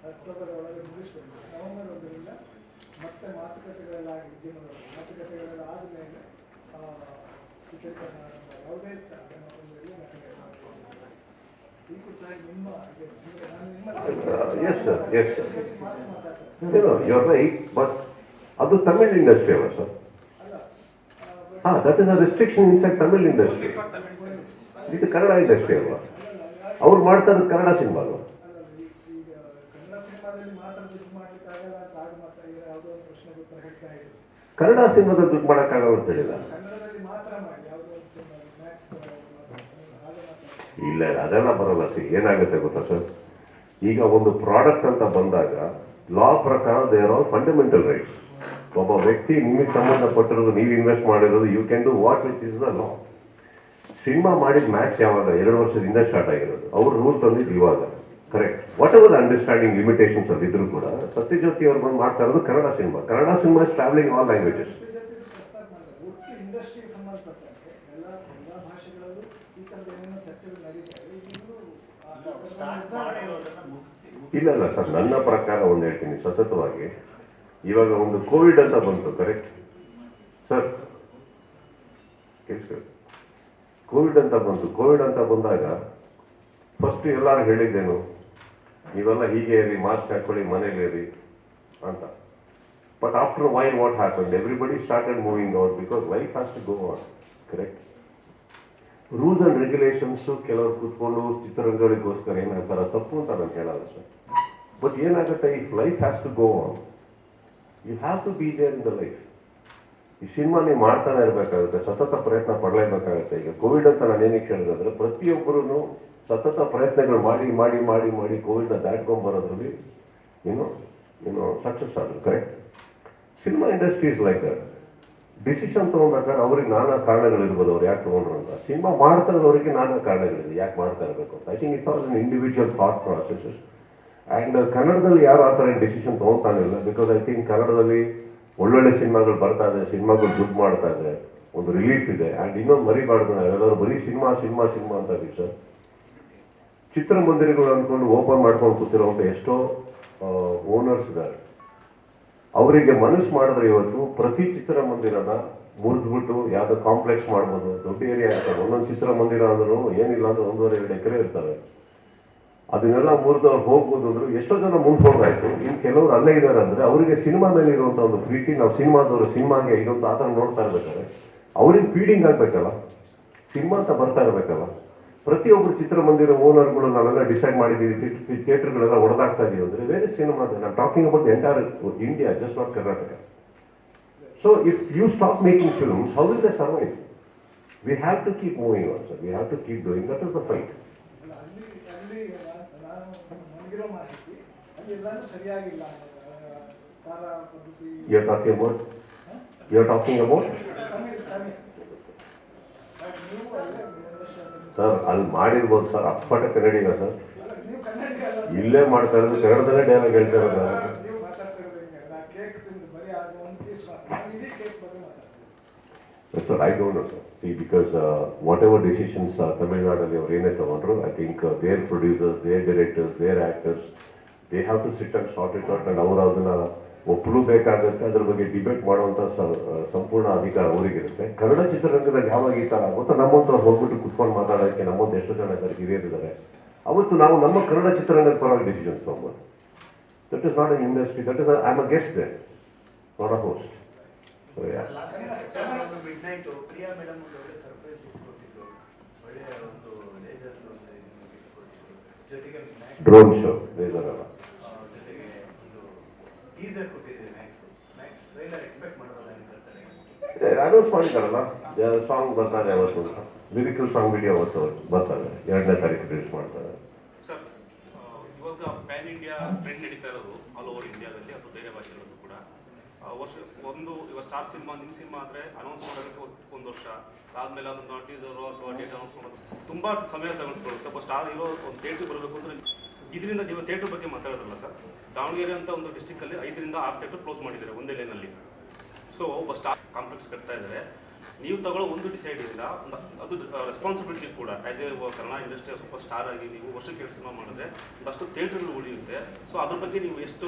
ಅಕ್ಟೋಬರ್ ಒಳಗೆ ಮುಗಿಸ್ಬೇಕು. ನವೆಂಬರ್ 1ರಿಂದ ಮತ್ತೆ ಮಾತುಕತೆಗಳೆಲ್ಲ ಮಾತುಕತೆಗಳೆಲ್ಲ ಆದಮೇಲೆ ಚಿತ್ರೀಕರಣ ಯಾವುದೇ ನಿಮ್ಮ ಅಂದ್ರೆ Yes, sir. Yes, sir. ಮಾತಾಡ್ತಾರೆ You're right, but ಅದು ತಮಿಳ್ ಇಂಡಸ್ಟ್ರಿ ಅಲ್ಲ ಸರ್? ಅಲ್ಲ that is a restriction inside Tamil industry. ಇದು ಕನ್ನಡ ಇಂಡಸ್ಟ್ರಿ ಅಲ್ವಾ? ಅವ್ರು ಮಾಡ್ತಾ ಇರೋದು ಕನ್ನಡ ಸಿನಿಮಾ ಅಲ್ವಾ? ಈಗ ಕನ್ನಡ ಸಿನಿಮಾದಲ್ಲಿ ಮಾತ್ರ ದುಡ್ಡು ಮಾಡ್ಲಿಕ್ಕೆ ಆಗಲ್ಲ ಅಂತ ಆಗ ಮತ್ತೆ ಯಾವುದೋ ಒಂದು ಪ್ರಶ್ನೆಗೆ ಉತ್ತರ ಹೇಳ್ತಾ ಇದ್ರು. ಕನ್ನಡ ಸಿನಿಮಾದಲ್ಲಿ ದುಡ್ಡು ಮಾಡೋಕ್ಕಾಗಲ್ಲ ಅಂತ ಹೇಳಿಲ್ಲ. ಕನ್ನಡದಲ್ಲಿ ಮಾತ್ರ ಮಾಡಿ ಯಾವುದೋ ಒಂದು ಸಿನಿಮಾ ಮ್ಯಾಕ್ಸ್ ಹಾಗೆ ಮಾತ್ರ ಇಲ್ಲ ಅದೆಲ್ಲ ಬರೋಲ್ಲ. ಏನಾಗುತ್ತೆ ಗೊತ್ತಾ ಸರ್, ಈಗ ಒಂದು ಪ್ರಾಡಕ್ಟ್ ಅಂತ ಬಂದಾಗ ಲಾ ಪ್ರಕಾರ they are all fundamental rights. ಒಬ್ಬ ವ್ಯಕ್ತಿ ನಿಮಗೆ ಸಂಬಂಧಪಟ್ಟಿರೋದು, ನೀವು ಇನ್ವೆಸ್ಟ್ ಮಾಡಿರೋದು, you can do what which is the law. Cinema ಮಾಡಿದ ಮ್ಯಾಕ್ಸ್ ಯಾವಾಗ 2 ವರ್ಷದಿಂದ ಸ್ಟಾರ್ಟ್ ಆಗಿರೋದು, ಅವ್ರು ರೂಲ್ ತಂದಿದ್ದು ಇವಾಗ. Correct. Whatever the understanding limitations ಅಲ್ಲಿ ಇದ್ರು ಕೂಡ ಸತ್ಯಜ್ಯೋತಿ ಅವ್ರು ಬಂದು ಮಾಡ್ತಾ ಇರೋದು Kannada cinema. Kannada cinema is travelling all languages. ಪ್ರಸ್ತಾಪ ಮಾಡಿದ್ದಾರೆ. ಒಟ್ಟು ಇಂಡಸ್ಟ್ರಿಗೆ ಸಂಬಂಧಪಟ್ಟಂತೆ ಎಲ್ಲ ಭಾಷೆಗಳಲ್ಲೂ ಈ ಥರದ ಏನೇನೋ ಚರ್ಚೆಗಳು ನಡೀತಾ ಇದೆ. ಈಗಲೂ ಸ್ಟಾರ್ಟ್ ಮಾಡಿರೋದನ್ನ ಮುಗಿಸಿ ಇಲ್ಲ ಸರ್, ನನ್ನ ಪ್ರಕಾರ ಒಂದು ಹೇಳ್ತೀನಿ ಸತತವಾಗಿ. ಇವಾಗ ಒಂದು ಕೋವಿಡ್ ಅಂತ ಬಂತು, ಕರೆಕ್ಟ್ ಸರ್? ಕೋವಿಡ್ ಅಂತ ಬಂತು. ಕೋವಿಡ್ ಅಂತ ಬಂದಾಗ ಫಸ್ಟ್ ಎಲ್ಲರೂ ಹೇಳಿದ್ದೇನು, ನೀವೆಲ್ಲ ಹೀಗೆ ಇರಿ, ಮಾಸ್ಕ್ ಹಾಕೊಳ್ಳಿ, ಮನೇಲಿ ಇರಿ ಅಂತ. But after while what happen, everybody started moving out because life has to go on. Correct. Rules and regulations ಕೆಲವರು ಕೂತ್ಕೊಂಡು ಚಿತ್ರರಂಗಗಳಿಗೋಸ್ಕರ ಏನಾಗ್ತಾರ ತಪ್ಪು ಅಂತ ನಾನು ಹೇಳಲ್ಲ ಸರ್. ಬಟ್ ಏನಾಗುತ್ತೆ, if life has to go on, you have to be there in the life. ಈ ಸಿನಿಮಾ ನೀವು ಮಾಡ್ತಾನೆ ಇರಬೇಕಾಗುತ್ತೆ, ಸತತ ಪ್ರಯತ್ನ ಪಡಲೇಬೇಕಾಗುತ್ತೆ. ಈಗ ಕೋವಿಡ್ ಅಂತ ನಾನು ಏನಕ್ಕೆ ಹೇಳಿದ್ರೆ, ಪ್ರತಿಯೊಬ್ಬರೂ ಸತತ ಪ್ರಯತ್ನಗಳು ಮಾಡಿ ಮಾಡಿ ಮಾಡಿ ಮಾಡಿ ಕೋವಿಡ್ನ ದಾಟ್ಕೊಂಡ್ಬರೋದ್ರಲ್ಲಿ ಏನು ಸಕ್ಸಸ್ ಆದ್ರು. Correct. Cinema industry is like that. Decision ತೊಗೊಬೇಕಾದ್ರೆ ಅವ್ರಿಗೆ ನಾನಾ ಕಾರಣಗಳಿರ್ಬೋದು, ಅವ್ರು ಯಾಕೆ ತೊಗೊಂಡ್ರು ಅಂತ. ಸಿನಿಮಾ ಮಾಡ್ತಾ ಇರೋರಿಗೆ ನಾನಾ ಕಾರಣಗಳಿದೆ ಯಾಕೆ ಮಾಡ್ತಾ ಇರಬೇಕು ಅಂತ. I think it's all an individual thought processes. And ಕನ್ನಡದಲ್ಲಿ ಯಾರು ಆ ಥರ ಡಿಸಿಷನ್ ತೊಗೊತಾನಿಲ್ಲ. ಬಿಕಾಸ್ ಐ ಥಿಂಕ್ ಕನ್ನಡದಲ್ಲಿ ಒಳ್ಳೊಳ್ಳೆ ಸಿನಿಮಾಗಳು ಬರ್ತಾ ಇದೆ, ಸಿನಿಮಾಗಳು ದುಡ್ಡು ಮಾಡ್ತಾ ಇದೆ, ಒಂದು ರಿಲೀಫ್ ಇದೆ. ಆ್ಯಂಡ್ ಇನ್ನೊಂದು ಮರಿಬಾರ್ದು, ನಾವೆಲ್ಲರೂ ಬರೀ ಸಿನಿಮಾ ಸಿನಿಮಾ ಸಿನಿಮಾ ಅಂತ ಇದೀವಿ ಸರ್. ಚಿತ್ರಮಂದಿರಗಳು ಅಂದ್ಕೊಂಡು ಓಪನ್ ಮಾಡ್ಕೊಂಡು ಕೂತಿರೋಂಥ ಎಷ್ಟೋ ಓನರ್ಸ್ ಇದ್ದಾರೆ. ಅವರಿಗೆ ಮನಸ್ಸು ಮಾಡಿದ್ರೆ ಇವತ್ತು ಪ್ರತಿ ಚಿತ್ರಮಂದಿರನ ಮುರಿದ್ಬಿಟ್ಟು ಯಾವುದೋ ಕಾಂಪ್ಲೆಕ್ಸ್ ಮಾಡ್ಬೋದು, ದೊಡ್ಡ ಏರಿಯಾ ಇರ್ತದೆ. ಒಂದೊಂದು ಚಿತ್ರಮಂದಿರ ಅಂದ್ರೂ ಏನಿಲ್ಲ ಅಂದ್ರೆ 1.5-2 ಎಕರೆ ಇರ್ತವೆ. ಅದನ್ನೆಲ್ಲ ಮುರಿದು ಅವ್ರು ಹೋಗ್ಬೋದು ಅಂದ್ರೆ ಎಷ್ಟೋ ಜನ ಮುಂದೆ ಹೋಗಾಯ್ತು. ಇನ್ನು ಕೆಲವರು ಅಲ್ಲೇ ಇದ್ದಾರೆ ಅಂದ್ರೆ ಅವರಿಗೆ ಸಿನಿಮಾ ಮೇಲೆ ಇರುವಂಥ ಒಂದು ಪ್ರೀತಿ, ನಾವು ಸಿನಿಮಾದವರು ಸಿನಿಮಾಗೆ ಇರುವಂಥ ಆ ಥರ ನೋಡ್ತಾ ಇರ್ಬೇಕಾದ್ರೆ ಅವ್ರಿಗೆ ಫೀಡಿಂಗ್ ಆಗಬೇಕಲ್ಲ, ಸಿನಿಮಾ ಅಂತ ಬರ್ತಾ ಇರಬೇಕಲ್ಲ. ಪ್ರತಿಯೊಬ್ಬರು ಚಿತ್ರಮಂದಿರ ಓನರ್ಗಳು ನಾವೆಲ್ಲ ಡಿಸೈಡ್ ಮಾಡಿದ್ದೀವಿ, ಥಿಯೇಟರ್ಗಳೆಲ್ಲ ಹೊಡೆದಾಗ್ತಾ ಇದೀವಿ ಅಂದರೆ ವೇರೆ ಸಿನಿಮಾ. ನಾನು talking about entire India, just not Karnataka. So if you stop making films, how will they survive? We have to keep moving on sir, we have to keep doing. That is the fight. ಅಲ್ಲ, ಅಲ್ಲಿ ನಾನು ನನಗಿರೋ ಮಾಹಿತಿ ಅಲ್ಲಿ ಎಲ್ಲರೂ ಸರಿಯಾಗಿಲ್ಲ. ತಾರಾ ಪದ್ಧತಿ you are talking about Tamil ನೀವು ಅಲ್ಲೇ ಸರ್ ಅಲ್ಲಿ ಮಾಡಿರ್ಬೋದು ಸರ್, ಅಪ್ಪಟ ಕನ್ನಡಿಗ ಸರ್. ನೀವು ಕನ್ನಡಿಗ ಅಲ್ಲ, ಇಲ್ಲೇ ಮಾಡ್ತಾ ಇರೋದು, ಕನ್ನಡದಲ್ಲೇ ಡೈಲಾಗ್ ಹೇಳ್ತಾ ಇರೋದು. ನೀವು ಮಾತಾಡ್ತಿರೋದು ನಾ ಕೇಕ್ ತಿಂದು ಬರೀ ಅದು ಒಂದು ಪೀಸ್ ನಾನು ಇಡೀ ಕೇಕ್ ಬಗ್ಗೆ ಮಾತಾಡ್ತೀನಿ. Sir I don't know sir. See because whatever decisions ತಮಿಳ್ನಾಡಲ್ಲಿ ಅವ್ರು ಏನೇ ತಗೊಂಡ್ರು, I think their producers, their directors, their actors, they have to sit and sort it out. And ಅವರು ಅದನ್ನ ಒಪ್ಪಲೇಬೇಕಾಗುತ್ತೆ. ಅದ್ರ ಬಗ್ಗೆ ಡಿಬೇಟ್ ಮಾಡುವಂಥ ಸಂಪೂರ್ಣ ಅಧಿಕಾರ ಅವರಿಗಿರುತ್ತೆ. ಕನ್ನಡ ಚಿತ್ರರಂಗದಲ್ಲಿ ಯಾವಾಗ ಈ ಥರ ಆಗುತ್ತೋ ನಮ್ಮಂತ ಹೋಗ್ಬಿಟ್ಟು ಕುತ್ಕೊಂಡು ಮಾತಾಡೋಕ್ಕೆ ನಮ್ಮಂತ ಎಷ್ಟು ಜನ ಇದ್ದಾರೆ, ಹಿರಿಯರಿದ್ದಾರೆ. ಅವತ್ತು ನಾವು ನಮ್ಮ ಕನ್ನಡ ಚಿತ್ರರಂಗದ ಪರವಾಗಿ ಡಿಸಿಷನ್ಸ್ ತೊಗೊಂಡು. That is not an industry, that is I am a guest there, not a host. Midnight Priya madam ಒಂದು ಒಳ್ಳೆ ಸರ್ಪ್ರೈಸ್ ಇಟ್ಕೊಟ್ಟಿದ್ರು. ಒಳ್ಳೆಯ ಒಂದು ಲೇಸರ್ ಇಟ್ಕೊಟ್ಟಿದ್ರು. ಜೊತೆಗೆ ಡ್ರೋನ್ ಶೋ ಲೇಸರ್ ಅಲ್ಲ, ಜೊತೆಗೆ ಒಂದು ಟೀಸರ್ ಕೊಟ್ಟಿದ್ರಿ. ಮ್ಯಾಕ್ಸ್ ಟ್ರೈಲರ್ ಎಕ್ಸ್ಪೆಕ್ಟ್ ಮಾಡೋದಲ್ಲ ನಿಂತಿರ್ತಾರೆ. ಅನೌನ್ಸ್ ಮಾಡಿದಾರಲ್ಲ, ಸಾಂಗ್ ಬರ್ತಾರೆ ಅವತ್ತು ಅಂತ. ಲಿರಿಕಲ್ ಸಾಂಗ್ ವಿಡಿಯೋ ಅವತ್ತು ಬರ್ತಾರೆ, 2ನೇ ತಾರೀಕು ರಿಲೀಸ್ ಮಾಡ್ತಾರೆ. ಸರ್, ಇವಾಗ ಪ್ಯಾನ್ ಇಂಡಿಯಾ ಟ್ರೆಂಡ್ ನಡೀತಾ ಇರೋದು ಆಲ್ ಓವರ್ ಇಂಡಿಯಾದಲ್ಲಿ ಅಥವಾ ಬೇರೆ ಭಾಷೆಗಳಲ್ಲೂ ಕೂಡ. ಇವಾಗ ಸ್ಟಾರ್ ಸಿನಿಮಾ, ನಿಮ್ಮ ಸಿನಿಮಾ ಆದರೆ ಅನೌನ್ಸ್ ಮಾಡೋದಕ್ಕೆ 1 ವರ್ಷ ಆದಮೇಲೆ ಅದನ್ನು ಟೀಸರು ಅಥವಾ ಡೇಟ್ ಅನೌನ್ಸ್ ಮಾಡೋದು ತುಂಬ ಸಮಯ ತೆಗೆದುಕೊಳ್ಳುತ್ತೆ. ಒಬ್ಬ ಸ್ಟಾರ್ ಹೀರೋ ಒಂದು ಥಿಯೇಟ್ರಿಗೆ ಬರಬೇಕು ಅಂದರೆ ಇದರಿಂದ ನೀವು ಥಿಯೇಟ್ರ್ ಬಗ್ಗೆ ಮಾತಾಡೋದಲ್ಲ ಸರ್. ದಾವಣಗೆರೆ ಅಂತ ಒಂದು ಡಿಸ್ಟಿಕ್ಕಲ್ಲಿ 5ರಿಂದ 6 ಥಿಯೇಟ್ರ್ ಕ್ಲೋಸ್ ಮಾಡಿದ್ದಾರೆ ಒಂದೇ ಲೈನಲ್ಲಿ. ಸೊ ಒಬ್ಬ ಸ್ಟಾರ್ ಕಾಂಪ್ಲೆಕ್ಸ್ ಕಟ್ತಾ ಇದ್ದಾರೆ. ನೀವು ತಗೊಳ್ಳೋ ಒಂದು ಡಿಸೈಡಿಂದ ಅದು ರೆಸ್ಪಾನ್ಸಿಬಿಲಿಟಿ ಕೂಡ as A Kannada industry super star ಆಗಿ ನೀವು ವರ್ಷಕ್ಕೆ 2 ಸಿನಿಮಾ ಮಾಡಿದ್ರೆ ಒಂದಷ್ಟು ಥಿಯೇಟ್ರ್ಗಳು ಉಳಿಯುತ್ತೆ. ಸೊ ಅದ್ರ ಬಗ್ಗೆ ನೀವು ಎಷ್ಟು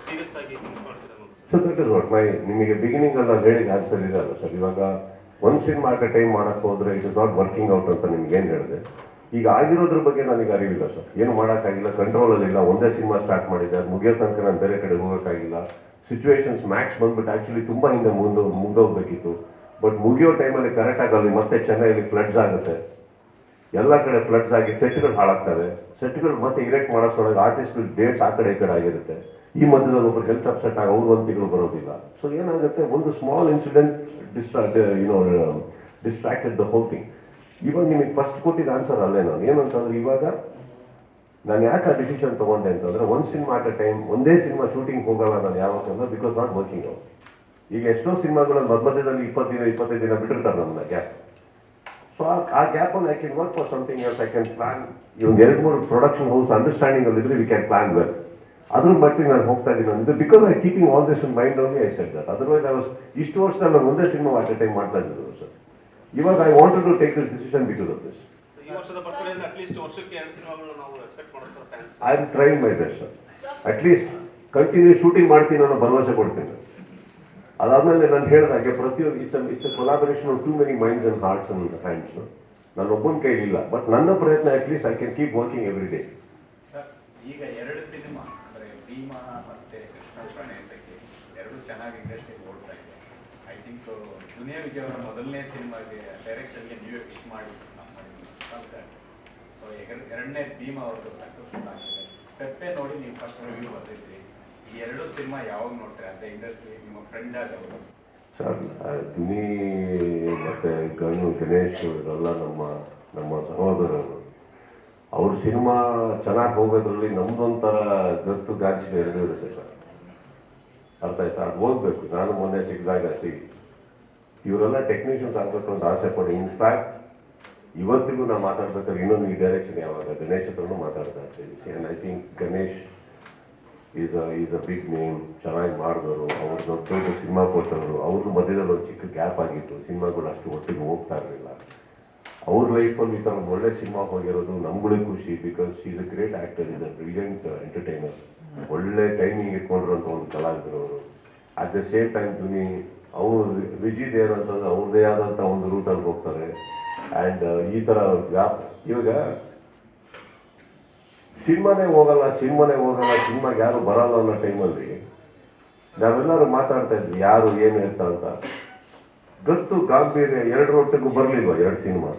ಸೀರಿಯಸ್ ಆಗಿ ಥಿಂಕ್ ಮಾಡ್ತೀರಾ ಅನ್ನೋದು ಸೊ ದಟ್ ಇಸ್ ವಾಟ್ ನಿಮಗೆ ಬಿಗಿನಿಂಗ್ ಅಲ್ಲಿ ನಾನು ಹೇಳಿದ ಆನ್ಸರ್ ಇದೆ ಅಲ್ಲ ಸರ್. ಇವಾಗ ಒಂದು ಸಿನಿಮಾ ಅಟ್ ಎ ಟೈಮ್ ಮಾಡಕ್ಕೆ ಹೋದ್ರೆ it is not working out ಅಂತ ನಿಮ್ಗೆ ಏನು ಹೇಳಿದೆ. ಈಗ ಆಗಿರೋದ್ರ ಬಗ್ಗೆ ನನಗೆ ಅರಿವಿಲ್ಲ ಸರ್, ಏನು ಮಾಡೋಕ್ಕಾಗಿಲ್ಲ, ಕಂಟ್ರೋಲಲ್ಲಿಲ್ಲ. ಒಂದೇ ಸಿನಿಮಾ ಸ್ಟಾರ್ಟ್ ಮಾಡಿದ್ದೆ, ಅದು ಮುಗಿಯೋ ತನಕ ನಾನು ಬೇರೆ ಕಡೆ ಹೋಗೋಕ್ಕಾಗಿಲ್ಲ. ಸಿಚುವೇಶನ್ಸ್ ಮ್ಯಾಕ್ಸ್ ಬಂದ್ಬಿಟ್ಟು ಆ್ಯಕ್ಚುಲಿ ತುಂಬ ಹಿಂದೆ ಮುಗ್ದೋಗ್ಬೇಕಿತ್ತು. ಬಟ್ ಮುಗಿಯೋ ಟೈಮಲ್ಲಿ ಕರೆಕ್ಟ್ ಆಗಲ್ಲ. ಮತ್ತೆ ಚೆನ್ನೈಲಿ ಫ್ಲಡ್ಸ್ ಆಗುತ್ತೆ, ಎಲ್ಲ ಕಡೆ ಫ್ಲಡ್ಸ್ ಆಗಿ ಸೆಟ್ಗಳು ಹಾಳಾಗ್ತವೆ. ಸೆಟ್ಗಳು ಮತ್ತೆ ಇರೆಕ್ಟ್ ಮಾಡೋಷ್ಟೊಳಗೆ ಆರ್ಟಿಸ್ಟ್ಗಳು ಡೇಟ್ಸ್ ಆ ಕಡೆ ಈ ಕಡೆ ಆಗಿರುತ್ತೆ. ಈ ಮಧ್ಯದಲ್ಲಿ ಒಬ್ಬರು ಹೆಲ್ತ್ ಅಪ್ಸೆಟ್ ಆಗಿ ಅವ್ರು 1 ತಿಂಗಳು ಬರೋದಿಲ್ಲ. ಸೊ ಏನಾಗುತ್ತೆ, ಒಂದು small incident distracted the whole thing. ಇವಾಗ ನಿಮಗೆ ಫಸ್ಟ್ ಕೊಟ್ಟಿದ್ದ ಆನ್ಸರ್ ಅಲ್ಲೇ ನಾನು ಏನಂತಂದ್ರೆ, ಇವಾಗ ನಾನು ಯಾಕೆ ಆ ಡಿಸಿಷನ್ ತೊಗೊಂಡೆ ಅಂತಂದರೆ, ಒಂದು ಸಿನಿಮಾ ಅಟ್ ಅ ಟೈಮ್, ಒಂದೇ ಸಿನಿಮಾ ಶೂಟಿಂಗ್ ಹೋಗಲ್ಲ ನಾನು ಯಾವತ್ತಂದ್ರೆ, ಬಿಕಾಸ್ ನಾಟ್ ವರ್ಕಿಂಗ್ ಔಟ್. ಈಗ ಎಷ್ಟೋ ಸಿನಿಮಾಗಳಲ್ಲಿ ಮಧ್ಯದಲ್ಲಿ 20 ದಿನ 25 ದಿನ ಬಿಟ್ಟಿರ್ತಾರೆ ನಮ್ಮನ್ನ ಗ್ಯಾಪ್. ಸೊ ಆ ಗ್ಯಾಪಲ್ಲಿ I can work for something else. I can plan. ಇವಾಗ 2-3 ಪ್ರೊಡಕ್ಷನ್ ಹೌಸ್ ಅಂಡರ್ಸ್ಟ್ಯಾಂಡಿಂಗ್ ಅಲ್ಲಿ ಇದ್ರೆ ವಿ ಕ್ಯಾನ್ ಪ್ಲಾನ್ ವೆಲ್. ಅದ್ರ ಮಟ್ಟಿಗೆ ನಾನು ಹೋಗ್ತಾ ಇದ್ದೀನಿ ಅಂದ್ರೆ, because I keeping all this in mind only I said that. Otherwise I was ಇಷ್ಟು ವರ್ಷದಲ್ಲಿ ನಾನು ಒಂದೇ ಸಿನಿಮಾ ಅಟ್ ಎ ಟೈಮ್ ಮಾಡ್ತಾ ಇದ್ದರು ಸರ್. ಇವಾಗ I wanted to take this decision because of this. ಈ ವರ್ಷದ ಬರ್ತಡೇ ಅಟ್ಲೀಸ್ಟ್ ವರ್ಷಕ್ಕೆ 2 ಸಿನಿಮಾಗಳು ನಾವು ಎಕ್ಸ್ಪೆಕ್ಟ್ ಮಾಡೋದು sir fans. I am trying my best sir. At least continue shooting ಮಾಡ್ತೀನಿ ಅನ್ನೋ ಭರವಸೆ ಕೊಡ್ತೀನಿ. ಅದಾದ್ಮೇಲೆ ನಾನು ಹೇಳಿದಾಗೆ ಪ್ರತಿಯೊಂದು it's collaboration of too many minds and hearts and hands. ನನ್ನ ಒಬ್ಬನ ಕೈಲಿಲ್ಲ, ಬಟ್ ನನ್ನ ಪ್ರಯತ್ನ at least I can keep working every day. Sir, ಈಗ 2 ಸಿನಿಮಾ ಅಂದರೆ ಭೀಮಾ ಮತ್ತು ಕೃಷ್ಣ ಪ್ರಣಯಸಕ್ಕೆ 2 ಚೆನ್ನಾಗಿ ಇಂಡಸ್ಟ್ರಿಗೆ ಓಡ್ತಾ ಇದೆ. ಐ ಥಿಂಕ್ ದುನಿಯಾ ವಿಜಯ್ ಅವರ ಮೊದಲನೇ ಸಿನಿಮಾಗೆ ಡೈರೆಕ್ಷನ್ಗೆ ನೀವೇ ವಿಶ್ ಮಾಡಿ ಸೊ ಎರಡನೇ ಭೀಮಾ ಅವ್ರದ್ದು ಸಕ್ಸಸ್ಫುಲ್ ಆಗಿದೆ. ಪೆಪ್ಪೆ ನೋಡಿ ನೀವು ಫಸ್ಟ್ ರಿವ್ಯೂ ಬರ್ತಿದ್ರಿ. ಈ 2 ಸಿನಿಮಾ ಯಾವಾಗ ನೋಡ್ತೀರಾ ಆಸ್ ಎ ಇಂಡಸ್ಟ್ರಿ, ನಿಮ್ಮ ಫ್ರೆಂಡ್ ಆದವರು? ಸರ್, ದುನಿ ಮತ್ತು ಗಣೇಶ್ ಇವರೆಲ್ಲ ನಮ್ಮ ಸಹೋದರರು. ಅವ್ರ ಸಿನಿಮಾ ಚೆನ್ನಾಗಿ ಹೋಗೋದ್ರಲ್ಲಿ ನಮ್ದೊಂಥರ ಗತ್ತು ಗಾಂಚಿ 2 ಇರುತ್ತೆ ಸರ್. ಅರ್ಥ ಆಯ್ತಾ? ಅದು ಹೋಗ್ಬೇಕು. ನಾನು ಮೊನ್ನೆ ಸಿಕ್ಕಿದಾಗ ಇವರೆಲ್ಲ ಟೆಕ್ನಿಷಿಯನ್ಸ್ ಆಗಬೇಕು ಅಂತ ಆಸೆ ಪಡಿ. ಇನ್ಫ್ಯಾಕ್ಟ್ ಇವತ್ತಿಗೂ ನಾವು ಮಾತಾಡ್ಬೇಕಾದ್ರೆ ಇನ್ನೊಂದು ಈ ಡೈರೆಕ್ಷನ್ ಯಾವಾಗ ಗಣೇಶ್ ಹತ್ರನೂ ಮಾತಾಡ್ತಾ ಇರ್ತೀವಿ. And I think Ganesh is a big name. ಚೆನ್ನಾಗಿ ಮಾಡಿದವರು, ಅವ್ರು ದೊಡ್ಡ ದೊಡ್ಡ ಸಿನಿಮಾ ಕೊಟ್ಟವರು. ಅವ್ರಿಗೂ ಮಧ್ಯದಲ್ಲಿ ಒಂದು ಚಿಕ್ಕ ಗ್ಯಾಪ್ ಆಗಿತ್ತು, ಸಿನಿಮಾಗಳು ಅಷ್ಟು ಒಟ್ಟಿಗೆ ಹೋಗ್ತಾ ಇರಲಿಲ್ಲ. ಅವ್ರ ಲೈಫಲ್ಲಿ ಈ ಥರ ಒಂದು ಒಳ್ಳೆ ಸಿನಿಮಾ ಹೋಗಿರೋದು ನಮ್ಗಳಿಗೆ ಖುಷಿ. Because is a great actor, is a brilliant entertainer. ಒಳ್ಳೆ ಟೈಮಿಂಗ್ ಇಟ್ಕೊಂಡಿರೋಂಥ ಒಂದು ಕಲಾವಿದರು ಅವರು. ಅಟ್ ದ ಸೇಮ್ ಟೈಮ್ ದುನಿ ಅವರು ವಿಜಿತ್ ಏನಂತಂದ್ರೆ ಅವ್ರದ್ದೇ ಆದಂಥ ಒಂದು ರೂಟಲ್ಲಿ ಹೋಗ್ತಾರೆ. ಆ್ಯಂಡ್ ಈ ಥರ ಗ್ಯಾಪ್ ಇವಾಗ ಸಿನಿಮಾನೇ ಹೋಗಲ್ಲ, ಸಿನಿಮಾಗೆ ಯಾರು ಬರಲ್ಲ ಅನ್ನೋ ಟೈಮಲ್ಲಿ ನಾವೆಲ್ಲರೂ ಮಾತಾಡ್ತಾ ಇದ್ವಿ ಯಾರು ಏನು ಅಂತ. ಗತ್ತು ಗಾಂಭೀರ್ಯ 2 ಒಟ್ಟಿಗೂ ಬರಲಿಲ್ವಾ? 2 ಸಿನಿಮಾ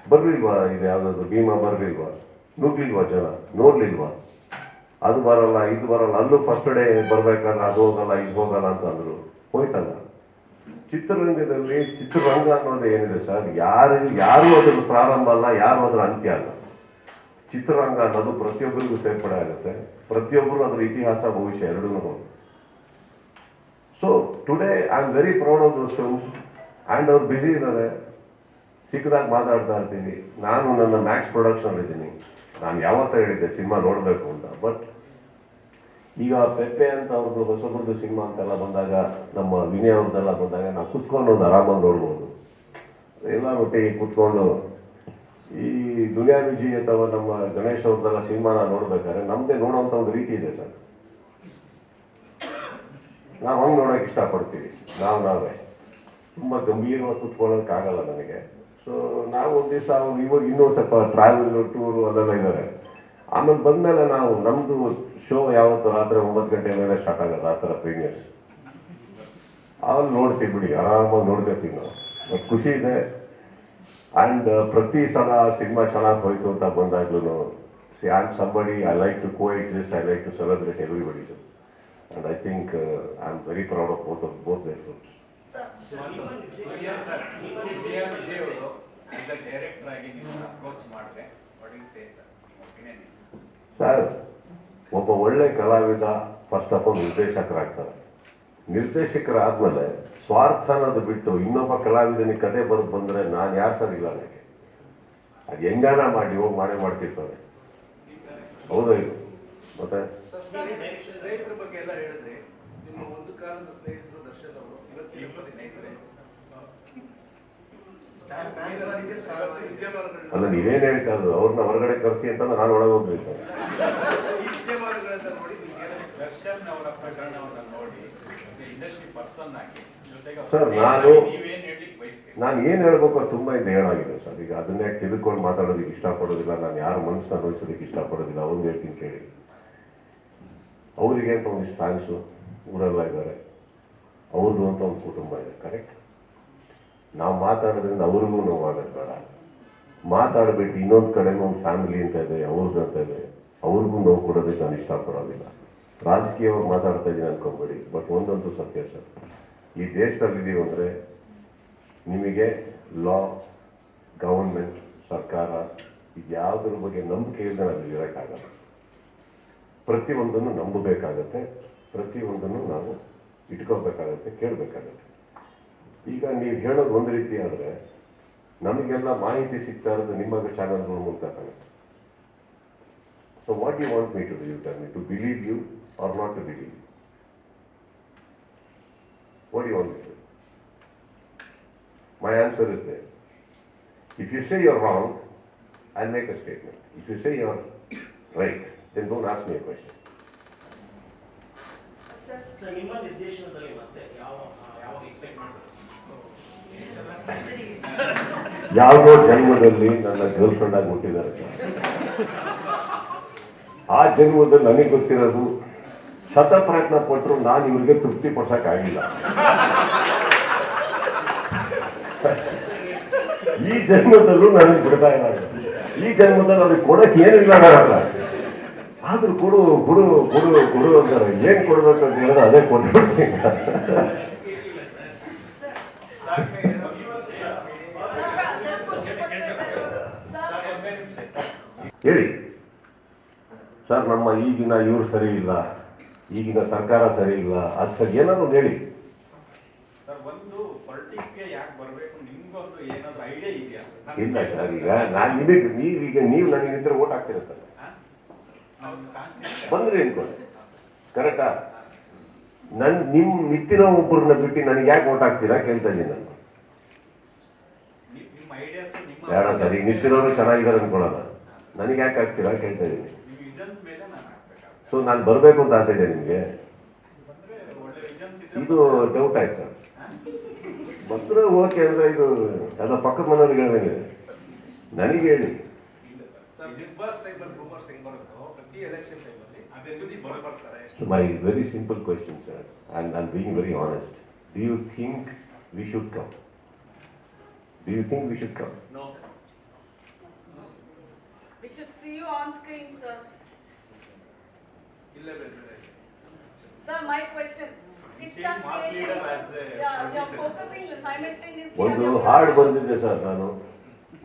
ಬರಲಿಲ್ವಾ? ಇದು ಯಾವುದಾದ್ರು ಭೀಮಾ ಬರಲಿಲ್ವಾ? ನುಗ್ಲಿಲ್ವಾ? ಜನ ನೋಡ್ಲಿಲ್ವಾ? ಅದು ಬರಲ್ಲ, ಇದು ಬರಲ್ಲ. ಅಲ್ಲೂ ಫಸ್ಟ್ ಡೇ ಬರ್ಬೇಕಾದ್ರೆ ಅದು ಹೋಗಲ್ಲ, ಇದು ಹೋಗಲ್ಲ ಅಂತ ಅಂದರು. ಹೋಯ್ತಲ್ಲ. ಚಿತ್ರರಂಗದಲ್ಲಿ ಚಿತ್ರರಂಗ ಅನ್ನೋದು ಏನಿದೆ ಸರ್, ಯಾರು ಅದ್ರ ಪ್ರಾರಂಭ ಅಲ್ಲ, ಯಾರು ಅದ್ರ ಅಂತ್ಯ ಅಲ್ಲ. ಚಿತ್ರರಂಗ ಅನ್ನೋದು ಪ್ರತಿಯೊಬ್ಬರಿಗೂ ಸೇರ್ಪಡೆ ಆಗುತ್ತೆ. ಪ್ರತಿಯೊಬ್ಬರು ಅದರ ಇತಿಹಾಸ ಭವಿಷ್ಯ ಎರಡೂ ಹೋಗುತ್ತೆ. So today I am very proud of those films. And ಅವ್ರು ಬ್ಯುಸಿ ಇದ್ದಾರೆ, ಚಿಕ್ಕದಾಗಿ ಮಾತಾಡ್ತಾ ಇರ್ತೀನಿ. ನಾನು ನನ್ನ ಮ್ಯಾಕ್ಸ್ ಪ್ರೊಡಕ್ಷನ್ ಇದ್ದೀನಿ. ನಾನು ಯಾವತ್ತೂ ಹೇಳಿದ್ದೆ ಸಿನಿಮಾ ನೋಡಬೇಕು ಅಂತ. ಬಟ್ ಈಗ ಪೆಪ್ಪೆ ಅಂತ ಅವ್ರದ್ದು ಹೊಸಬ್ರದ್ದು ಸಿನಿಮಾ ಅಂತೆಲ್ಲ ಬಂದಾಗ, ನಮ್ಮ ವಿನಯ್ ಅವ್ರದ್ದೆಲ್ಲ ಬಂದಾಗ ನಾವು ಕುತ್ಕೊಂಡು ಒಂದು ಆರಾಮಾಗಿ ನೋಡ್ಬೋದು. ಎಲ್ಲ ಒಟ್ಟಿಗೆ ಕುತ್ಕೊಂಡು ಈ ದುನಿಯಾ ವಿಜಯ್ ಅಥವಾ ನಮ್ಮ ಗಣೇಶ್ ಅವ್ರದ್ದೆಲ್ಲ ಸಿನಿಮಾನ ನೋಡ್ಬೇಕಾದ್ರೆ ನಮ್ಮದೇ ನೋಡೋಂಥ ಒಂದು ರೀತಿ ಇದೆ ಸರ್. ನಾವು ಹಂಗೆ ನೋಡೋಕೆ ಇಷ್ಟಪಡ್ತೀವಿ. ನಾವೇ ತುಂಬ ಗಂಭೀರವಾಗಿ ಕುತ್ಕೊಳ್ಳೋಕ್ಕಾಗಲ್ಲ ನನಗೆ. ಸೊ ನಾವು ಒಂದು ದಿವಸ ಇವಾಗ ಇನ್ನೂ ಸ್ವಲ್ಪ ಟ್ರಾವೆಲ್ ಟೂರು ಅದೆಲ್ಲ ಇದ್ದಾರೆ. ಆಮೇಲೆ ಬಂದಮೇಲೆ ನಾವು ನಮ್ಮದು ಶೋ ಯಾವತ್ತು ರಾತ್ರಿ 9 ಗಂಟೆ ಮೇಲೆ ಸ್ಟಾರ್ಟ್ ಆಗೋದು, ಆ ಥರ ಪ್ರೀಮಿಯರ್ಸ್ ಅಲ್ಲಿ ನೋಡ್ತೀವಿ ಬಿಡಿ, ಆರಾಮಾಗಿ ನೋಡ್ಕೊತೀವಿ ನಾವು. ಬಟ್ ಖುಷಿ ಇದೆ. ಆ್ಯಂಡ್ ಪ್ರತಿ ಸಲ ಸಿನಿಮಾ ಚೆನ್ನಾಗಿ ಹೋಯ್ತು ಅಂತ ಬಂದಾಗ್ಲೂ I am somebody, I like to coexist, I like to celebrate everybody. And I think I am very proud of both their films. Duniya Vijay ಅವರು ಆಸ್ ಅ ಡೈರೆಕ್ಟರ್ ಆಗಿ ನೀವು ಅಪ್ರೋಚ್ ಮಾಡಿದ್ರೆ ವಾಟ್ ಯು ಸೇ ಸರ್, ನಿಮ್ಮ opinion? Sir, ಒಬ್ಬ ಒಳ್ಳೆ ಕಲಾವಿದ first of all ನಿರ್ದೇಶಕರಾಗ್ತಾರೆ. ನಿರ್ದೇಶಕರಾದ್ಮೇಲೆ ಸ್ವಾರ್ಥ ಅನ್ನೋದು ಬಿಟ್ಟು ಇನ್ನೊಬ್ಬ ಕಲಾವಿದನಿಗೆ ಕತೆ ಬರೋದು ಬಂದರೆ ನಾನು ಯಾರು ಸರ್ ಇಲ್ಲ ನನಗೆ. ಅದು ಹೆಂಗಾನ ಮಾಡಿ ಹೋಗಿ ಮಾಡ್ತಿರ್ತಾರೆ. ಹೌದಾ? ಇದು ಮತ್ತೆ ಸ್ನೇಹಿತರ ಬಗ್ಗೆ ಎಲ್ಲ ಹೇಳಿದ್ರೆ, ನಿಮ್ಮ ಒಂದು ಕಾಲದ ಸ್ನೇಹಿತರು ದರ್ಶನ್ ಅವರು ಇವತ್ತು ಸ್ನೇಹಿತರೆ ಅಲ್ಲ, ನೀವೇನು ಹೇಳ್ತಾರೆ ಅವ್ರನ್ನ ಹೊರಗಡೆ ಕರೆಸಿ ಅಂತ ನಾನು ಒಳಗೆ ಹೋಗ್ಬೇಕು. ದರ್ಶನ್ ಅವರ ಪ್ರಕರಣವನ್ನು ನೋಡಿ ಇಂಡಸ್ಟ್ರಿ ಪರ್ಸನ್ ಆಗಿ ಜೊತೆಗೆ ಸರ್, ನಾನು ನೀವೇನು ಹೇಳಲಿಕ್ಕೆ ಬಯಸ್ತೀರಿ? ನಾನು ಏನು ಹೇಳ್ಬೇಕು ಅದು ತುಂಬ ಇದೆ ಹೇಳಾಗಿದೆ ಸರ್. ಈಗ ಅದನ್ನೇ ತಿಳ್ಕೊಂಡು ಮಾತಾಡೋದಕ್ಕೆ ಇಷ್ಟಪಡೋದಿಲ್ಲ, ನಾನು ಯಾರ ಮನಸ್ಸನ್ನ ನೋಯಿಸೋದಕ್ಕೆ ಇಷ್ಟಪಡೋದಿಲ್ಲ. ಒಂದು ಹೇಳ್ತೀನಿ ಕೇಳಿ, ಅವರಿಗೆ ಅಂತ ಒಂದಿಷ್ಟು ಫ್ಯಾನ್ಸು ಊರೆಲ್ಲ ಇದ್ದಾರೆ, ಅವ್ರದ್ದು ಅಂತ ಒಂದು ಕುಟುಂಬ ಇದೆ, ಕರೆಕ್ಟ್? ನಾವು ಮಾತಾಡೋದ್ರಿಂದ ಅವ್ರಿಗೂ ನೋವು ಆಗೋದು ಬೇಡ. ಮಾತಾಡಬೇಕು ಇನ್ನೊಂದು ಕಡೆನೂ ಒಂದು ಫ್ಯಾಮಿಲಿ ಅಂತ ಇದೆ, ಅವ್ರದ್ದು ಅಂತ ಇದೆ, ಅವ್ರಿಗೂ ನೋವು ಕೊಡೋದಕ್ಕೆ ನಾನು ಇಷ್ಟಪಡೋದಿಲ್ಲ. ರಾಜಕೀಯವಾಗಿ ಮಾತಾಡ್ತಾ ಇದ್ದೀನಿ ಅನ್ಕೊಂಬೇಡಿ, ಬಟ್ ಒಂದಂತೂ ಸತ್ಯ ಸರ್, ಈ ದೇಶದಲ್ಲಿದ್ದೀವಿ ಅಂದರೆ ನಿಮಗೆ ಲಾ, ಗವರ್ಮೆಂಟ್, ಸರ್ಕಾರ ಇದ್ಯಾವುದ್ರ ಬಗ್ಗೆ ನಂಬಿಕೆ ಇಲ್ಲದೆ ನಾವು ಇರೋಕ್ಕಾಗಲ್ಲ. ಪ್ರತಿಯೊಂದನ್ನು ನಂಬಬೇಕಾಗತ್ತೆ, ಪ್ರತಿಯೊಂದನ್ನು ನಾವು ಇಟ್ಕೋಬೇಕಾಗತ್ತೆ, ಕೇಳಬೇಕಾಗತ್ತೆ. ಈಗ ನೀವು ಹೇಳೋದು ಒಂದು ರೀತಿ ಆದರೆ ನಮಗೆಲ್ಲ ಮಾಹಿತಿ ಸಿಗ್ತಾ ಇರೋದು ನಿಮ್ಮ ಚಾನಲ್ಗಳ ಮೂಲಕ ಕಾಣುತ್ತೆ. So what you want me to do? You tell me to believe you are not to believe? What you want me to? My answer is there. If you say you're wrong, I'll make a statement. If you say you're right, then don't ask me a question. Sir ನಿಮ್ಮ ನಿರ್ದೇಶನದಲ್ಲಿ ಮತ್ತೆ ಯಾವಾಗ expect ಮಾಡ್ತೀವಿ? ಯಾವುದೋ ಜನ್ಮದಲ್ಲಿ ನನ್ನ girl friend ಆಗಿ ಹುಟ್ಟಿದ್ದಾರೆ. ಆ ಜನ್ಮದಲ್ಲಿ ನನಗೆ ಗೊತ್ತಿರೋದು ಶತ ಪ್ರಯತ್ನ ಪಟ್ಟರು ನಾನು ಇವ್ರಿಗೆ ತೃಪ್ತಿ ಪಡಿಸೋಕ್ಕಾಗಿಲ್ಲ. ಈ ಜನ್ಮದಲ್ಲೂ ನನಗೆ ಬಿಡ್ತಾ ಇಲ್ಲ. ಈ ಜನ್ಮದಲ್ಲಿ ಅವ್ರಿಗೆ ಕೊಡಕ್ಕೆ ಏನಿಲ್ಲ ಅನ್ನೋಲ್ಲ, ಆದ್ರೂ ಕೊಡು ಕೊಡು ಕೊಡು ಕೊಡು ಅಂತಾರೆ. ಏನ್ ಕೊಡ್ಬೇಕು ಅಂತ ಹೇಳಿದ್ರೆ ಅದೇ ಕೊಟ್ಬಿಡ್ತೀನಿ. ಹೇಳಿ ಸರ್, ನಮ್ಮ ಈಗಿನ ಇವ್ರು ಸರಿ ಇಲ್ಲ, ಈಗಿನ ಸರ್ಕಾರ ಸರಿ ಇಲ್ಲ, ಅದು ಸರ್ ಏನಾದ್ರು ಹೇಳಿ. ಸರ್, ಒಂದು ಪೊಲಿಟಿಕ್ಸ್ಗೆ ಯಾಕೆ ಬರಬೇಕು ನಿಮ್ಗೊಂದು ಏನಾದ್ರು ಐಡಿಯಾ ಇದೆಯಾ? ಇಲ್ಲ ಸರ್, ಈಗ ನಾನು ನಿಮಗೆ ನೀವು ನನಗೆ ನಿಂತರೆ ಓಟ್ ಹಾಕ್ತೀರ ಸರ್, ಬಂದ್ರಿ ಅನ್ಕೊಳ್ಳಿ, ಕರೆಕ್ಟಾ? ನಿಮ್ಮ ನಿತ್ತಿನ ಒಬ್ಬರನ್ನ ಬಿಟ್ಟು ನನಗೆ ಯಾಕೆ ಓಟ್ ಹಾಕ್ತೀರಾ ಕೇಳ್ತಾ ಇದ್ದೀನಿ ನಾನು. ನಿಮ್ಮ ಐಡಿಯಾಸ್ ಬೇಡ ಸರ್, ಈಗ ನಿತ್ತಿನವರು ಚೆನ್ನಾಗಿದ್ದಾರೆ ಅನ್ಕೊಳ್ಳೋಣ, ನನಗೆ ಯಾಕೆ ಹಾಕ್ತೀರಾ ಕೇಳ್ತಾ ಇದ್ದೀನಿ. ವಿಷನ್ಸ್ ಮೇಲೆ ನಾನು ಹಾಕ್ಬೇಕಾಗುತ್ತೆ. ಸೊ ನಾನು ಬರಬೇಕು ಅಂತ ಆಸೆ ಇದೆ ನಿಮಗೆ? ಬಂದ್ರೆ ಒಳ್ಳೆ ವಿಷನ್ಸ್ ಇದ್ರೆ ಇದು ಡೌಟ್ ಆಯ್ತು ಸರ್. ಬಂದ್ರೆ ಓಕೆ ಅಂದ್ರೆ ಇದು ಎಲ್ಲ ಪಕ್ಕದ ಮನೆಯವ್ರಿಗೆ ಹೇಳಿದೆ, ನನಗೆ ಹೇಳಿ. My very simple question, sir, and I'm being very honest. Do you think we should come? Do you think we should come? No. We should see you on screen, sir. Sir, my question. Kitchen creations. Yeah, you're focusing simultaneously. ಒಂದು ಹಾಡು ಬಂದಿದೆ sir, ನಾನು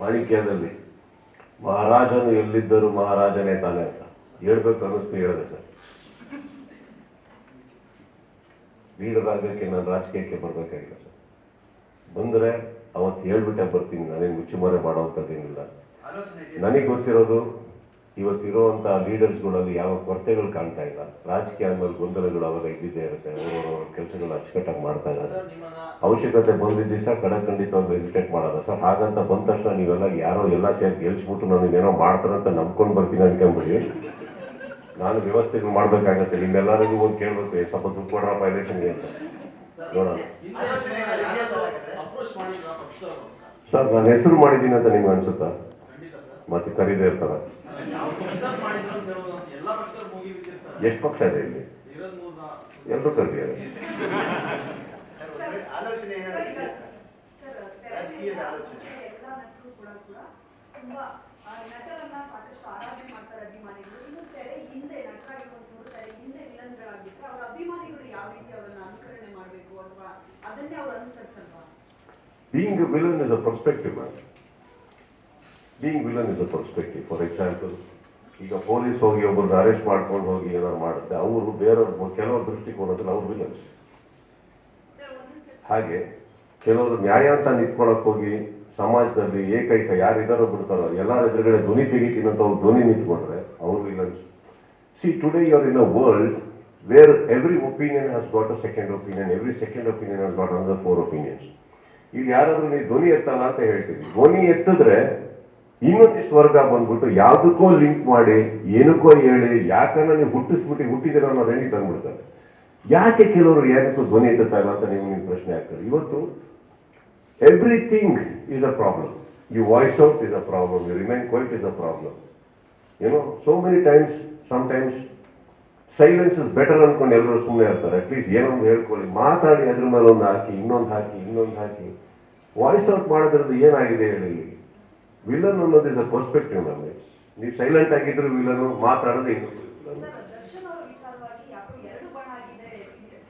ಮಾಣಿಕ್ಯದಲ್ಲಿ, ಮಹಾರಾಜನು ಎಲ್ಲಿದ್ದರು ಮಹಾರಾಜನೇ ತಾನೇ ಅಂತ ಹೇಳ್ಬೇಕು ಅನ್ನಿಸ್ತು, ಹೇಳಿದೆ sir. Leader ಆಗೋಕ್ಕೆ ನಾನು ರಾಜಕೀಯಕ್ಕೆ ಬರಬೇಕಾಗಿಲ್ಲ ಸರ್. ಬಂದರೆ ಅವತ್ತು ಹೇಳ್ಬಿಟ್ಟೆ ಬರ್ತೀನಿ, ನಾನೇನು ಮುಚ್ಚುಮರೆ ಮಾಡೋವಂಥದ್ದೇನಿಲ್ಲ. ನನಗೆ ಗೊತ್ತಿರೋದು ಇವತ್ತಿರುವಂಥ ಲೀಡರ್ಸ್ಗಳಲ್ಲಿ ಯಾವ ಕೊರತೆಗಳು ಕಾಣ್ತಾ ಇಲ್ಲ. ರಾಜಕೀಯ ಅಂದ್ಮೇಲೆ ಗೊಂದಲಗಳು ಅವಾಗ ಇದ್ದಿದ್ದೇ ಇರುತ್ತೆ, ಅವರವರ ಕೆಲಸಗಳು ಅಚ್ಚುಕಟ್ಟಾಗಿ ಮಾಡ್ತಾ ಇದ್ದಾರೆ. ಅವಶ್ಯಕತೆ ಬಂದಿದ್ದ ದಿವಸ ಖಂಡಿತವಾಗಿ ರೆಸಿಸ್ಟೇಟ್ ಮಾಡೋದು ಸರ್. ಹಾಗಂತ ಬಂದ ತಕ್ಷಣ ನೀವೆಲ್ಲ ಯಾರೋ ಎಲ್ಲ ಸೇರಿ ಗೆಲ್ಸ್ಬಿಟ್ಟು ನನಗೇನೋ ಮಾಡ್ತಾರಂತ ನಂಬ್ಕೊಂಡು ಬರ್ತೀನಿ ಅನ್ಕೊಂಬಿಡಿ. ನಾನು ವ್ಯವಸ್ಥೆಗಳು ಮಾಡಬೇಕಾಗತ್ತೆ. ನಿಮ್ಮೆಲ್ಲರಿಗೂ ಒಂದು ಕೇಳಬೇಕು, ಸ್ವಲ್ಪ ದುಡ್ಡು ಕೊಡ್ರಪ್ಪ ಎಲೆಕ್ಷನ್ಗೆ ಅಂತ ನೋಡೋಣ. ಸರ್, ನಾನು ಹೆಸರು ಮಾಡಿದ್ದೀನಿ ಅಂತ ನಿಮ್ಗೆ ಅನ್ಸುತ್ತಾ? ಮತ್ತೆ ಕರೀದೇ ಇರ್ತಾರ. ಎಷ್ಟು ಪಕ್ಷ ಇದೆ ಇಲ್ಲಿ? ಎಲ್ಲರೂ ಕರೀತಾರೆ. ಆಲೋಚನೆ ರಾಜಕೀಯದ ಆಲೋಚನೆ ಎಲ್ಲ ನಟರು ಕೂಡ ತುಂಬಾ ನಟರನ್ನ ಸಾಕಷ್ಟು ಆರಾಧನೆ ಮಾಡ್ತಾರೆ ಅಭಿಮಾನಿಗಳು. ಇನ್ನು ತೆರೆ ಹಿಂದೆ ನಟರಾಗಿರುವಂತವರು ತೆರೆ ಹಿಂದೆ ವಿಲನ್ಗಳಾಗಿದ್ರೆ ಅವರ ಅಭಿಮಾನಿಗಳು ಯಾವ ರೀತಿ ಅವರನ್ನ ಅನುಕರಣೆ ಮಾಡಬೇಕು ಅಥವಾ ಅದನ್ನೇ ಅವ್ರು ಅನುಸರಿಸಲ್ವಾ? Being a villain is a perspective, man. Being villain is a perspective. For example, ಈಗ ಪೊಲೀಸ್ ಹೋಗಿ ಒಬ್ಬರನ್ನ ಅರೆಸ್ಟ್ ಮಾಡ್ಕೊಂಡು ಹೋಗಿ ಏನಾದ್ರು ಮಾಡುತ್ತೆ, ಅವರು ಬೇರೆಯವ್ರ ಕೆಲವ್ರ ದೃಷ್ಟಿಕೋನದಲ್ಲಿ ಅವ್ರು ವಿಲನ್ಸ್. ಹಾಗೆ ಕೆಲವರು ನ್ಯಾಯ ಅಂತ ನಿಂತ್ಕೊಳಕ್ ಹೋಗಿ ಸಮಾಜದಲ್ಲಿ ಏಕೈಕ ಯಾರಿದಾರೋ ಬಿಡ್ತಾರೋ ಎಲ್ಲರ ಎದುರುಗಡೆ ಧ್ವನಿ ತೆಗಿತೀನಿ ಅಂತ ಅವ್ರು ಧ್ವನಿ ನಿಂತ್ಕೊಂಡ್ರೆ ಅವ್ರು villains. See, today you are in a world where every opinion has got a second opinion, every second opinion has got another 4 opinions. ಇಲ್ಲಿ ಯಾರಾದ್ರೂ ನೀವು ಧ್ವನಿ ಎತ್ತಲ್ಲ ಅಂತ ಹೇಳ್ತೀವಿ, ಧ್ವನಿ ಎತ್ತಿದ್ರೆ ಇನ್ನೊಂದಿಷ್ಟು ವರ್ಗ ಬಂದ್ಬಿಟ್ಟು ಯಾವುದಕ್ಕೋ ಲಿಂಕ್ ಮಾಡಿ ಏನಕ್ಕೋ ಹೇಳಿ ಯಾಕನ್ನ ನೀವು ಹುಟ್ಟಿದಿರೋ ಅನ್ನೋ ರೇಂಜಿಗೆ ತಂದ್ಬಿಡ್ತಾರೆ. ಯಾಕೆ ಕೆಲವರು ಯಾರಿಗೂ ಧ್ವನಿ ಎತ್ತುತ್ತಾ ಇಲ್ಲ ಅಂತ ನೀವು ಪ್ರಶ್ನೆ ಆಗ್ತದೆ. ಇವತ್ತು Everything is a problem. You voice out is a problem. You remain quiet is a problem. You know, so many times, sometimes silence is better ಅನ್ಕೊಂಡು ಎಲ್ಲರೂ ಸುಮ್ಮನೆ ಇರ್ತಾರೆ. ಅಟ್ಲೀಸ್ಟ್ ಏನೊಂದು ಹೇಳ್ಕೊಳ್ಳಿ, ಮಾತಾಡಿ ಅದ್ರ ಮೇಲೆ ಒಂದು ಹಾಕಿ, ಇನ್ನೊಂದು ಹಾಕಿ ವಾಯ್ಸ್ ಔಟ್ ಮಾಡೋದ್ರದ್ದು ಏನಾಗಿದೆ ಹೇಳಿ. ವಿಲನ್ ಅನ್ನೋದು ಇಸ್ ಅ ಪರ್ಸ್ಪೆಕ್ಟಿವ್ ನಮಗೆ. ನೀವು ಸೈಲೆಂಟ್ ಆಗಿದ್ರು ವಿಲನು, ಮಾತಾಡೋದು ಇನ್ನೊಂದು ಸರ್, ದರ್ಶನ್ ಅವರ ವಿಚಾರವಾಗಿ ಯಾಕೋ ಎರಡು ಬಣ ಆಗಿದೆ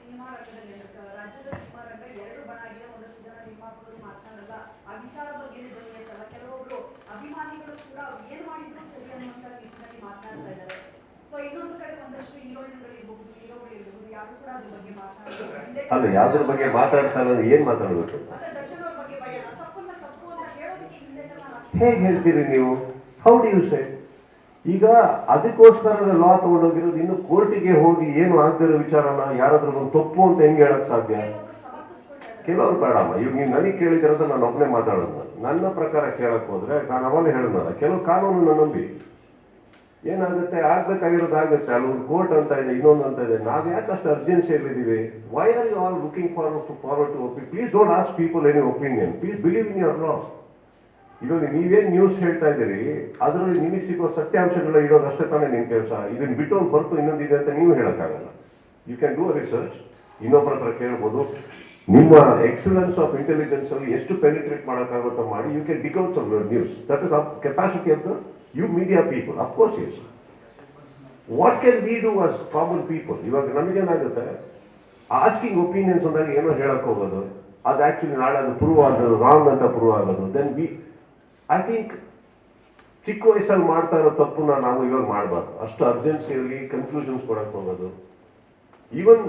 ಸಿನಿಮಾ ರಂಗದಲ್ಲಿ, ರಾಜ್ಯದ ಸಿನಿಮಾ ರಂಗ ಎರಡು ಬಣ ಆಗಿದೆ. ಒಂದಷ್ಟು ಜನ ನಿರ್ಮಾಪಕರು ಮಾತನಾಡಲ್ಲ, ಆ ವಿಚಾರ ಬಗ್ಗೆ ಧ್ವನಿ ಎತ್ತಲ್ಲ. ಕೆಲವೊಬ್ರು ಅಭಿಮಾನಿಗಳು ಕೂಡ ಏನ್ ಮಾಡಿದ್ರು ಸರಿ ಅನ್ನುವಂತ ನಿಟ್ಟಿನಲ್ಲಿ ಮಾತನಾಡ್ತಾ ಇದ್ದಾರೆ. ಸೊ ಇನ್ನೊಂದು ಕಡೆ ಒಂದಷ್ಟು ಹೀರೋಯಿನ್ಗಳಿರ್ಬಹುದು, ಹೀರೋಗಳಿರ್ಬಹುದು, ಯಾರು ಕೂಡ ಅದ್ರ ಬಗ್ಗೆ ಮಾತನಾಡಲ್ಲ. ಅಲ್ಲ, ಯಾವ್ದ್ರ ಬಗ್ಗೆ ಮಾತಾಡ್ತಾರೆ ಅಂದ್ರೆ ಏನ್ ಮಾತಾಡ್ಬೇಕು? ಮತ್ತೆ ದರ್ಶನ್ ಅವ್ರ ಬಗ್ಗೆ ಭಯ, ತಪ್ಪನ್ನ ತಪ್ಪು ಅಂತ ಹೇಳೋದಕ್ಕೆ ಹಿಂದೆ ಹೇಗೆ ಹೇಳ್ತೀರಿ ನೀವು? How do you say? ಈಗ ಅದಕ್ಕೋಸ್ಕರ ಲಾ ತಗೊಂಡೋಗಿರೋದು. ಇನ್ನು ಕೋರ್ಟಿಗೆ ಹೋಗಿ ಏನು ಆಗ್ತಿರೋ ವಿಚಾರನ ಯಾರಾದ್ರೂ ಒಂದು ತಪ್ಪು ಅಂತ ಹೆಂಗೆ ಹೇಳಕ್ ಸಾಧ್ಯ? ಕೆಲವರು ಬೇಡಮ್ಮ. ಈಗ ನೀವು ನನಗೆ ಕೇಳಿದಿರೋದು ನಾನು ಒಬ್ಬನೇ ಮಾತಾಡೋದು. ನನ್ನ ಪ್ರಕಾರ ಕೇಳಕ್ ಹೋದ್ರೆ ನಾನು ಅವಾಗಲೇ ಹೇಳಿದ್ನಲ್ಲ, ಕೆಲವು ಕಾನೂನನ್ನ ನಂಬಿ ಏನಾಗುತ್ತೆ, ಆಗ್ಬೇಕಾಗಿರೋದು ಆಗುತ್ತೆ. ಅಲ್ಲಿ ಒಂದು ಕೋರ್ಟ್ ಅಂತ ಇದೆ, ಇನ್ನೊಂದು ಅಂತ ಇದೆ. ನಾವು ಯಾಕೆ ಅಷ್ಟು ಅರ್ಜೆನ್ಸಿಯಲ್ಲಿದ್ದೀವಿ? Why are you all looking forward to opinion? Please don't ask people any opinion. Please believe in your law. ಇವಾಗ ನೀವೇನು ನ್ಯೂಸ್ ಹೇಳ್ತಾ ಇದ್ದೀರಿ, ಅದರಲ್ಲಿ ನಿಮಗೆ ಸಿಗೋ ಸತ್ಯಾಂಶಗಳ ಇಡೋದು ಅಷ್ಟೇ ತಾನೇ ನಿಮ್ಮ ಕೆಲಸ. ಇದನ್ನ ಬಿಟ್ಟು ಒಂದು ಹೊರತು ಇನ್ನೊಂದಿದೆ ಅಂತ ನೀವು ಹೇಳೋಕ್ಕಾಗಲ್ಲ. You can do a research, ಇನ್ನೊಬ್ಬರ ಹತ್ರ ಕೇಳ್ಬೋದು. ನಿಮ್ಮ ಎಕ್ಸಲೆನ್ಸ್ ಆಫ್ ಇಂಟೆಲಿಜೆನ್ಸ್ ಅಲ್ಲಿ ಎಷ್ಟು ಪೆನಿಟ್ರೇಟ್ ಮಾಡೋಕ್ಕಾಗುತ್ತೋ ಮಾಡಿ. You can dig out some news. That is capacity of the you media people. Of course yes. What can we do as common people? ಇವಾಗ ನಮಗೇನಾಗುತ್ತೆ, ಆಸ್ಕಿಂಗ್ ಒಪಿನಿಯನ್ಸ್ ಅಂದಾಗ ಏನೋ ಹೇಳಕ್ ಹೋಗೋದು, ಅದು ಆಕ್ಚುಲಿ ನಾಳೆ ಅದು ಪ್ರೂವ್ ಆಗೋದು, ರಾಂಗ್ ಅಂತ ಪ್ರೂವ್ ಆಗೋದು. ದೆನ್ ಐ ಥಿಂಕ್ ಚಿಕ್ಕ ವಯಸ್ಸಲ್ಲಿ ಮಾಡ್ತಾ ಇರೋ ತಪ್ಪನ್ನ ನಾವು ಇವಾಗ ಮಾಡಬಾರ್ದು. ಅಷ್ಟು ಅರ್ಜೆನ್ಸಿಯಲ್ಲಿ ಕನ್ಕ್ಲೂಷನ್ಸ್ ಕೊಡಕ್ಕೆ ಹೋಗೋದು. ಈವನ್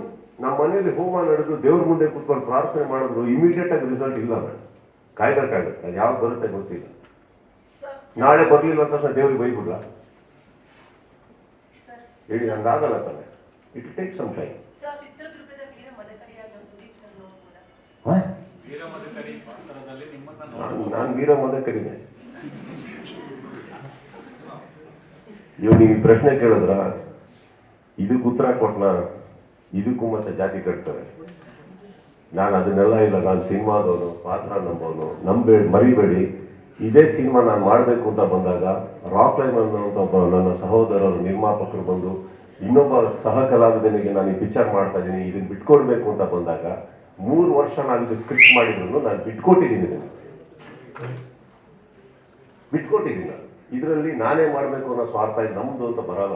ನಮ್ಮ ಮನೆಯಲ್ಲಿ ಹೋಮ ನಡೆದು ದೇವ್ರ ಮುಂದೆ ಕೂತ್ಕೊಂಡು ಪ್ರಾರ್ಥನೆ ಮಾಡಿದ್ರು ಇಮಿಡಿಯೇಟ್ ಆಗಿ ರಿಸಲ್ಟ್ ಇಲ್ಲ ಮೇಡಮ್. ಕಾಯ್ಬೇಕಾಗುತ್ತೆ. ಅದು ಯಾವಾಗ ಬರುತ್ತೆ ಗೊತ್ತಿಲ್ಲ. ನಾಳೆ ಬರಲಿಲ್ಲ ಅಂತ ತಕ್ಷಣ ದೇವ್ರಿಗೆ ಬೈಬಿಡ್ಲ ಹೇಳಿ? ಹಂಗಾಗಲ್ಲ ತಾನೆ. It take some time. ಚಿತ್ರದುರ್ಗದ ವೀರ ಮದಕರಿಯಾದ ಸುದೀಪ್ ಸರ್ ಕೂಡ ನಾನು ವೀರ ಮದಕರಿನೇ. ಇವ್ ನೀವು ಈ ಪ್ರಶ್ನೆ ಕೇಳಿದ್ರ, ಇದಕ್ಕೆ ಉತ್ತರ ಕೊಟ್ನ, ಇದಕ್ಕೂ ಮತ್ತೆ ಜಾತಿ ಕಟ್ತಾರೆ. ನಾನು ಅದನ್ನೆಲ್ಲ ಇಲ್ಲ. ನಾನು ಸಿನಿಮಾದವನು, ಪಾತ್ರ ನಂಬೋನು. ಮರಿಬೇಡಿ, ಇದೇ ಸಿನಿಮಾ ನಾನು ಮಾಡಬೇಕು ಅಂತ ಬಂದಾಗ ರಾಕ್ ಲೈನ್ ಅನ್ನೋಂಥ ಒಬ್ಬ ನನ್ನ ಸಹೋದರರು ನಿರ್ಮಾಪಕರು ಬಂದು ಇನ್ನೊಬ್ಬ ಸಹ ಕಲಾವಿದನಿಗೆ ನಾನು ಈ ಪಿಕ್ಚರ್ ಮಾಡ್ತಾ ಇದ್ದೀನಿ, ಇದನ್ನು ಬಿಟ್ಕೊಡ್ಬೇಕು ಅಂತ ಬಂದಾಗ 3 ವರ್ಷ ನಾನು ಇದು ಸ್ಕ್ರಿಪ್ಟ್ ಮಾಡಿದ್ರು ನಾನು ಬಿಟ್ಕೊಟ್ಟಿದ್ದೀನಿ. ಇದರಲ್ಲಿ ನಾನೇ ಮಾಡಬೇಕು ಅನ್ನೋ ಸ್ವಾರ್ಥ ಇದು ನಮ್ದು ಅಂತ ಬರಲ್ಲ.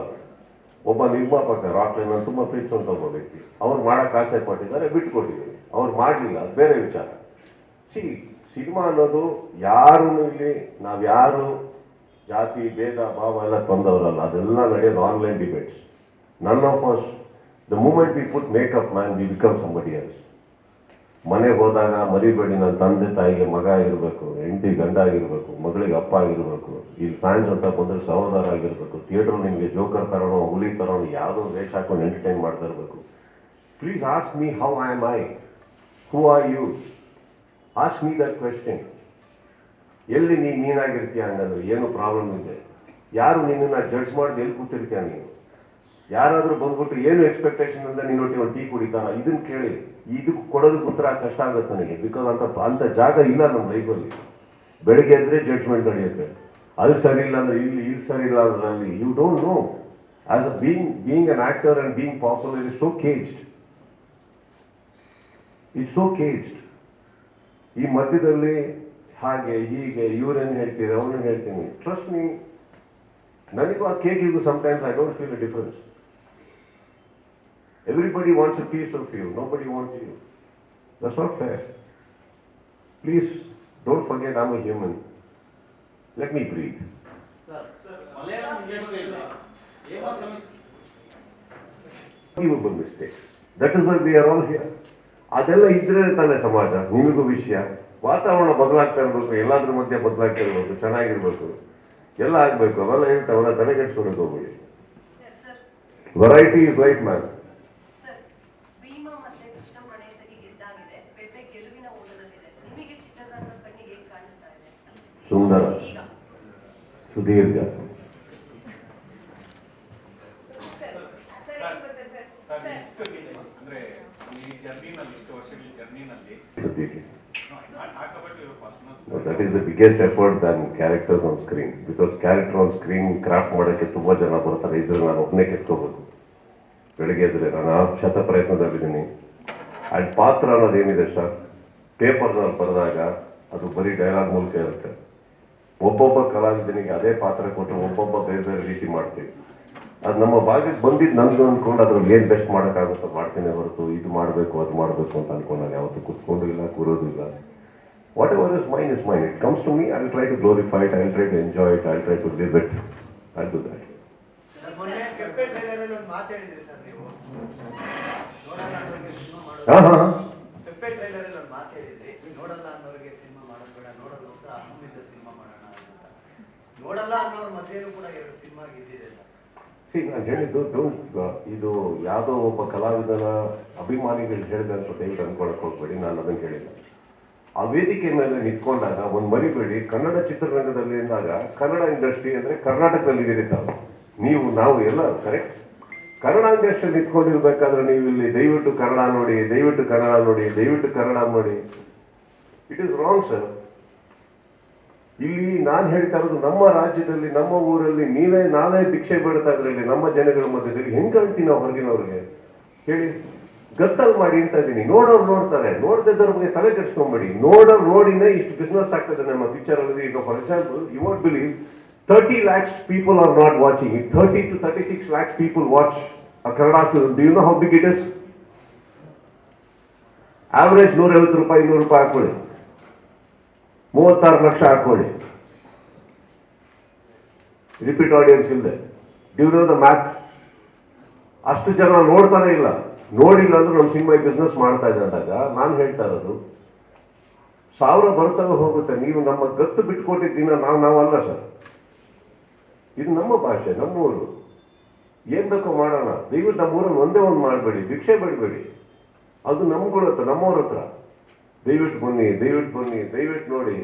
ಒಬ್ಬ ನಿರ್ಮಾಪಕ ರಾಕ್ ಲೈನ್ ತುಂಬ ಪ್ರೀತಿಸುವಂಥ ಒಬ್ಬ ವ್ಯಕ್ತಿ, ಅವ್ರು ಮಾಡೋಕ್ಕೆ ಆಸೆ ಪಟ್ಟಿದ್ದಾರೆ, ಬಿಟ್ಕೊಟ್ಟಿದ್ದೀನಿ. ಅವ್ರು ಮಾಡಲಿಲ್ಲ, ಅದು ಬೇರೆ ವಿಚಾರ. ಸಿನಿಮಾ ಅನ್ನೋದು ಯಾರು ಇಲ್ಲಿ ನಾವ್ಯಾರು ಜಾತಿ ಭೇದ ಭಾವ ಎಲ್ಲ ತಂದವರಲ್ಲ. ಅದೆಲ್ಲ ನಡೆಯೋದು online debates. None of us, the moment we put makeup man we become somebody else. ಮನೆಗೆ ಹೋದಾಗ ಮರಿಬೇಡಿ, ನನ್ನ ತಂದೆ ತಾಯಿಗೆ ಮಗ ಆಗಿರ್ಬೇಕು, ಹೆಂಡತಿ ಗಂಡ ಆಗಿರ್ಬೇಕು, ಮಗಳಿಗೆ ಅಪ್ಪ ಆಗಿರ್ಬೇಕು, ಇಲ್ಲಿ ಫ್ಯಾನ್ಸ್ ಅಂತ ಬಂದ್ರೆ ಸಹೋದರ ಆಗಿರ್ಬೇಕು, ಥಿಯೇಟರ್ ನಿಮಗೆ ಜೋಕರ್ ತರೋಣ, ಹುಲಿ ತರೋಣ, ಯಾವುದೋ ವೇಷ ಹಾಕೊಂಡು ಎಂಟರ್ಟೈನ್ ಮಾಡ್ತಾ ಇರಬೇಕು. Please ask me how am I, who are you? Ask me that question. ಎಲ್ಲಿ ನೀನಾಗಿರ್ತೀಯ ಹಂಗಂದ್ರೆ ಏನು ಪ್ರಾಬ್ಲಮ್ ಇದೆ? ಯಾರು ನಿನ್ನನ್ನು ಜಡ್ಜ್ ಮಾಡಿ ಎಲ್ಲಿ ಕೂತಿರ್ತೀಯ ನೀನು? ಯಾರಾದರೂ ಬಂದ್ಬಿಟ್ಟು ಏನು ಎಕ್ಸ್ಪೆಕ್ಟೇಷನ್ ಅಂತ ನೀನೊಟ್ಟಿಗೆ ಒಂದು ಟೀ ಕುಡಿತಾನ? ಇದನ್ನ ಕೇಳಿ. ಇದಕ್ಕೆ ಕೊಡೋದಕ್ಕೆ ಉತ್ತರ ಕಷ್ಟ ಆಗುತ್ತೆ ನನಗೆ. ಬಿಕಾಸ್ ಅಂತ ಜಾಗ ಇಲ್ಲ ನಮ್ಮ ಲೈಫಲ್ಲಿ. ಬೆಳಗ್ಗೆ ಎದ್ರೆ ಜಡ್ಜ್ಮೆಂಟ್ ನಡೆಯುತ್ತೆ. ಅದು ಸರಿ ಇಲ್ಲ ಅಂದ್ರೆ ಇಲ್ಲಿ ಸರಿ ಇಲ್ಲ ಅಂದ್ರೆ ಅಲ್ಲಿ. You don't know. As a being an actor and being popular is so caged. It's so caged. ಈ ಮಧ್ಯದಲ್ಲಿ ಹಾಗೆ ಹೀಗೆ ಇವ್ರೇನು ಹೇಳ್ತೀರಿ, ಅವ್ರನ್ನ ಹೇಳ್ತೀನಿ. ಟ್ರಸ್ಟ್ ಮೀ, ನನಗೂ ಆ ಕೇಕಿಗೂ sometimes I don't feel a difference. Everybody wants a piece of you. Nobody wants you. That's not fair. Please don't forget I'm a human. Let me breathe. Unforgivable mistakes. That is why we are all here. ಅದೆಲ್ಲ ಇದ್ರೆ ತಾನೇ ಸಮಾಜ. ನಿಮಗೂ ವಿಷಯ, ವಾತಾವರಣ ಬದಲಾಗ್ತಾ ಇರಬೇಕು, ಎಲ್ಲಾದ್ರ ಮಧ್ಯೆ ಬದಲಾಗ್ತಾ ಇರಬೇಕು, ಚೆನ್ನಾಗಿರ್ಬೇಕು, ಎಲ್ಲ ಆಗ್ಬೇಕು. ಅವೆಲ್ಲ ಹೇಳ್ತಾ ಅವರ ತಲೆಗೆಡ್ಸ್ಕೊಳಕ್ ಹೋಗ್ಬೇಡಿ. Variety is life man. ಸುಂದರ, ಸುದೀರ್ಘ. ಅಂದ್ರೆ ಈ ಜರ್ನಿನಲ್ಲಿ, ಇಷ್ಟು ವರ್ಷಗಳ ಜರ್ನಿನಲ್ಲಿ ಸದ್ಯಕ್ಕೆ ಹಾಕಬಟ್ಟು is the biggest effort than characters on screen. Because character on screen craft ಮಾಡೋಕ್ಕೆ ತುಂಬ ಜನ ಬರ್ತಾರೆ. ಇದ್ರೆ ನಾನು ಒಬ್ಬನೇ ಕೆತ್ಕೋಬೇಕು. ಬೆಳಿಗ್ಗೆ ಎದ್ರೆ ನಾನು ಆ ಶತ ಪ್ರಯತ್ನದಲ್ಲಿದ್ದೀನಿ. ಆ್ಯಂಡ್ ಪಾತ್ರ ಅನ್ನೋದೇನಿದೆ ಸರ್, ಪೇಪರ್ನಲ್ಲಿ ಬರೆದಾಗ ಅದು ಬರೀ ಡೈಲಾಗ್ ಮೂಲಕ ಇರುತ್ತೆ. ಒಬ್ಬೊಬ್ಬ ಕಲಾವಿದನಿಗೆ ಅದೇ ಪಾತ್ರ ಕೊಟ್ಟು ಒಬ್ಬೊಬ್ಬ ಬೇರೆ ಬೇರೆ ರೀತಿ ಮಾಡ್ತೀವಿ. ಅದು ನಮ್ಮ ಭಾಗಕ್ಕೆ ಬಂದಿದ್ದು ನಂದು ಅಂದ್ಕೊಂಡು ಅದ್ರಲ್ಲಿ ಏನು ಬೆಸ್ಟ್ ಮಾಡೋಕ್ಕಾಗುತ್ತೋ ಮಾಡ್ತೀನಿ ಹೊರತು ಇದು ಮಾಡಬೇಕು ಅದು ಮಾಡಬೇಕು ಅಂತ ಅನ್ಕೊಂಡು ನಾನು ಯಾವತ್ತೂ ಕೂತ್ಕೊಂಡು ಇಲ್ಲ, ಕೂರೋದು ಇಲ್ಲ. Whatever is mine is mine. It comes to me. I will try to glorify it, I will try to enjoy it, I will try to live it. I do that. ಮೊನ್ನೆ ಕೆಂಪೆ ಟ್ರೈಲರಲ್ಲಿ ಒಂದು ಮಾತಾಡಿದ್ರಿ sir ನೀವು, ನೋಡಲ್ಲ ಅನ್ನೋರಿಗೆ cinema ಹಾಂ ಮಾಡೋದು. ಹಾಂ ಕೆಂಪೆ ಟ್ರೈಲರಲ್ಲಿ ಒಂದು ಮಾತಾಡಿದ್ರಿ, ನೋಡಲ್ಲ ಅನ್ನೋರಿಗೆ ಸಿನಿಮಾ ಮಾಡೋದು ಬೇಡ, ನೋಡೋದಕ್ಕೋಸ್ಕರ ಅಹಮಿಂದ ಸಿನಿಮಾ ಮಾಡೋಣ ಅಂತ. ನೋಡಲ್ಲ ಅನ್ನೋರ ಮಧ್ಯೆನೂ ಕೂಡ 2 ಸಿನಿಮಾ ಗೆದ್ದಿದೆ ಸರ್. ನಾನು ಹೇಳಿದ್ದು ಇದು ಯಾವುದೋ ಒಬ್ಬ ಕಲಾವಿದನ ಅಭಿಮಾನಿಗಳು ಹೇಳಿದೆ ಅಂತ ದಯವಿಟ್ಟು ಅನ್ಕೊಳಕ್ಕೆ ಹೋಗ್ಬೇಡಿ. ನಾನು ಅದನ್ನು ಹೇಳಿಲ್ಲ. ಆ ವೇದಿಕೆ ಮೇಲೆ ನಿಂತ್ಕೊಂಡಾಗ ಒಂದು ಮರಿಬೇಡಿ, ಕನ್ನಡ ಚಿತ್ರರಂಗದಲ್ಲಿ ಇದ್ದಾಗ ಕನ್ನಡ ಇಂಡಸ್ಟ್ರಿ ಅಂದರೆ ಕರ್ನಾಟಕದಲ್ಲಿ ಇದ್ದೀರಿ ನೀವು ನಾವು ಎಲ್ಲ ಕರೆಕ್ಟ್. ಕನ್ನಡ ಇಂಡಸ್ಟ್ರಿ ನಿಂತ್ಕೊಂಡಿರ್ಬೇಕಾದ್ರೆ ನೀವು ಇಲ್ಲಿ ದಯವಿಟ್ಟು ಕನ್ನಡ ನೋಡಿ, ದಯವಿಟ್ಟು ಕನ್ನಡ ನೋಡಿ, ದಯವಿಟ್ಟು ಕನ್ನಡ ನೋಡಿ, ಇಟ್ ಈಸ್ ರಾಂಗ್ ಸರ್. ಇಲ್ಲಿ ನಾನು ಹೇಳ್ತಾ ಇರೋದು ನಮ್ಮ ರಾಜ್ಯದಲ್ಲಿ, ನಮ್ಮ ಊರಲ್ಲಿ ನಾವೇ ಭಿಕ್ಷೆ ಬೇಡ್ತಾ ಇದ್ರಲ್ಲಿ ನಮ್ಮ ಜನಗಳ ಮಧ್ಯದಲ್ಲಿ ಹೆಂಗ್ ಕಾಣ್ತೀವಿ ನಾವು ಹೊರಗಿನವ್ರಿಗೆ ಹೇಳಿ? ಗತ್ತಲ್ ಮಾಡಿ ಅಂತ ಇದ್ದೀನಿ. ನೋಡೋರು ನೋಡ್ತಾರೆ, ನೋಡ್ತಿದ್ದವ್ರ ಬಗ್ಗೆ ತಲೆ ಕೆಡಿಸ್ಕೊಂಬೇಡಿ. ನೋಡೋರು ನೋಡಿನೇ ಇಷ್ಟು ಬಿಸ್ನೆಸ್ ಆಗ್ತದೆ ನಮ್ಮ ಪಿಕ್ಚರ್ ಅಲ್ಲಿ. ಈಗ for example, you want believe 30 lakhs people are not watching it. 30 to 36 lakhs people watch a Kannada film. Do you know how big it is? Average 150 ರೂಪಾಯಿ 200 ರೂಪಾಯಿ ಹಾಕೊಳ್ಳಿ, 36 ಲಕ್ಷ ಹಾಕೊಳ್ಳಿ. ರಿಪೀಟ್ ಆಡಿಯನ್ಸ್ ಇಲ್ಲದೆ. Due know the math? ಅಷ್ಟು ಜನ ನೋಡ್ತಾನೆ ಇಲ್ಲ. ನೋಡಿಲ್ಲ ಅಂದ್ರೆ ನಮ್ಮ ಸಿನಿಮಾ ಬಿಸ್ನೆಸ್ ಮಾಡ್ತಾ ಇದೆ ಅಂದಾಗ ನಾನು ಹೇಳ್ತಾ ಇರೋದು 1000 ಬರ್ತವೆ ಹೋಗುತ್ತೆ. ನೀವು ನಮ್ಮ ಗತ್ತು ಬಿಟ್ಕೊಟ್ಟಿದ್ದ ನಾವಲ್ಲ ಸರ್. ಇದು ನಮ್ಮ ಭಾಷೆ, ನಮ್ಮೂರು. ಏನ್ ಬೇಕೋ ಮಾಡೋಣ. ದಯವಿಟ್ಟು ನಮ್ಮೂರಲ್ಲಿ ಒಂದೇ ಒಂದು ಮಾಡಬೇಡಿ, ಭಿಕ್ಷೆ ಬೇಡಬೇಡಿ. ಅದು ನಮ್ಗೊಳತ್ತೆ, ನಮ್ಮವ್ರ ಹತ್ರ. ದಯವಿಟ್ಟು ಬನ್ನಿ, ದಯವಿಟ್ಟು ಬನ್ನಿ, ದಯವಿಟ್ಟು ನೋಡಿ.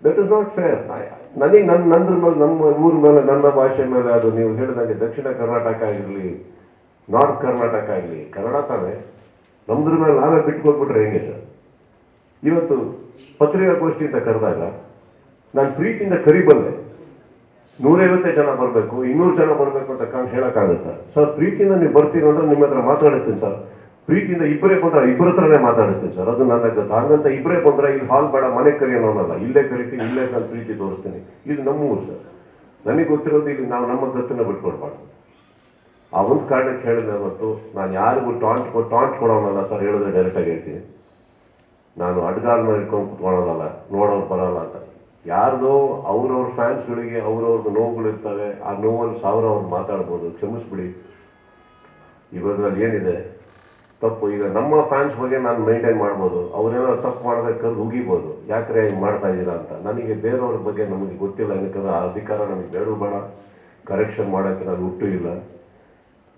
That is not fair. ನನಗೆ ನಂದ್ರ ಮೇಲೆ, ನಮ್ಮ ಊರ ಮೇಲೆ, ನನ್ನ ಭಾಷೆ ಮೇಲೆ, ಅದು ನೀವು ಹೇಳಿದಂಗೆ ದಕ್ಷಿಣ ಕರ್ನಾಟಕ ಆಗಿರಲಿ, ನಾರ್ತ್ ಕರ್ನಾಟಕ ಆಗಲಿ, ಕನ್ನಡ ತಾನೇ. ನಮ್ದ್ರ ಮೇಲೆ ನಾವೇ ಬಿಟ್ಕೊಟ್ಬಿಟ್ರೆ ಹೆಂಗೆ ಸರ್? ಇವತ್ತು ಪತ್ರಿಕಾಗೋಷ್ಠಿ ಅಂತ ಕರೆದಾಗ ನಾನು ಪ್ರೀತಿಯಿಂದ ಕರಿಬಲ್ಲೆ. 150 ಜನ ಬರಬೇಕು, 200 ಜನ ಬರಬೇಕು ಅಂತ ಹೇಳಕ್ಕಾಗುತ್ತಾ ಸರ್? ಪ್ರೀತಿಯಿಂದ ನೀವು ಬರ್ತೀರ ಅಂದ್ರೆ ನಿಮ್ಮ ಹತ್ರ ಮಾತಾಡಿಸ್ತೀನಿ ಸರ್. ಪ್ರೀತಿಯಿಂದ ಇಬ್ಬರೇ ಬಂದ್ರೆ ಇಬ್ಬರ ಹತ್ರನೇ ಮಾತಾಡಿಸ್ತೀನಿ ಸರ್. ಅದು ನನ್ನ ಗೊತ್ತು. ಹಂಗಂತ ಇಬ್ಬರೇ ಬಂದ್ರೆ ಇಲ್ಲಿ ಹಾಲ್ ಬೇಡ, ಮನೆ ಕರಿಯೋನಲ್ಲ, ಇಲ್ಲೇ ಕರಿತೀನಿ, ಇಲ್ಲೇ ನಾನು ಪ್ರೀತಿ ತೋರಿಸ್ತೀನಿ. ಇದು ನಮ್ಮ ಊರು ಸರ್. ನನಗೆ ಗೊತ್ತಿರೋದು ಇಲ್ಲಿ ನಾವು ನಮ್ಮ ಗತ್ತನ್ನ ಬಿಟ್ಕೊಡ್ಬಾರ್ದು. ಆ ಒಂದು ಕಾರಣಕ್ಕೆ ಹೇಳಿದೆ. ಮತ್ತು ನಾನು ಯಾರಿಗೂ ಟಾಂಟ್ ಕೊಡೋನಲ್ಲ ಸರ್. ಹೇಳಿದ್ರೆ ಡೈರೆಕ್ಟಾಗಿ ಹೇಳ್ತೀನಿ. ನಾನು ಅಡ್ಗಾಲ ಮೇಲೆ ಇಟ್ಕೊಂಡು ಕುತ್ಕೊಳ್ಳೋನಲ್ಲ, ನೋಡೋರು ಬರೋಲ್ಲ ಅಂತ. ಯಾರ್ದೋ ಅವ್ರವ್ರ ಫ್ಯಾನ್ಸ್ಗಳಿಗೆ ಅವ್ರವ್ರದ್ದು ನೋವುಗಳಿರ್ತವೆ. ಆ ನೋವನ್ನು 1000 ಅವ್ರು ಮಾತಾಡ್ಬೋದು, ಕ್ಷಮಿಸ್ಬಿಡಿ. ಇವಾಗಲ್ಲಿ ಏನಿದೆ ತಪ್ಪು. ಈಗ ನಮ್ಮ ಫ್ಯಾನ್ಸ್ ಬಗ್ಗೆ ನಾನು ಮೇಂಟೈನ್ ಮಾಡ್ಬೋದು. ಅವ್ರೇನಾದ್ರು ತಪ್ಪು ಮಾಡಿದ್ರೆ ಕರೆದು ಉಗಿಬೋದು, ಯಾಕ್ರೆ ಹಿಂಗೆ ಮಾಡ್ತಾ ಇದ್ದೀರಾ ಅಂತ. ನನಗೆ ಬೇರೆಯವ್ರ ಬಗ್ಗೆ ನಮಗೆ ಗೊತ್ತಿಲ್ಲ. ಯಾಕಂದ್ರೆ ಆ ಅಧಿಕಾರ ನಮಗೆ ಬೇಡ. ಕರೆಕ್ಷನ್ ಮಾಡೋಕ್ಕೆ ನಾನು ಹುಟ್ಟು ಇಲ್ಲ.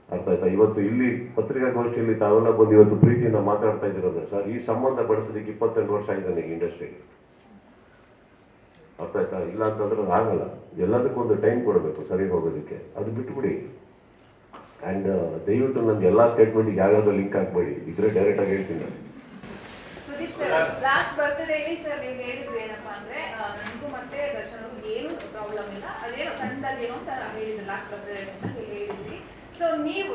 ಅರ್ಥ ಆಯ್ತಾ? ಇವತ್ತು ಇಲ್ಲಿ ಪತ್ರಿಕಾಗೋಷ್ಠಿಯಲ್ಲಿ ತಾವೆಲ್ಲ ಬಂದು ಇವತ್ತು ಪ್ರೀತಿಯಿಂದ ಮಾತಾಡ್ತಾ ಇದ್ದೀರಂದ್ರೆ ಸರ್, ಈ ಸಂಬಂಧ ಬಳಸೋದಕ್ಕೆ 22 ವರ್ಷ ಆಗಿದೆ ನನಗೆ ಇಂಡಸ್ಟ್ರಿಗೆ. ಅರ್ಥ ಆಯ್ತಾ? ಇಲ್ಲ ಅಂತಂದ್ರೆ ಆಗಲ್ಲ. ಎಲ್ಲದಕ್ಕೊಂದು ಟೈಮ್ ಕೊಡಬೇಕು ಸರಿ ಹೋಗೋದಕ್ಕೆ. ಅದು ಬಿಟ್ಬಿಡಿ. ಆ್ಯಂಡ್ ದಯವಿಟ್ಟು ನಂದು ಎಲ್ಲ ಸ್ಟೇಟ್ಮೆಂಟಿಗೆ ಯಾವ್ಯಾವುದೋ ಲಿಂಕ್ ಹಾಕ್ಬೇಡಿ. ಇದ್ರೆ ಡೈರೆಕ್ಟಾಗಿ ಹೇಳ್ತೀನಿ. ಸುದೀಪ್ ಸರ್, ಲಾಸ್ಟ್ ಬರ್ತ್ಡೇಲಿ ಸರ್ ನೀವು ಹೇಳಿದ್ರು ಏನಪ್ಪಾ ಅಂದ್ರೆ ನನಗೂ ಮತ್ತೆ ದರ್ಶನಗೂ ಏನು ಪ್ರಾಬ್ಲಮ್ ಇಲ್ಲ, ಅದೇನೋ ಸಣ್ಣದಾಗಿ ಏನೋ ಅಂತ ಹೇಳಿದ್ರು ಲಾಸ್ಟ್ ಬರ್ತ್ಡೇ ಹೇಳಿದ್ರಿ. ಸೊ ನೀವು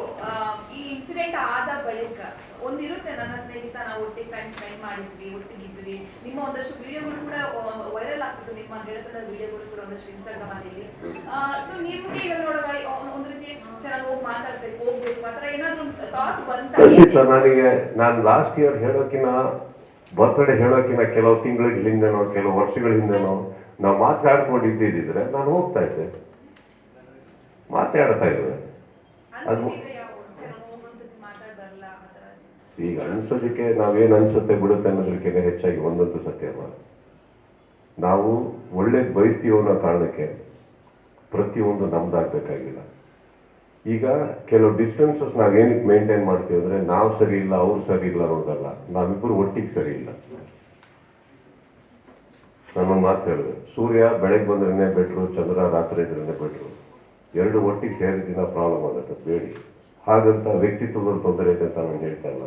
ಈ ಇನ್ಸಿಡೆಂಟ್ ಆದ ಬಳಿಕ ಒಂದಿರುತ್ತೆ, ನನ್ನ ಸ್ನೇಹಿತ ನಾವು ಒಟ್ಟಿಗೆ ಟೈಮ್ ಸ್ಪೆಂಡ್ ಮಾಡಿದ್ವಿ, ಒಟ್ಟಿಗಿದ್ವಿ. ನಿಮ್ಮ ಒಂದಷ್ಟು ವಿಡಿಯೋಗಳು ಕೂಡ ವೈರಲ್ ಆಗ್ತಿತ್ತು, ನಿಮ್ಮ ಗೆಳೆತನದ ವಿಡಿಯೋಗಳು ಕೂಡ ಒಂದಷ್ಟು ಇನ್ಸ್ಟಾಗ್ರಾಮ್ ಅಲ್ಲಿ. ಸೊ ನಿಮ್ಗೆ ಈಗ ನೋಡುವಾಗ ಒಂದ್ ರೀತಿ ಚೆನ್ನಾಗಿ ಹೋಗಿ ಮಾತಾಡ್ಬೇಕು, ಹೋಗ್ಬೇಕು, ಆತರ ಏನಾದ್ರು ಥಾಟ್ ಬಂತ? ನಾನು ಲಾಸ್ಟ್ ಇಯರ್ ಹೇಳೋಕಿನ ಬರ್ತ್ಡೇ ಹೇಳೋಕಿನ ಕೆಲವು ತಿಂಗಳ ಹಿಂದೆನೋ ಕೆಲವು ವರ್ಷಗಳ ಹಿಂದೆನೋ ನಾವು ಮಾತಾಡ್ಕೊಂಡಿದ್ದಿದ್ರೆ ನಾನು ಹೋಗ್ತಾ ಇದ್ದೆ, ಮಾತಾಡ್ತಾ ಇದ್ದೆ. ಅದು ಈಗ ಅನ್ಸೋದಕ್ಕೆ ನಾವೇನು ಅನ್ಸುತ್ತೆ ಬಿಡುತ್ತೆ ಅನ್ನೋದಕ್ಕಿಂತ ಹೆಚ್ಚಾಗಿ ಒಂದಂತೂ ಸತ್ಯ. ನಾವು ಒಳ್ಳೇದು ಬಯಸ್ತೀವೋ ಅನ್ನೋ ಕಾರಣಕ್ಕೆ ಪ್ರತಿಯೊಂದು ನಮ್ದಾಗಬೇಕಾಗಿಲ್ಲ. ಈಗ ಕೆಲವು ಡಿಸ್ಟೆನ್ಸಸ್ ನಾವೇನಕ್ಕೆ ಮೇಂಟೈನ್ ಮಾಡ್ತೀವಿ ಅಂದರೆ ನಾವು ಸರಿ ಇಲ್ಲ, ಅವ್ರು ಸರಿ ಇಲ್ಲ ಅನ್ನೋದಲ್ಲ, ನಾವಿಬ್ಬರು ಒಟ್ಟಿಗೆ ಸರಿ ಇಲ್ಲ. ನಾನೊಂದು ಮಾತು ಹೇಳಿದೆ, ಸೂರ್ಯ ಬೆಳಗ್ಗೆ ಬಂದ್ರೇ ಬೆಟ್ರು, ಚಂದ್ರ ರಾತ್ರಿ ಇದ್ರೇ ಬೆಟ್ರು. ಎರಡು ಒಟ್ಟಿಗೆ ಸೇರಿದಿನ ಪ್ರಾಬ್ಲಮ್ ಆಗುತ್ತೆ, ಬೇಡಿ. ಹಾಗಂತ ವ್ಯಕ್ತಿತ್ವದಲ್ಲಿ ತೊಂದರೆ ಇದೆ ಅಂತ ನಾನು ಹೇಳ್ತಾ ಇಲ್ಲ.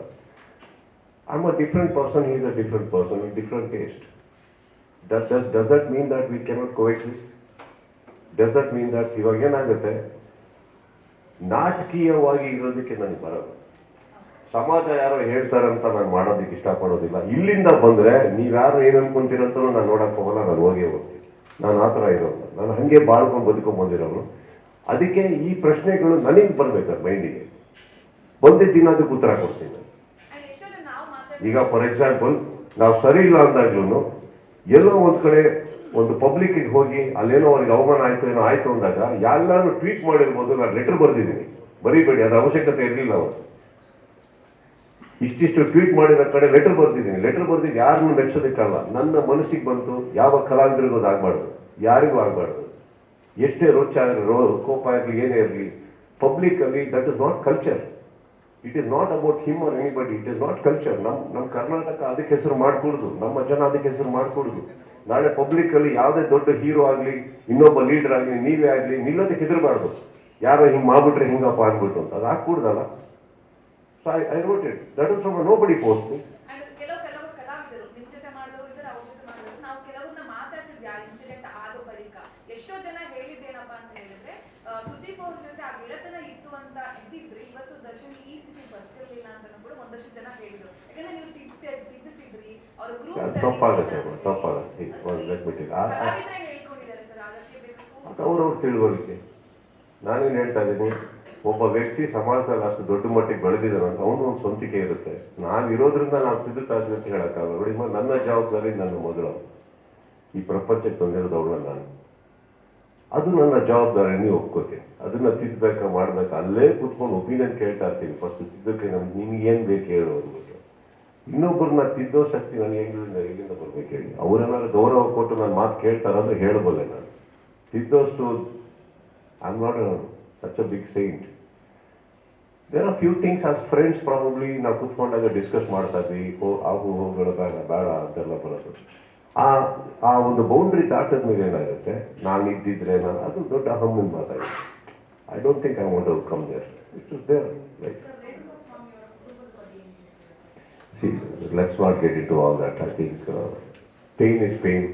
I am a different person, he is a different person, different taste. Does that mean that we cannot coexist? Does that mean that ಇವಾಗ ಏನಾಗುತ್ತೆ, ನಾಟಕೀಯವಾಗಿ ಇರೋದಕ್ಕೆ ನನಗೆ ಬರೋದು, ಸಮಾಜ ಯಾರೋ ಹೇಳ್ತಾರಂತ ನಾನು ಮಾಡೋದಕ್ಕೆ ಇಷ್ಟಪಡೋದಿಲ್ಲ. ಇಲ್ಲಿಂದ ಬಂದರೆ ನೀವ್ಯಾರು ಏನು ಅನ್ಕೊಂತೀರಂತಲೂ ನಾನು ನೋಡಕ್ಕೆ ಹೋಗಲ್ಲ, ನಾನು ಹೋಗೇ ಹೋಗ್ತೀನಿ. ನಾನು ಆ ಥರ ಇರೋಲ್ಲ, ನಾನು ಹಾಗೆ ಬಾಳ್ಕೊಂಡು ಬದುಕೊಂಡು ಬಂದಿರೋನು. ಅದಕ್ಕೆ ಈ ಪ್ರಶ್ನೆಗಳು ನನಗೆ ಬರ್ಬೇಕಾದ್ರೆ ಮೈಂಡಿಗೆ ಬಂದಿದ್ದ ದಿನ ಅದಕ್ಕೆ ಉತ್ತರ ಕೊಡ್ತೀನಿ. ಈಗ ಫಾರ್ ಎಕ್ಸಾಂಪಲ್ ನಾವು ಸರಿ ಇಲ್ಲ ಅಂದಾಗ್ಲೂ ಎಲ್ಲೋ ಒಂದು ಕಡೆ ಒಂದು ಪಬ್ಲಿಕ್ಕಿಗೆ ಹೋಗಿ ಅಲ್ಲೇನೋ ಅವ್ರಿಗೆ ಅವಮಾನ ಆಯಿತು ಏನೋ ಆಯಿತು ಅಂದಾಗ ಎಲ್ಲಾನು ಟ್ವೀಟ್ ಮಾಡಿರ್ಬೋದು, ನಾನು ಲೆಟರ್ ಬರೆದಿದ್ದೀನಿ, ಬರೀಬೇಡಿ, ಅದ್ರ ಅವಶ್ಯಕತೆ ಇರಲಿಲ್ಲ. ಅವರು ಇಷ್ಟಿಷ್ಟು ಟ್ವೀಟ್ ಮಾಡಿದ ಕಡೆ ಲೆಟರ್ ಬರ್ದಿದ್ದೀನಿ. ಲೆಟರ್ ಬರ್ದಿದ್ದು ಯಾರನ್ನು ಮೆಚ್ಚೋದಕ್ಕಲ್ಲ, ನನ್ನ ಮನಸ್ಸಿಗೆ ಬಂತು. ಯಾವ ಕಲಾವಿದರಿಗೂ ಅದು ಆಗಬಾರ್ದು, ಯಾರಿಗೂ ಆಗಬಾರ್ದು. ಎಷ್ಟೇ ರೋಚ ಕೋಪ ಇರಲಿ, ಏನೇ ಇರಲಿ, ಪಬ್ಲಿಕ್ಕಲ್ಲಿ that is not culture. It is not about him or anybody. It is not culture. ನಮ್ಮ ಕರ್ನಾಟಕ ಅದಕ್ಕೆ ಹೆಸರು ಮಾಡಿಕೊಡುದು, ನಮ್ಮ ಜನ ಅದಕ್ಕೆ ಹೆಸರು ಮಾಡಿಕೊಡುದು. ನಾಳೆ ಪಬ್ಲಿಕ್ಕಲ್ಲಿ ಯಾವುದೇ ದೊಡ್ಡ ಹೀರೋ ಆಗಲಿ, ಇನ್ನೊಬ್ಬ ಲೀಡರ್ ಆಗಲಿ, ನೀವೇ ಆಗಲಿ ನಿಲ್ಲೋದಕ್ಕೆ ಹೆದರಬಾರ್ದು. ಯಾರೋ ಹಿಂಗೆ ಮಾಡ್ಬಿಟ್ರೆ ಹಿಂಗಪ್ಪ ಅಂದ್ಬಿಟ್ಟು ಅಂತ ಅದು ಹಾಕ್ಬಿಡ್ದಲ್ಲ. So I wrote it. That is from nobody post me. ಕೆಲವು ಕಲಾವಿದರು ನಿಮ್ಮ ಜೊತೆ ಮಾಡೋರು ಇದ್ದಾರೆ, ಅವ್ರ ಜೊತೆ ಮಾಡೋರು. ನಾವು ಕೆಲವ್ರನ್ನ ಮಾತಾಡ್ಸಿದ್ವಿ ಆ ಇನ್ಸಿಡೆಂಟ್ ಆದ ಬಳಿಕ. ಎಷ್ಟೋ ಜನ ಹೇಳಿದ್ದೇನಪ್ಪ ಅಂತ ಹೇಳಿದ್ರೆ, ಸುದೀಪ್ ಅವ್ರ ಜೊತೆ ಆ ಗೆಳೆತನ ಇತ್ತು ಅಂತ ಇದ್ದಿದ್ರೆ ಇವತ್ತು ದರ್ಶನ್ ಈ ಸ್ಥಿತಿ ಬರ್ತಿರ್ಲಿಲ್ಲ ಅಂತ ಕೂಡ ಒಂದಷ್ಟು ಜನ ಹೇಳಿದ್ರು. ಯಾಕಂದ್ರೆ ನೀವು ತಿದ್ದುತ್ತಿದ್ರಿ, ಅವ್ರ ತಪ್ಪಾಗುತ್ತೆ. ಹೇಳ್ಕೊಂಡಿದ್ದಾರೆ ಸರ್, ಅದಕ್ಕೆ ಬೇಕು ಅವ್ರವ್ರ ತಿಳುವಳಿಕೆ. ನಾನೇನು ಹೇಳ್ತಾ ಇದ್ದೀನಿ, ಒಬ್ಬ ವ್ಯಕ್ತಿ ಸಮಾಜದಲ್ಲಿ ಅಷ್ಟು ದೊಡ್ಡ ಮಟ್ಟಿಗೆ ಬೆಳೆದಿದ್ದಾನೆ ಅಂತ ಅವನು ಒಂದು ಸ್ವಂತಿಕೆ ಇರುತ್ತೆ. ನಾವಿರೋದ್ರಿಂದ ನಾವು ತಿದ್ದುತ್ತಾ ಇದ್ವಿ ಅಂತ ಹೇಳೋಕ್ಕಾಗಲ್ಲ. ನೋಡಿ, ನನ್ನ ಜವಾಬ್ದಾರಿ ನನ್ನ ಮೊದಲು ಈ ಪ್ರಪಂಚಕ್ಕೆ ತಂದಿರೋದವಳ ನಾನು. ಅದು ನನ್ನ ಜವಾಬ್ದಾರಿ, ನೀವು ಒಪ್ಕೋತೀನಿ. ಅದನ್ನ ತಿದ್ದಬೇಕಾ ಮಾಡ್ಬೇಕಾ ಅಲ್ಲೇ ಕೂತ್ಕೊಂಡು ಒಪಿನಿಯನ್ ಕೇಳ್ತಾ ಇರ್ತೀನಿ. ಫಸ್ಟ್ ತಿದ್ದಕ್ಕೆ ನಮ್ಗೆ ನಿಮ್ಗೆ ಏನು ಬೇಕು ಹೇಳು ಅಂದ್ಬಿಟ್ಟು. ಇನ್ನೊಬ್ಬರನ್ನ ತಿದ್ದೋ ಶಕ್ತಿ ನನಗೆ ಎಲ್ಲಿಂದ ಬರ್ಬೇಕು ಹೇಳಿ? ಅವರೆಲ್ಲ ಗೌರವ ಕೊಟ್ಟು ನನ್ನ ಮಾತು ಕೇಳ್ತಾರಂದ್ರೆ ಹೇಳಬಲ್ಲೆ ನಾನು. ತಿದ್ದೋಷ್ಟು I am not such a big saint. There are few things as friends probably ನಾವು ಕೂತ್ಕೊಂಡಾಗ ಡಿಸ್ಕಸ್ ಮಾಡ್ತಾ ಇದ್ವಿ. ಹೋಗೋಗಳ ಬೇಡ ಅಂತೆಲ್ಲ ಬರೋದು. ಆ ಒಂದು ಬೌಂಡ್ರಿ ದಾಟದ ಮೇಲೆ ಏನಾಗುತ್ತೆ, ನಾನು ಇದ್ದಿದ್ರೆ ನಾನು ಅದು ದೊಡ್ಡ ಹಮ್ಮಿನ ಮಾತಾಡಿದೆ. I don't think I want to come there. It is there. Like let's not get into all that. I think pain is pain.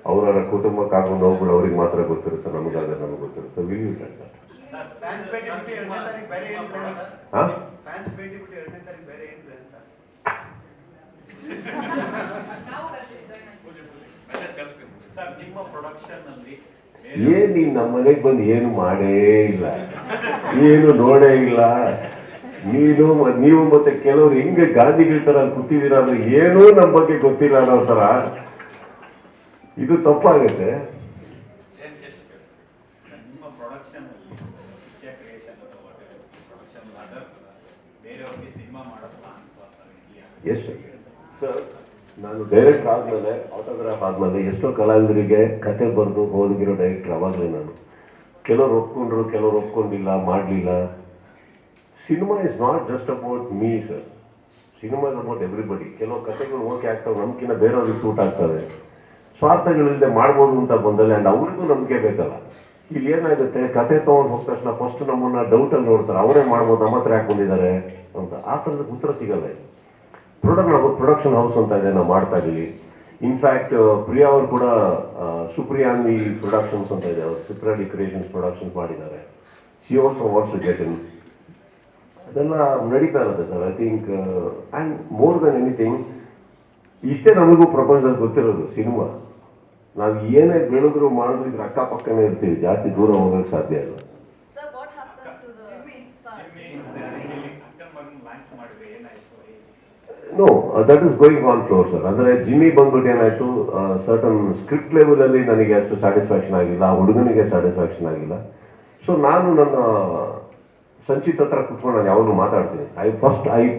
ಅವರ ಕುಟುಂಬಕ್ಕಾಗೋ ನೋವುಗಳು ಅವ್ರಿಗೆ ಮಾತ್ರ ಗೊತ್ತಿರುತ್ತೆ, ನಮಗಾದ್ರೆ ನಮಗೆ ಗೊತ್ತಿರುತ್ತೆ. Will you that? ಫ್ಯಾನ್ಸ್ ಭೇಟಿ ಬಿಟ್ಟು 2ನೇ ತಾರೀಕು ಬೇರೆ ಏನು ಪ್ಲಾನ್ ಸರ್? ಹಾಂ, ಫ್ಯಾನ್ಸ್ ಭೇಟಿ ಬಿಟ್ಟು 2ನೇ ತಾರೀಕು ಬೇರೆ ಏನು ಪ್ಲಾನ್ ಸರ್? ಸರ್, ನಿಮ್ಮ ಪ್ರೊಡಕ್ಷನ್ ಅಲ್ಲಿ ಏನ್ ನೀನ್ ನಮ್ಮ ಮನೆಗೆ ಬಂದು ಏನು ಮಾಡೇ ಇಲ್ಲ, ಏನು ನೋಡೇ ಇಲ್ಲ. ನೀವು ಮತ್ತೆ ಕೆಲವ್ರು ಹೆಂಗೆ ಗಾಂಧಿಗಳ ತರ ಕೂತಿದ್ದೀರ ಅಂದ್ರೆ ಏನೂ ನಮ್ಮ ಬಗ್ಗೆ ಗೊತ್ತಿಲ್ಲ ಅನ್ನೋ ತರ. ಇದು ತಪ್ಪಾಗುತ್ತೆ. ನಿಮ್ಮ ಪ್ರೊಡಕ್ಷನ್ ಅಲ್ಲಿ ಪಿಕ್ಚರ್ ಕ್ರಿಯೇಷನ್ ಪ್ರೊಡಕ್ಷನ್ ಅದರ್ ಬೇರೆಯವ್ರಿಗೆ ಸಿನಿಮಾ ಮಾಡೋ ಪ್ಲಾನ್ಸ್ ಎಸ್ ಸರ್, ನಾನು ಡೈರೆಕ್ಟ್ ಆದ್ಮೇಲೆ, ಆಟೋಗ್ರಾಫ್ ಆದ್ಮೇಲೆ ಎಷ್ಟೋ ಕಲಾವಿದರಿಗೆ ಕತೆ ಬರೆದು ಹೋಗಿರೋ ಡೈರೆಕ್ಟರ್ ಅವಾಗಲೇ ನಾನು. ಕೆಲವ್ರು ಒಪ್ಕೊಂಡ್ರು, ಕೆಲವ್ರು ಒಪ್ಕೊಂಡಿಲ್ಲ, ಮಾಡಲಿಲ್ಲ. Cinema is not just about me sir. Cinema is about everybody. ಕೆಲವು ಕತೆಗಳು ಓಕೆ ಆಗ್ತವೆ, ನಮ್ಗಿಂತ ಬೇರೆಯವ್ರಿಗೆ ಸೂಟ್ ಆಗ್ತವೆ. ಸ್ವಾರ್ಥಗಳಿಲ್ಲದೆ ಮಾಡ್ಬೋದು ಅಂತ ಬಂದಲ್ಲಿ ಆ್ಯಂಡ್ ಅವ್ರಿಗೂ ನಂಬಿಕೆ ಬೇಕಲ್ಲ. ಇಲ್ಲಿ ಏನಾಗುತ್ತೆ, ಕತೆ ತೊಗೊಂಡು ಹೋದ ತಕ್ಷಣ ಫಸ್ಟ್ ನಮ್ಮನ್ನ ಡೌಟಲ್ಲಿ ನೋಡ್ತಾರೆ, ಅವರೇ ಮಾಡ್ಬೋದು, ನಮ್ಮ ಹತ್ರ ಯಾಕೆ ಬಂದಿದ್ದಾರೆ ಅಂತ. ಆ ಥರದ ಉತ್ತರ ಸಿಗಲ್ಲ. ಪ್ರೊಡಕ್ಷನ್ ಹೌಸ್ ಅಂತ ಇದೆ, ನಾವು ಮಾಡ್ತಾ ಇದ್ದೀವಿ. ಇನ್ಫ್ಯಾಕ್ಟ್ ಪ್ರಿಯಾ ಅವರು ಕೂಡ ಸುಪ್ರಿಯಾನ್ವಿ ಪ್ರೊಡಕ್ಷನ್ಸ್ ಅಂತ ಇದೆ, ಅವರು ಸುಪ್ರಿಯಾಡಿ ಕ್ರಿಯೇಷನ್ಸ್ ಪ್ರೊಡಕ್ಷನ್ಸ್ ಮಾಡಿದ್ದಾರೆ. She also wants to get in. ಅದೆಲ್ಲ ನಡೀತಾ ಇರುತ್ತೆ sir. I think and more than anything ಇಷ್ಟೇ ನಮಗೂ ಪ್ರಪಂಚದಲ್ಲಿ ಗೊತ್ತಿರೋದು ಸಿನಿಮಾ. ನಾವು ಏನೇ ಬೆಳೆದ್ರು ಮಾಡಿದ್ರು ಇದ್ರ ಅಕ್ಕಪಕ್ಕನೇ ಇರ್ತೀವಿ, ಜಾಸ್ತಿ ದೂರ ಹೋಗೋಕ್ಕೆ ಸಾಧ್ಯ ಇಲ್ಲ. Sir, what happened to the launch ಮಾಡಿದ್ರೆ ಏನಾಯ್ತು? No, that is going on floor sir. ಅಂದರೆ ಜಿಮ್ಮಿ ಬಂದ್ಬಿಟ್ಟು ಏನಾಯಿತು, ಸರ್ಟನ್ ಸ್ಕ್ರಿಪ್ಟ್ ಲೆವೆಲಲ್ಲಿ ನನಗೆ ಅಷ್ಟು ಸ್ಯಾಟಿಸ್ಫ್ಯಾಕ್ಷನ್ ಆಗಿಲ್ಲ, ಆ ಹುಡುಗನಿಗೆ ಸ್ಯಾಟಿಸ್ಫ್ಯಾಕ್ಷನ್ ಆಗಿಲ್ಲ. ಸೊ ನಾನು ನನ್ನ ಸಂಚಿತ್ ಹತ್ರ ಕುತ್ಕೊಂಡು ನಾನು ಯಾವಾಗಲೂ ಮಾತಾಡ್ತೀನಿ. I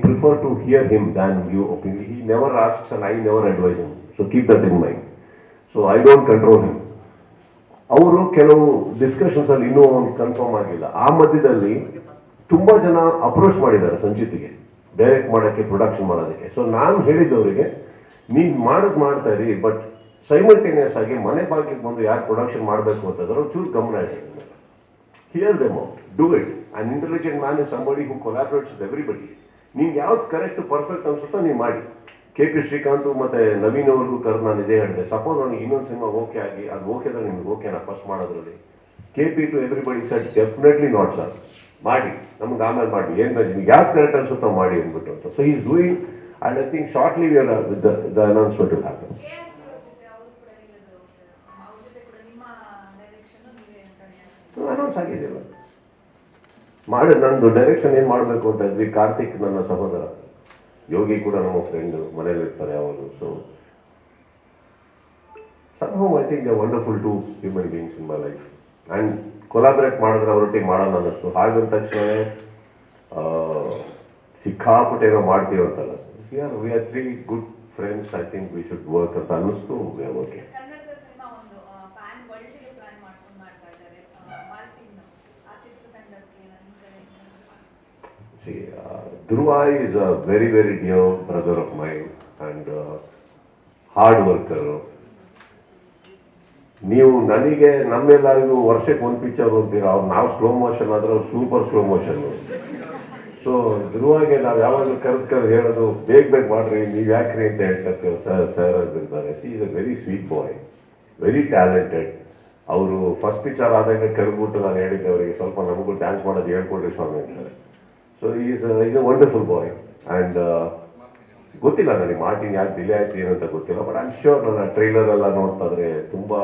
prefer to hear him than you opinion. He never asks and I never advise him. So keep that in mind. So I don't control him. ಅವರು ಕೆಲವು ಡಿಸ್ಕಷನ್ಸ್ ಅಲ್ಲಿ ಇನ್ನೂ ಕನ್ಫರ್ಮ್ ಆಗಿಲ್ಲ. ಆ ಮಧ್ಯದಲ್ಲಿ ತುಂಬಾ ಜನ ಅಪ್ರೋಚ್ ಮಾಡಿದ್ದಾರೆ ಸಂಚಿತಿಗೆ, ಡೈರೆಕ್ಟ್ ಮಾಡೋಕ್ಕೆ, ಪ್ರೊಡಕ್ಷನ್ ಮಾಡೋದಕ್ಕೆ. ಸೊ ನಾನು ಹೇಳಿದ್ದವರಿಗೆ, ನೀವು ಮಾಡ್ತಾ ಇರಿ, ಬಟ್ ಸೈಮಲ್ಟೇನಿಯಸ್ ಆಗಿ ಮನೆ ಬಾಗಿಲಿಗೆ ಬಂದು ಯಾರು ಪ್ರೊಡಕ್ಷನ್ ಮಾಡಬೇಕು ಅಂತಂದ್ರೆ ಚೂರು ಗಮನ ಇಡಿ. Hear them out. Do it. An intelligent man is somebody who collaborates with everybody. ನಿಮ್ಗೆ ಯಾವ್ದು ಕರೆಕ್ಟ್ ಪರ್ಫೆಕ್ಟ್ ಅನ್ಸುತ್ತೋ ನೀವು ಮಾಡಿ. KP ಶ್ರೀಕಾಂತ್ ಮತ್ತೆ ನವೀನ್ ಅವ್ರಿಗೂ ಕರೆದು ನಾನು ಇದೇ ಹೇಳಿದೆ, ಸಪೋಸ್ ನನಗೆ ಇನ್ನೊಂದು ಸಿನಿಮಾ ಓಕೆ ಆಗಿ ಅದು ಓಕೆ ಅಂದ್ರೆ ನಿಮ್ಗೆ ಓಕೆನಾ ಫಸ್ಟ್ ಮಾಡೋದ್ರಲ್ಲಿ, KP to everybody sir definitely not sir, ಮಾಡಿ ನಮ್ಗೆ ಆಮೇಲೆ ಮಾಡಿ, ಏನು ನಿಮ್ಗೆ ಯಾವ್ದು ಕರೆಕ್ಟ್ ಅನ್ಸುತ್ತೋ ಮಾಡಿ ಅಂದ್ಬಿಟ್ಟು ಅಂತ. So is doing and I think shortly we are the announcement will happen. Announce ಆಗಿದೆಯಲ್ಲ, ಮಾಡಿ ನಂದು ಡೈರೆಕ್ಷನ್ ಏನು ಮಾಡಬೇಕು ಅಂತ ಇದ್ವಿ. ಕಾರ್ತಿಕ್ ನನ್ನ ಸಹೋದರ, ಯೋಗಿ ಕೂಡ ನಮ್ಮ ಫ್ರೆಂಡು, ಮನೇಲಿ ಇರ್ತಾರೆ ಯಾವಾಗಲೂ. So somehow I think they're wonderful two human beings in my life. And collaborate ಮಾಡಿದ್ರೆ ಅವರೊಟ್ಟಿಗೆ ಮಾಡೋಣ ಅನ್ನಿಸ್ತು. ಹಾಗಂದ ತಕ್ಷಣ ಸಿಕ್ಕಾಪಟ್ಟೆ ಏನೋ ಮಾಡ್ತೀವಿ ಅಂತಲ್ಲ, we are 3 good friends, I think we should work ಅಂತ ಅನ್ನಿಸ್ತು. Okay, Dhruva is a very, very dear brother of mine and hard worker. ನೀವು ನನಗೆ ನಮ್ಮೆಲ್ಲರಿಗೂ ವರ್ಷಕ್ಕೆ ಒಂದು ಪಿಕ್ಚರ್ ಹೋಗ್ತೀರ, ಅವ್ರು ನಾವು ಸ್ಲೋ ಮೋಷನ್ ಆದ್ರೆ ಅವ್ರು ಸೂಪರ್ ಸ್ಲೋ ಮೋಷನ್. ಸೊ ಧ್ರುವಾಗೆ ನಾವು ಯಾವಾಗಲೂ ಕರೆದು ಹೇಳೋದು, ಬೇಗ ಮಾಡ್ರಿ, ನೀವು ಯಾಕ್ರಿ ಅಂತ ಹೇಳ್ಕೊಳ್ತೀವಿ. ಸರ್ ಆಗಿರ್ತಾರೆ. He is a very sweet boy, very talented. ಅವರು ಫಸ್ಟ್ ಪಿಕ್ಚರ್ ಆದಾಗ ಕರೆದ್ಬಿಟ್ಟು ನಾನು ಹೇಳಿದ್ದೆ ಅವರಿಗೆ, ಸ್ವಲ್ಪ ನಮಗೂ ಡ್ಯಾನ್ಸ್ ಮಾಡೋದು ಹೇಳ್ಕೊಡ್ರಿ ಸ್ವಾಮಿ ಅಂತಾರೆ. So is a wonderful boy. And ಗೊತ್ತಿಲ್ಲ ನನಗೆ ಮಾರ್ಟಿನ್ ಯಾಕೆ ಡಿಲೇ ಆಯ್ತು ಏನಂತ ಗೊತ್ತಿಲ್ಲ, ಬಟ್ ಐ ಆಮ್ ಶ್ಯೂರ್ ನನ್ನ ಟ್ರೈಲರ್ ಎಲ್ಲ ನೋಡ್ತಾ ಇದ್ರೆ ತುಂಬ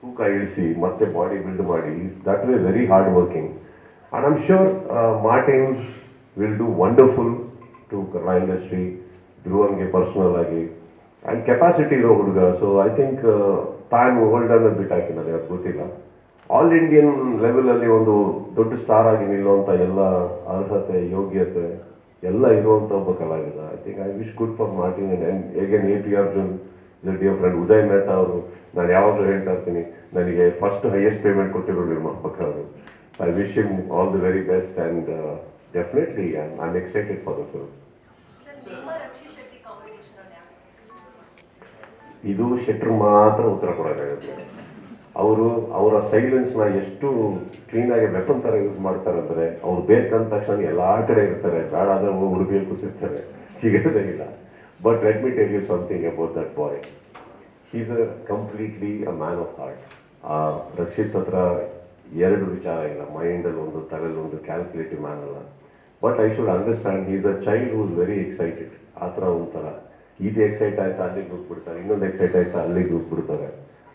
ತೂಕ ಇಳಿಸಿ ಮತ್ತೆ ಬಾಡಿ ಬಿಲ್ಡ್ ಮಾಡಿ, that way very hard working. And I am sure Martin will do wonderful to Kannada industry. ಧ್ರುವಂಗೆ ಪರ್ಸನಲ್ ಆಗಿ ಆ್ಯಂಡ್ ಕೆಪಾಸಿಟಿ ಇರೋ ಹುಡುಗ. ಸೊ ಐ ಥಿಂಕ್ ಟೈಮ್ ಓಲ್ಡನ್ನು ಬಿಟ್ಟು ಹಾಕಿ ನನಗೆ ಅದು ಗೊತ್ತಿಲ್ಲ. ಆಲ್ ಇಂಡಿಯನ್ ಲೆವೆಲಲ್ಲಿ ಒಂದು ದೊಡ್ಡ ಸ್ಟಾರ್ ಆಗಿ ನಿಲ್ಲುವಂಥ ಎಲ್ಲ ಅರ್ಹತೆ, ಯೋಗ್ಯತೆ ಎಲ್ಲ ಇರುವಂಥ ಒಬ್ಬ ಕಲಾವಿದ. I think I wish good for Martin. And again AP Arjun is a dear friend. Uday Mehta ಅವರು, ನಾನು ಯಾವಾಗಲೂ ಹೇಳ್ತಾ ಇರ್ತೀನಿ, ನನಗೆ ಫಸ್ಟ್ ಹೈಯೆಸ್ಟ್ ಪೇಮೆಂಟ್ ಕೊಟ್ಟಿರೋ ನಿರ್ಮಾಪಕ ಅವರು. I wish him all the very best and definitely I am excited for the film. ಇದು ಶೆಟ್ರ್ ಮಾತ್ರ ಉತ್ತರ ಕೊಡೋಕ್ಕಾಗುತ್ತೆ. ಅವರು ಅವರ ಸೈಲೆನ್ಸ್ನ ಎಷ್ಟು ಕ್ಲೀನಾಗಿ ವೆಪನ್ ಥರ ಯೂಸ್ ಮಾಡ್ತಾರೆ ಅಂದರೆ, ಅವ್ರು ಬೇಕಂದ ತಕ್ಷಣ ಎಲ್ಲ ಕಡೆ ಇರ್ತಾರೆ, ಬೇಡ ಆದರೆ ಹುಡುಗಿ ಕೂತಿರ್ತಾರೆ, ಸಿಗೋದೇ ಇಲ್ಲ. But let me tell you something about that boy. Is a completely a man of heart. Rakshit ಹತ್ರ ಎರಡು ವಿಚಾರ ಇಲ್ಲ, ಮೈಂಡಲ್ಲಿ ಒಂದು, ತಲೆಯಲ್ಲಿ ಒಂದು, ಕ್ಯಾಲ್ಕುಲೇಟಿವ್ ಮ್ಯಾನ್ ಅಲ್ಲ. But I should understand is a child who is very excited. ಆ ಥರ ಒಂಥರ ಇದು ಎಕ್ಸೈಟ್ ಆಯ್ತಾ ಅಲ್ಲಿಗೆ ಹೋಗ್ಬಿಡ್ತಾರೆ, ಇನ್ನೊಂದು ಎಕ್ಸೈಟ್ ಆಯ್ತಾ ಅಲ್ಲಿಗೆ ಹೋಗ್ಬಿಡ್ತಾರೆ.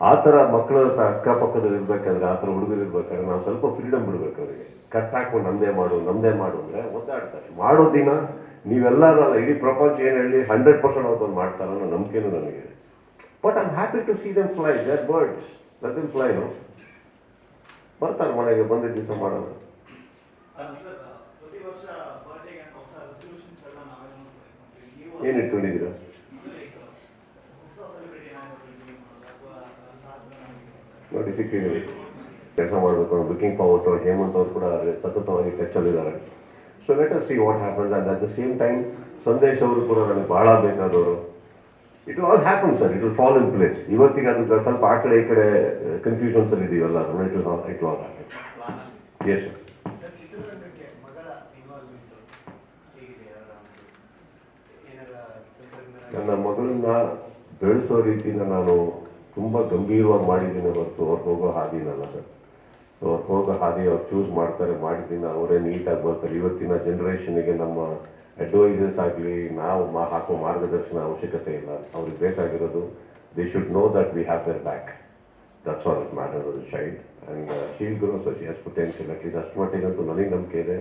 ಆ ಥರ ಮಕ್ಕಳು ಅಕ್ಕಪಕ್ಕದಲ್ಲಿ ಇರ್ಬೇಕಾದ್ರೆ, ಆ ಥರ ಹುಡುಗರು ಇರ್ಬೇಕಾದ್ರೆ ನಾವು ಸ್ವಲ್ಪ ಫ್ರೀಡಮ್ ಬಿಡ್ಬೇಕು ಅವರಿಗೆ. ಕಟ್ ಹಾಕೊಂಡು ನಮ್ಮದೇ ಮಾಡು ಅಂದರೆ ಒದ್ದಾಡ್ತಾರೆ. ಮಾಡೋ ದಿನ ನೀವೆಲ್ಲರೂ ಅಲ್ಲ, ಇಡೀ ಪ್ರಪಂಚ ಏನು ಹೇಳಿ 100% ಅವ್ರು ಮಾಡ್ತಾರೆ ಅನ್ನೋ ನಂಬಿಕೆನೂ ನನಗೆ. But I am happy to see them fly, that birds, let them fly. ಬರ್ತಾರೆ ಮನೆಗೆ, ಬಂದಿದ್ದ ದಿವಸ ಮಾಡೋದು. ಏನು ಇಟ್ಕೊಂಡಿದ್ದೀರಾ? ನೋಡಿ ಸಿಕ್ಕಿದ್ದೀವಿ, ಕೆಲಸ ಮಾಡಬೇಕು. ಲುಕಿಂಗ್ ಫಾರ್ವರ್ಡ್ ಟು ಹೇಮಂತ್ ಅವರು ಕೂಡ ಸತತವಾಗಿ ಟಚ್ಚಲ್ಲಿದ್ದಾರೆ. So let us see what happens. And at the same time Sandesh ಅವರು ಕೂಡ ನನಗೆ ಭಾಳ ಬೇಕಾದವರು. It will all happen sir, it will fall in place. ಇವತ್ತಿಗೆ ಅದು ಸ್ವಲ್ಪ ಆ ಕಡೆ ಈ ಕಡೆ ಕನ್ಫ್ಯೂಷನ್ಸ್ ಅಲ್ಲಿ ಇದೀವಲ್ಲ, it will all happen. Yes sir. ನನ್ನ ಮಗಳನ್ನ ಬೆಳೆಸೋ ರೀತಿನ ನಾನು ತುಂಬ ಗಂಭೀರವಾಗಿ ಮಾಡಿದ್ದೀನಿ ಹೊರತು ಅವ್ರಿಗೆ ಹೋಗೋ ಹಾದಿನಲ್ಲ ಸರ್. ಸೊ ಅವ್ರಿಗೆ ಹೋಗೋ ಹಾದಿ ಅವ್ರು ಚೂಸ್ ಮಾಡ್ತಾರೆ, ಮಾಡಿದ್ದೀನಿ, ಅವರೇ ನೀಟಾಗಿ ಬರ್ತಾರೆ. ಇವತ್ತಿನ ಜನ್ರೇಷನ್ಗೆ ನಮ್ಮ ಅಡ್ವೈಸರ್ಸ್ ಆಗಲಿ, ನಾವು ಹಾಕೋ ಮಾರ್ಗದರ್ಶನ ಅವಶ್ಯಕತೆ ಇಲ್ಲ. ಅವ್ರಿಗೆ ಬೇಕಾಗಿರೋದು they should know that we have their back. That's all it matter to the child. And she'll grow, so she has potential. At least ಅಷ್ಟು ಮಟ್ಟಿಗಂತೂ ನನಗೆ ನಂಬಿಕೆ ಇದೆ,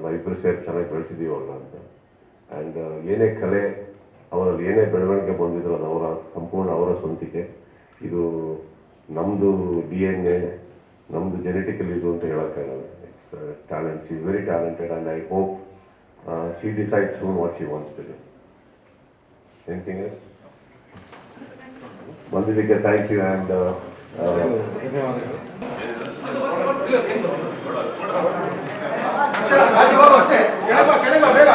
ನಾವಿಬ್ಬರು ಸೇರಿ ಚೆನ್ನಾಗಿ ಬೆಳೆಸಿದ್ದೀವಿ ಅವ್ರನ್ನ ಅಂತ. ಆ್ಯಂಡ್ ಏನೇ ಕಲೆ, ಅವರಲ್ಲಿ ಏನೇ ಬೆಳವಣಿಗೆ ಬಂದಿದ್ರು ಅದು ಸಂಪೂರ್ಣ ಅವರ ಸ್ವಂತಿಕೆ. ಇದು ನಮ್ಮದು DNA, ನಮ್ಮದು ಜೆನೆಟಿಕಲ್ ಇದು ಅಂತ ಹೇಳೋಕ್ಕಾಗಲ್ಲ. It's talent. She is very talented and I hope she decide soon what she wants to do. Anything else? ಬಂದಿದ್ದಕ್ಕೆ ಥ್ಯಾಂಕ್ ಯು. ಆ್ಯಂಡ್ ಕೆಳಗೆ ಬೇಗ